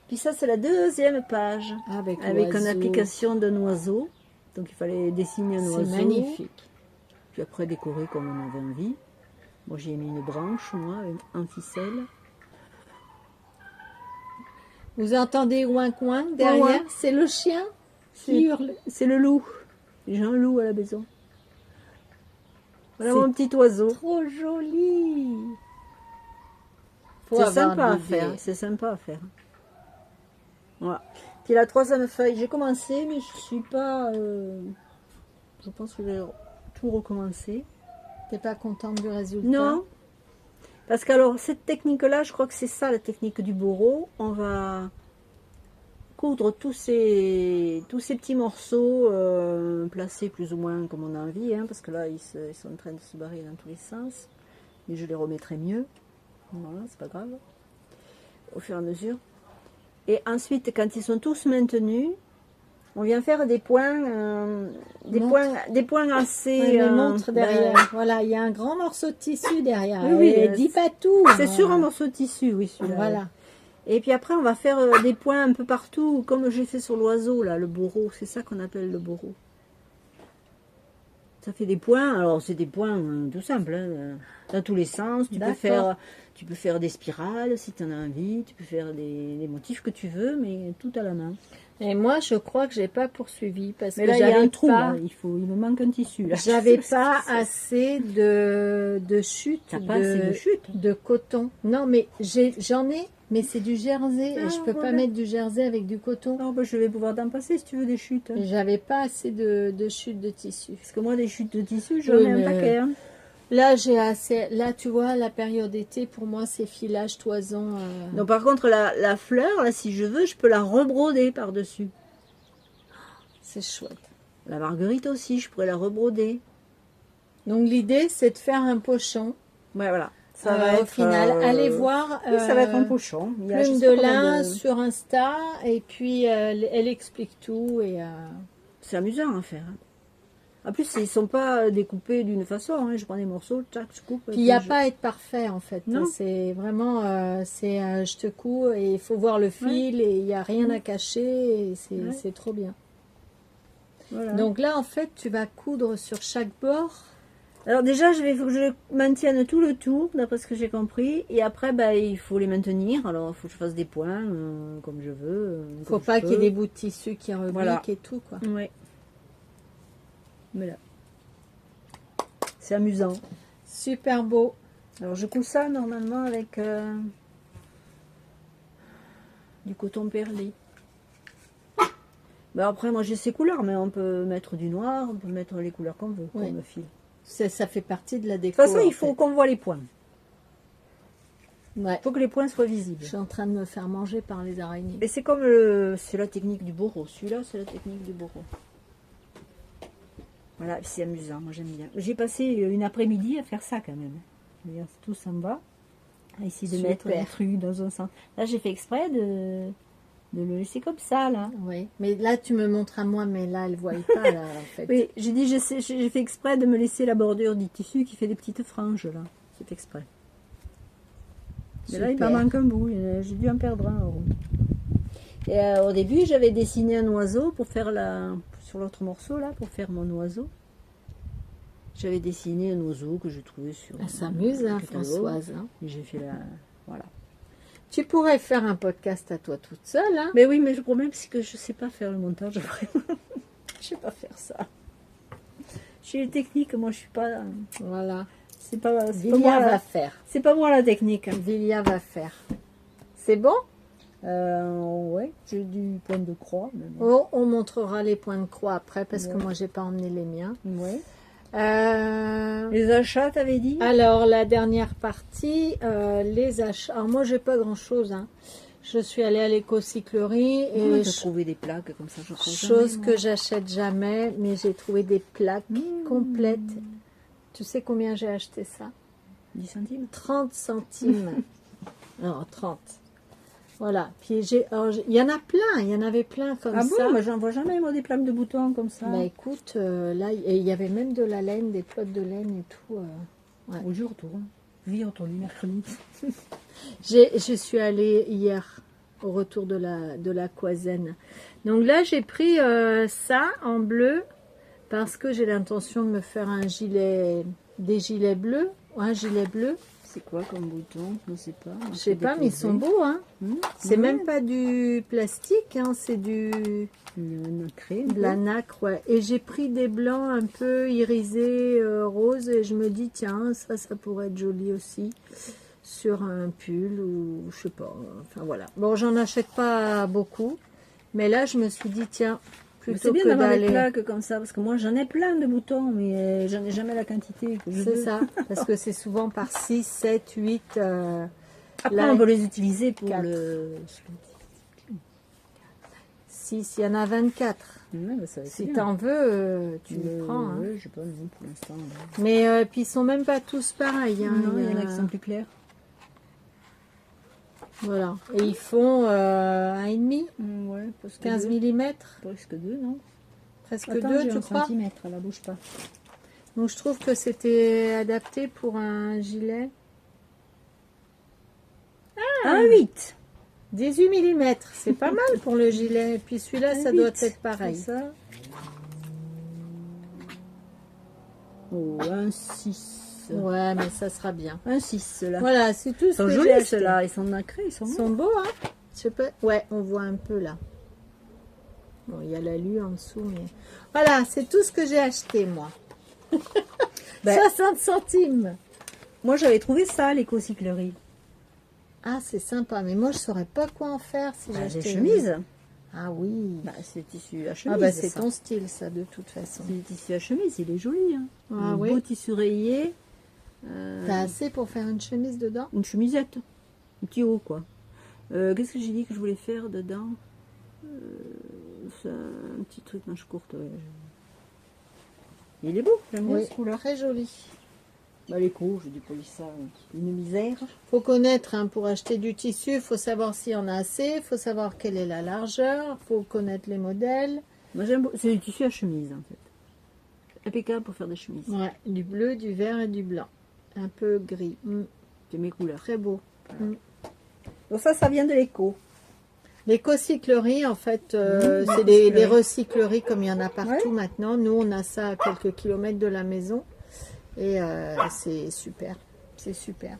Puis ça, c'est la deuxième page. Avec Avec une l'oiseau. application d'un oiseau. Donc il fallait dessiner un C'est oiseau. magnifique. Puis après décorer comme on avait envie. Moi j'ai mis une branche, moi, en ficelle. Vous entendez ouin-ouin derrière? Ouin-ouin. C'est le chien C'est- qui hurle. C'est le loup. J'ai un loup à la maison. Voilà C'est mon petit oiseau. Trop joli. Faut C'est avoir sympa à l'idée. faire. C'est sympa à faire. Voilà. Puis la troisième feuille, j'ai commencé, mais je suis pas. Je pense que je vais tout recommencer. T'es pas contente du résultat? Non. Parce qu'alors, cette technique-là, je crois que c'est ça la technique du boro. On va coudre tous ces petits morceaux placés plus ou moins comme on a envie, hein, parce que là, ils sont en train de se barrer dans tous les sens. Mais je les remettrai mieux. Voilà, c'est pas grave. Au fur et à mesure. Et ensuite, quand ils sont tous maintenus, on vient faire des points, des points assez. Ouais, mais montre derrière. Voilà, il y a un grand morceau de tissu derrière. Oui, oui, Elle dit pas tout. c'est sur un morceau de tissu, oui, celui-là. Voilà. Et puis après, on va faire des points un peu partout, comme j'ai fait sur l'oiseau, là, le boro. C'est ça qu'on appelle le boro. Ça fait des points. Alors, c'est des points tout simples, hein, dans tous les sens. Tu peux faire des spirales si tu en as envie. Tu peux faire des motifs que tu veux, mais tout à la main. Et moi, je crois que j'ai pas poursuivi parce Mais que là, il y a j'avais un trou. pas, Là. Il me manque un tissu. Là. j'avais pas assez de chute, T'as pas assez de chute. de coton. Non, mais j'en ai, mais c'est du jersey. Ah, Et je peux pas voilà. mettre du jersey avec du coton. Non, bah, je vais pouvoir t'en passer si tu veux des chutes. Et j'avais pas assez de chute de tissu. Parce que moi, des chutes de tissu, j'en Oui, ai un mais- paquet. Hein. Là, j'ai assez. Là, tu vois, la période été, pour moi, c'est filage, toison. Donc, par contre, la fleur, là, si je veux, je peux la rebroder par-dessus. C'est chouette. La marguerite aussi, je pourrais la rebroder. Donc, l'idée, c'est de faire un pochon. Ouais, voilà. Au final, allez voir. Oui, ça va être un pochon. Il y a, je Plume sais de pas combien lin sur Insta. Et puis, elle explique tout. Et, C'est amusant à faire. Hein. En plus, ils ne sont pas découpés d'une façon. Hein. Je prends des morceaux, tac, je coupe. puis, il n'y a pas à être parfait, en fait. Non. C'est vraiment, je te couds et il faut voir le fil et il n'y a rien à cacher. Et c'est trop bien. Voilà. Donc là, en fait, tu vas coudre sur chaque bord. Alors déjà, il faut que je les maintienne tout le tour, d'après ce que j'ai compris. Et après, bah, il faut les maintenir. Alors, il faut que je fasse des points comme je veux. Faut pas qu'il y ait des bouts de tissu qui rebiquent Voilà. et tout, quoi. Oui. Mais là, c'est amusant. Super beau. Alors, je couds ça normalement avec du coton perlé. Bah après, moi j'ai ces couleurs, mais on peut mettre du noir, on peut mettre les couleurs qu'on veut, Oui. comme fil. Ça fait partie de la De déco. toute façon, en il faut fait. qu'on voit les points. Ouais. Il faut que les points soient visibles. Je suis en train de me faire manger par les araignées. Et c'est comme c'est la technique du bourreau. Celui-là, c'est la technique du bourreau. Voilà, c'est amusant, moi j'aime bien. J'ai passé une après-midi à faire ça quand même. D'ailleurs, tout ça me va. À essayer de Super. mettre un truc dans un sens. Là, j'ai fait exprès de le laisser comme ça, là. Oui. Mais là, tu me montres à moi, mais là, elle ne voit pas, là, en fait. Oui, j'ai dit, j'ai fait exprès de me laisser la bordure du tissu qui fait des petites franges, là. C'est fait exprès. Mais là, il Super. m'en manque un bout. J'ai dû en perdre un. En route. Et au début, j'avais dessiné un oiseau pour faire sur l'autre morceau, là, pour faire mon oiseau. J'avais dessiné un oiseau que j'ai trouvé sur... Elle s'amuse, hein, le catalogue. Françoise. hein. Et j'ai fait la... Voilà. Tu pourrais faire un podcast à toi toute seule. Hein. Mais oui, mais le problème, c'est que je ne sais pas faire le montage, vraiment. Je sais pas faire ça. Chez les techniques, moi, je suis pas... Voilà. C'est pas Vilia moi, va la... faire. C'est pas moi la technique. Vilia va faire. C'est bon? Ouais, j'ai du point de croix. Mais bon. Oh, on montrera les points de croix après parce que Ouais. moi, j'ai pas emmené les miens. Ouais. Euh, Les achats, t'avais dit? Alors, la dernière partie, les achats. Alors, moi, j'ai pas grand-chose. Hein. Je suis allée à l'éco-cyclerie et J'ai trouvé des plaques comme ça, je trouve. chose que j'achète jamais, mais j'ai trouvé des plaques complètes. Tu sais combien j'ai acheté ça? 10 centimes. 30 centimes. Alors, 30. Voilà. Puis, il y en a plein. Il y en avait plein comme Ah ça. bon, mais j'en vois jamais, moi, des plaques de boutons comme ça. Bah écoute, là, et il y avait même de la laine, des plots de laine et tout. Au jour, tour. Vie retourne mercredi. Je suis allée hier au retour de la Coisaine. Donc là, j'ai pris ça en bleu parce que j'ai l'intention de me faire des gilets bleus, ou un gilet bleu. C'est quoi comme bouton? Je ne sais pas. Je sais pas, mais ils sont beaux, hein. C'est même pas du plastique, hein, c'est de la nacre, ouais. Et j'ai pris des blancs un peu irisés, roses, et je me dis, tiens, ça pourrait être joli aussi sur un pull ou je sais pas. Enfin voilà. Bon, j'en achète pas beaucoup, mais là, je me suis dit, tiens, C'est plutôt bien que d'avoir des d'aller. plaques comme ça, parce que moi j'en ai plein de boutons, mais j'en ai jamais la quantité que je C'est veux. ça, parce que c'est souvent par 6, 7, 8. Après, là, on peut les utiliser pour 4. le... 6, il y en a 24. Ouais, bah, ça va être Si bien. t'en veux, tu les prends. Hein. Ouais, je sais pas, non, pour l'instant. Mais puis ils sont même pas tous pareils. Hein. Non, il y en a qui sont plus clairs. Voilà. Et ils font 1,5, Ouais, parce que 15 deux. mm, Presque 2, non? presque Attends, 2, j'ai tu un crois. centimètre, là, bouge pas. Donc je trouve que c'était adapté pour un gilet. Un 8. 18 mm, c'est pas mal pour le gilet. Et puis celui-là, ça doit être pareil. Ça. Oh, un 6. Ouais, mais ça sera bien. Un 6, là. Voilà, c'est tout Ils ce sont que j'ai jolis, acheté. ceux-là. Ils sont nacrés, ils sont Ils beaux. sont beaux, hein. Je sais pas. Ouais, on voit un peu là. Bon, il y a l'alu en dessous, mais voilà, c'est tout ce que j'ai acheté moi. Ben, 60 centimes. moi, j'avais trouvé ça à l'éco-cyclerie. Ah, c'est sympa, mais moi je saurais pas quoi en faire si Des j'achetais. chemises. Ah oui. Bah, c'est tissu à chemise. Ah bah c'est ça. ton style ça de toute façon. C'est du tissu à chemise, il est joli. Hein. Ah Un oui. beau tissu rayé. T'as assez pour faire une chemise dedans? Une chemisette. Un petit haut, quoi. Qu'est-ce que j'ai dit que je voulais faire dedans? C'est un petit truc manche courte. Ouais. Il est beau, j'aime bien Oui, ce couleur. très joli. Bah, l'éco, j'ai dû polir ça. Une misère. Faut connaître, hein, pour acheter du tissu, faut savoir si on a assez, faut savoir quelle est la largeur, faut connaître les modèles. Moi, j'aime beaucoup. C'est du tissu à chemise, en fait. Impeccable pour faire des chemises. Ouais, du bleu, du vert et du blanc. Un peu gris. C'est mes couleurs. Très beau. Donc ça vient de l'éco. L'éco-cyclerie, en fait, c'est des recycleries comme il y en a partout Ouais. maintenant. Nous, on a ça à quelques kilomètres de la maison. Et c'est super. C'est super.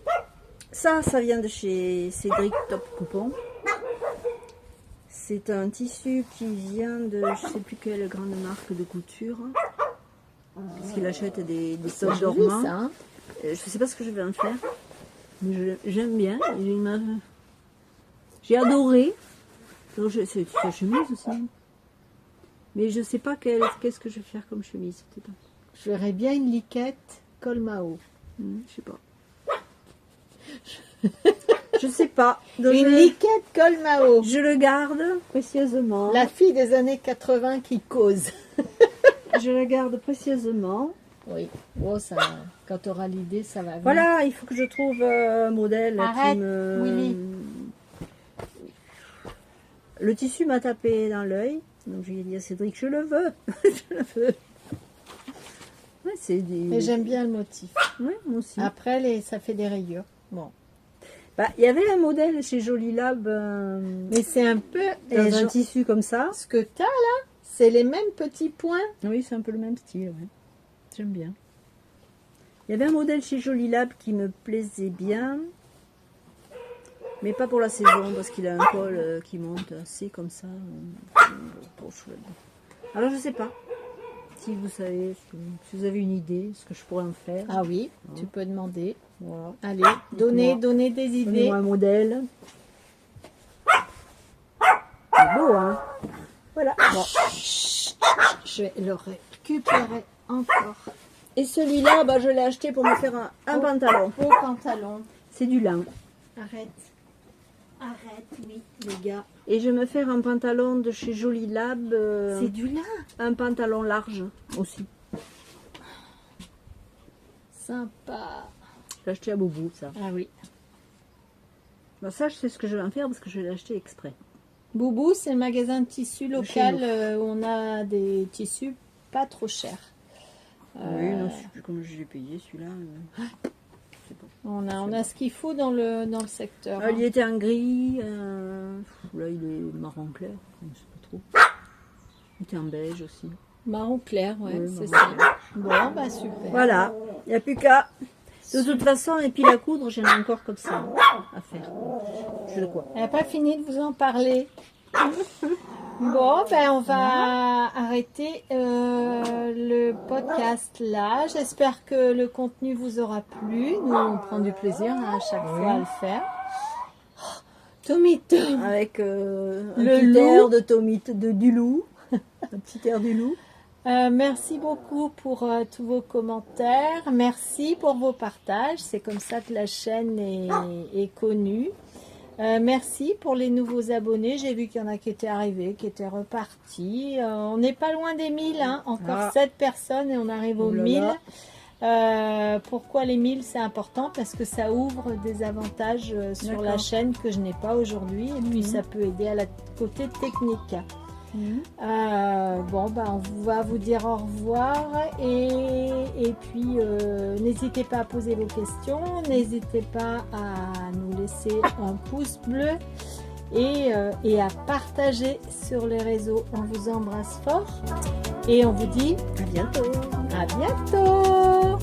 Ça vient de chez Cédric Top Coupon. C'est un tissu qui vient de je sais plus quelle grande marque de couture. Parce qu'il achète des stocks Joli, dormants. ça, hein. Je sais pas ce que je vais en faire. Mais j'aime bien. J'ai adoré. C'est sa chemise aussi. Mais je sais pas qu'est-ce que je vais faire comme chemise. Je verrais bien une liquette Colmao. Je sais pas. Je sais pas. Donc Une liquette Colmao. je le garde précieusement. La fille des années 80 qui cause. Je le garde précieusement. Oui. Oh, ça, quand tu auras l'idée, ça va venir. Voilà, il faut que je trouve un modèle Arrête, qui me... Willy. Le tissu m'a tapé dans l'œil. Donc j'ai dit à Cédric, je le veux. Je le veux. Ouais, c'est des... Mais j'aime bien le motif. Ouais, moi aussi. Après, ça fait des rayures. Bon. Bah, il y avait un modèle chez Jolie Lab Mais c'est un peu... dans un tissu comme ça. Ce que tu as là, c'est les mêmes petits points. Oui, c'est un peu le même style. Ouais. J'aime bien. Il y avait un modèle chez Jolie Lab qui me plaisait bien. Mais pas pour la saison, parce qu'il a un col qui monte assez comme ça. Trop chouette. Alors je sais pas. Si vous savez, si vous avez une idée, ce que je pourrais en faire. Ah oui, tu peux demander. Voilà. Allez, donner des idées. Donnez-moi un modèle. C'est beau, hein? Voilà. Bon. Je vais le récupérer encore. Et celui-là, bah, je l'ai acheté pour me faire un pantalon. Beau pantalon. C'est du lin, Arrête. Arrête, oui. les gars. Et je vais me faire un pantalon de chez Jolie Lab. C'est du lin. Un pantalon large aussi. Sympa. J'ai acheté à Boubou, ça. Ah oui. Bah, ça, je sais ce que je vais en faire parce que je l'ai acheté exprès. Boubou, c'est le magasin de tissus Chez local nous. où on a des tissus pas trop chers. Oui, non, je sais plus comment je l'ai payé celui-là. Je sais pas. On a ce qu'il faut dans le secteur. Ah, il était en gris. Là, il est marron clair. Je sais pas trop. Il était en beige aussi. Marron clair, ouais, Oui, c'est marron ça. Bon, bah super. Voilà. Il n'y a plus qu'à. De toute façon, et puis la coudre, j'en ai encore comme ça à faire. Je le quoi. Elle n'a pas fini de vous en parler. Bon, ben on va arrêter le podcast là. J'espère que le contenu vous aura plu. Nous, on prend du plaisir à chaque fois à le faire. Oh, Tomito. Avec un Le petit loup. air de Tomite, du loup. Un petit air du loup. Merci beaucoup pour tous vos commentaires. Merci pour vos partages. C'est comme ça que la chaîne est connue. Merci pour les nouveaux abonnés. J'ai vu qu'il y en a qui étaient arrivés, qui étaient repartis. On n'est pas loin des 1000. Hein. Encore 7 personnes et on arrive aux 1000. Pourquoi les 1000 c'est important? Parce que ça ouvre des avantages sur la chaîne que je n'ai pas aujourd'hui. Et puis ça peut aider à la côté technique. Bon, bah, on va vous dire au revoir et puis n'hésitez pas à poser vos questions, n'hésitez pas à nous laisser un pouce bleu et à partager sur les réseaux. On vous embrasse fort et on vous dit À bientôt. à bientôt.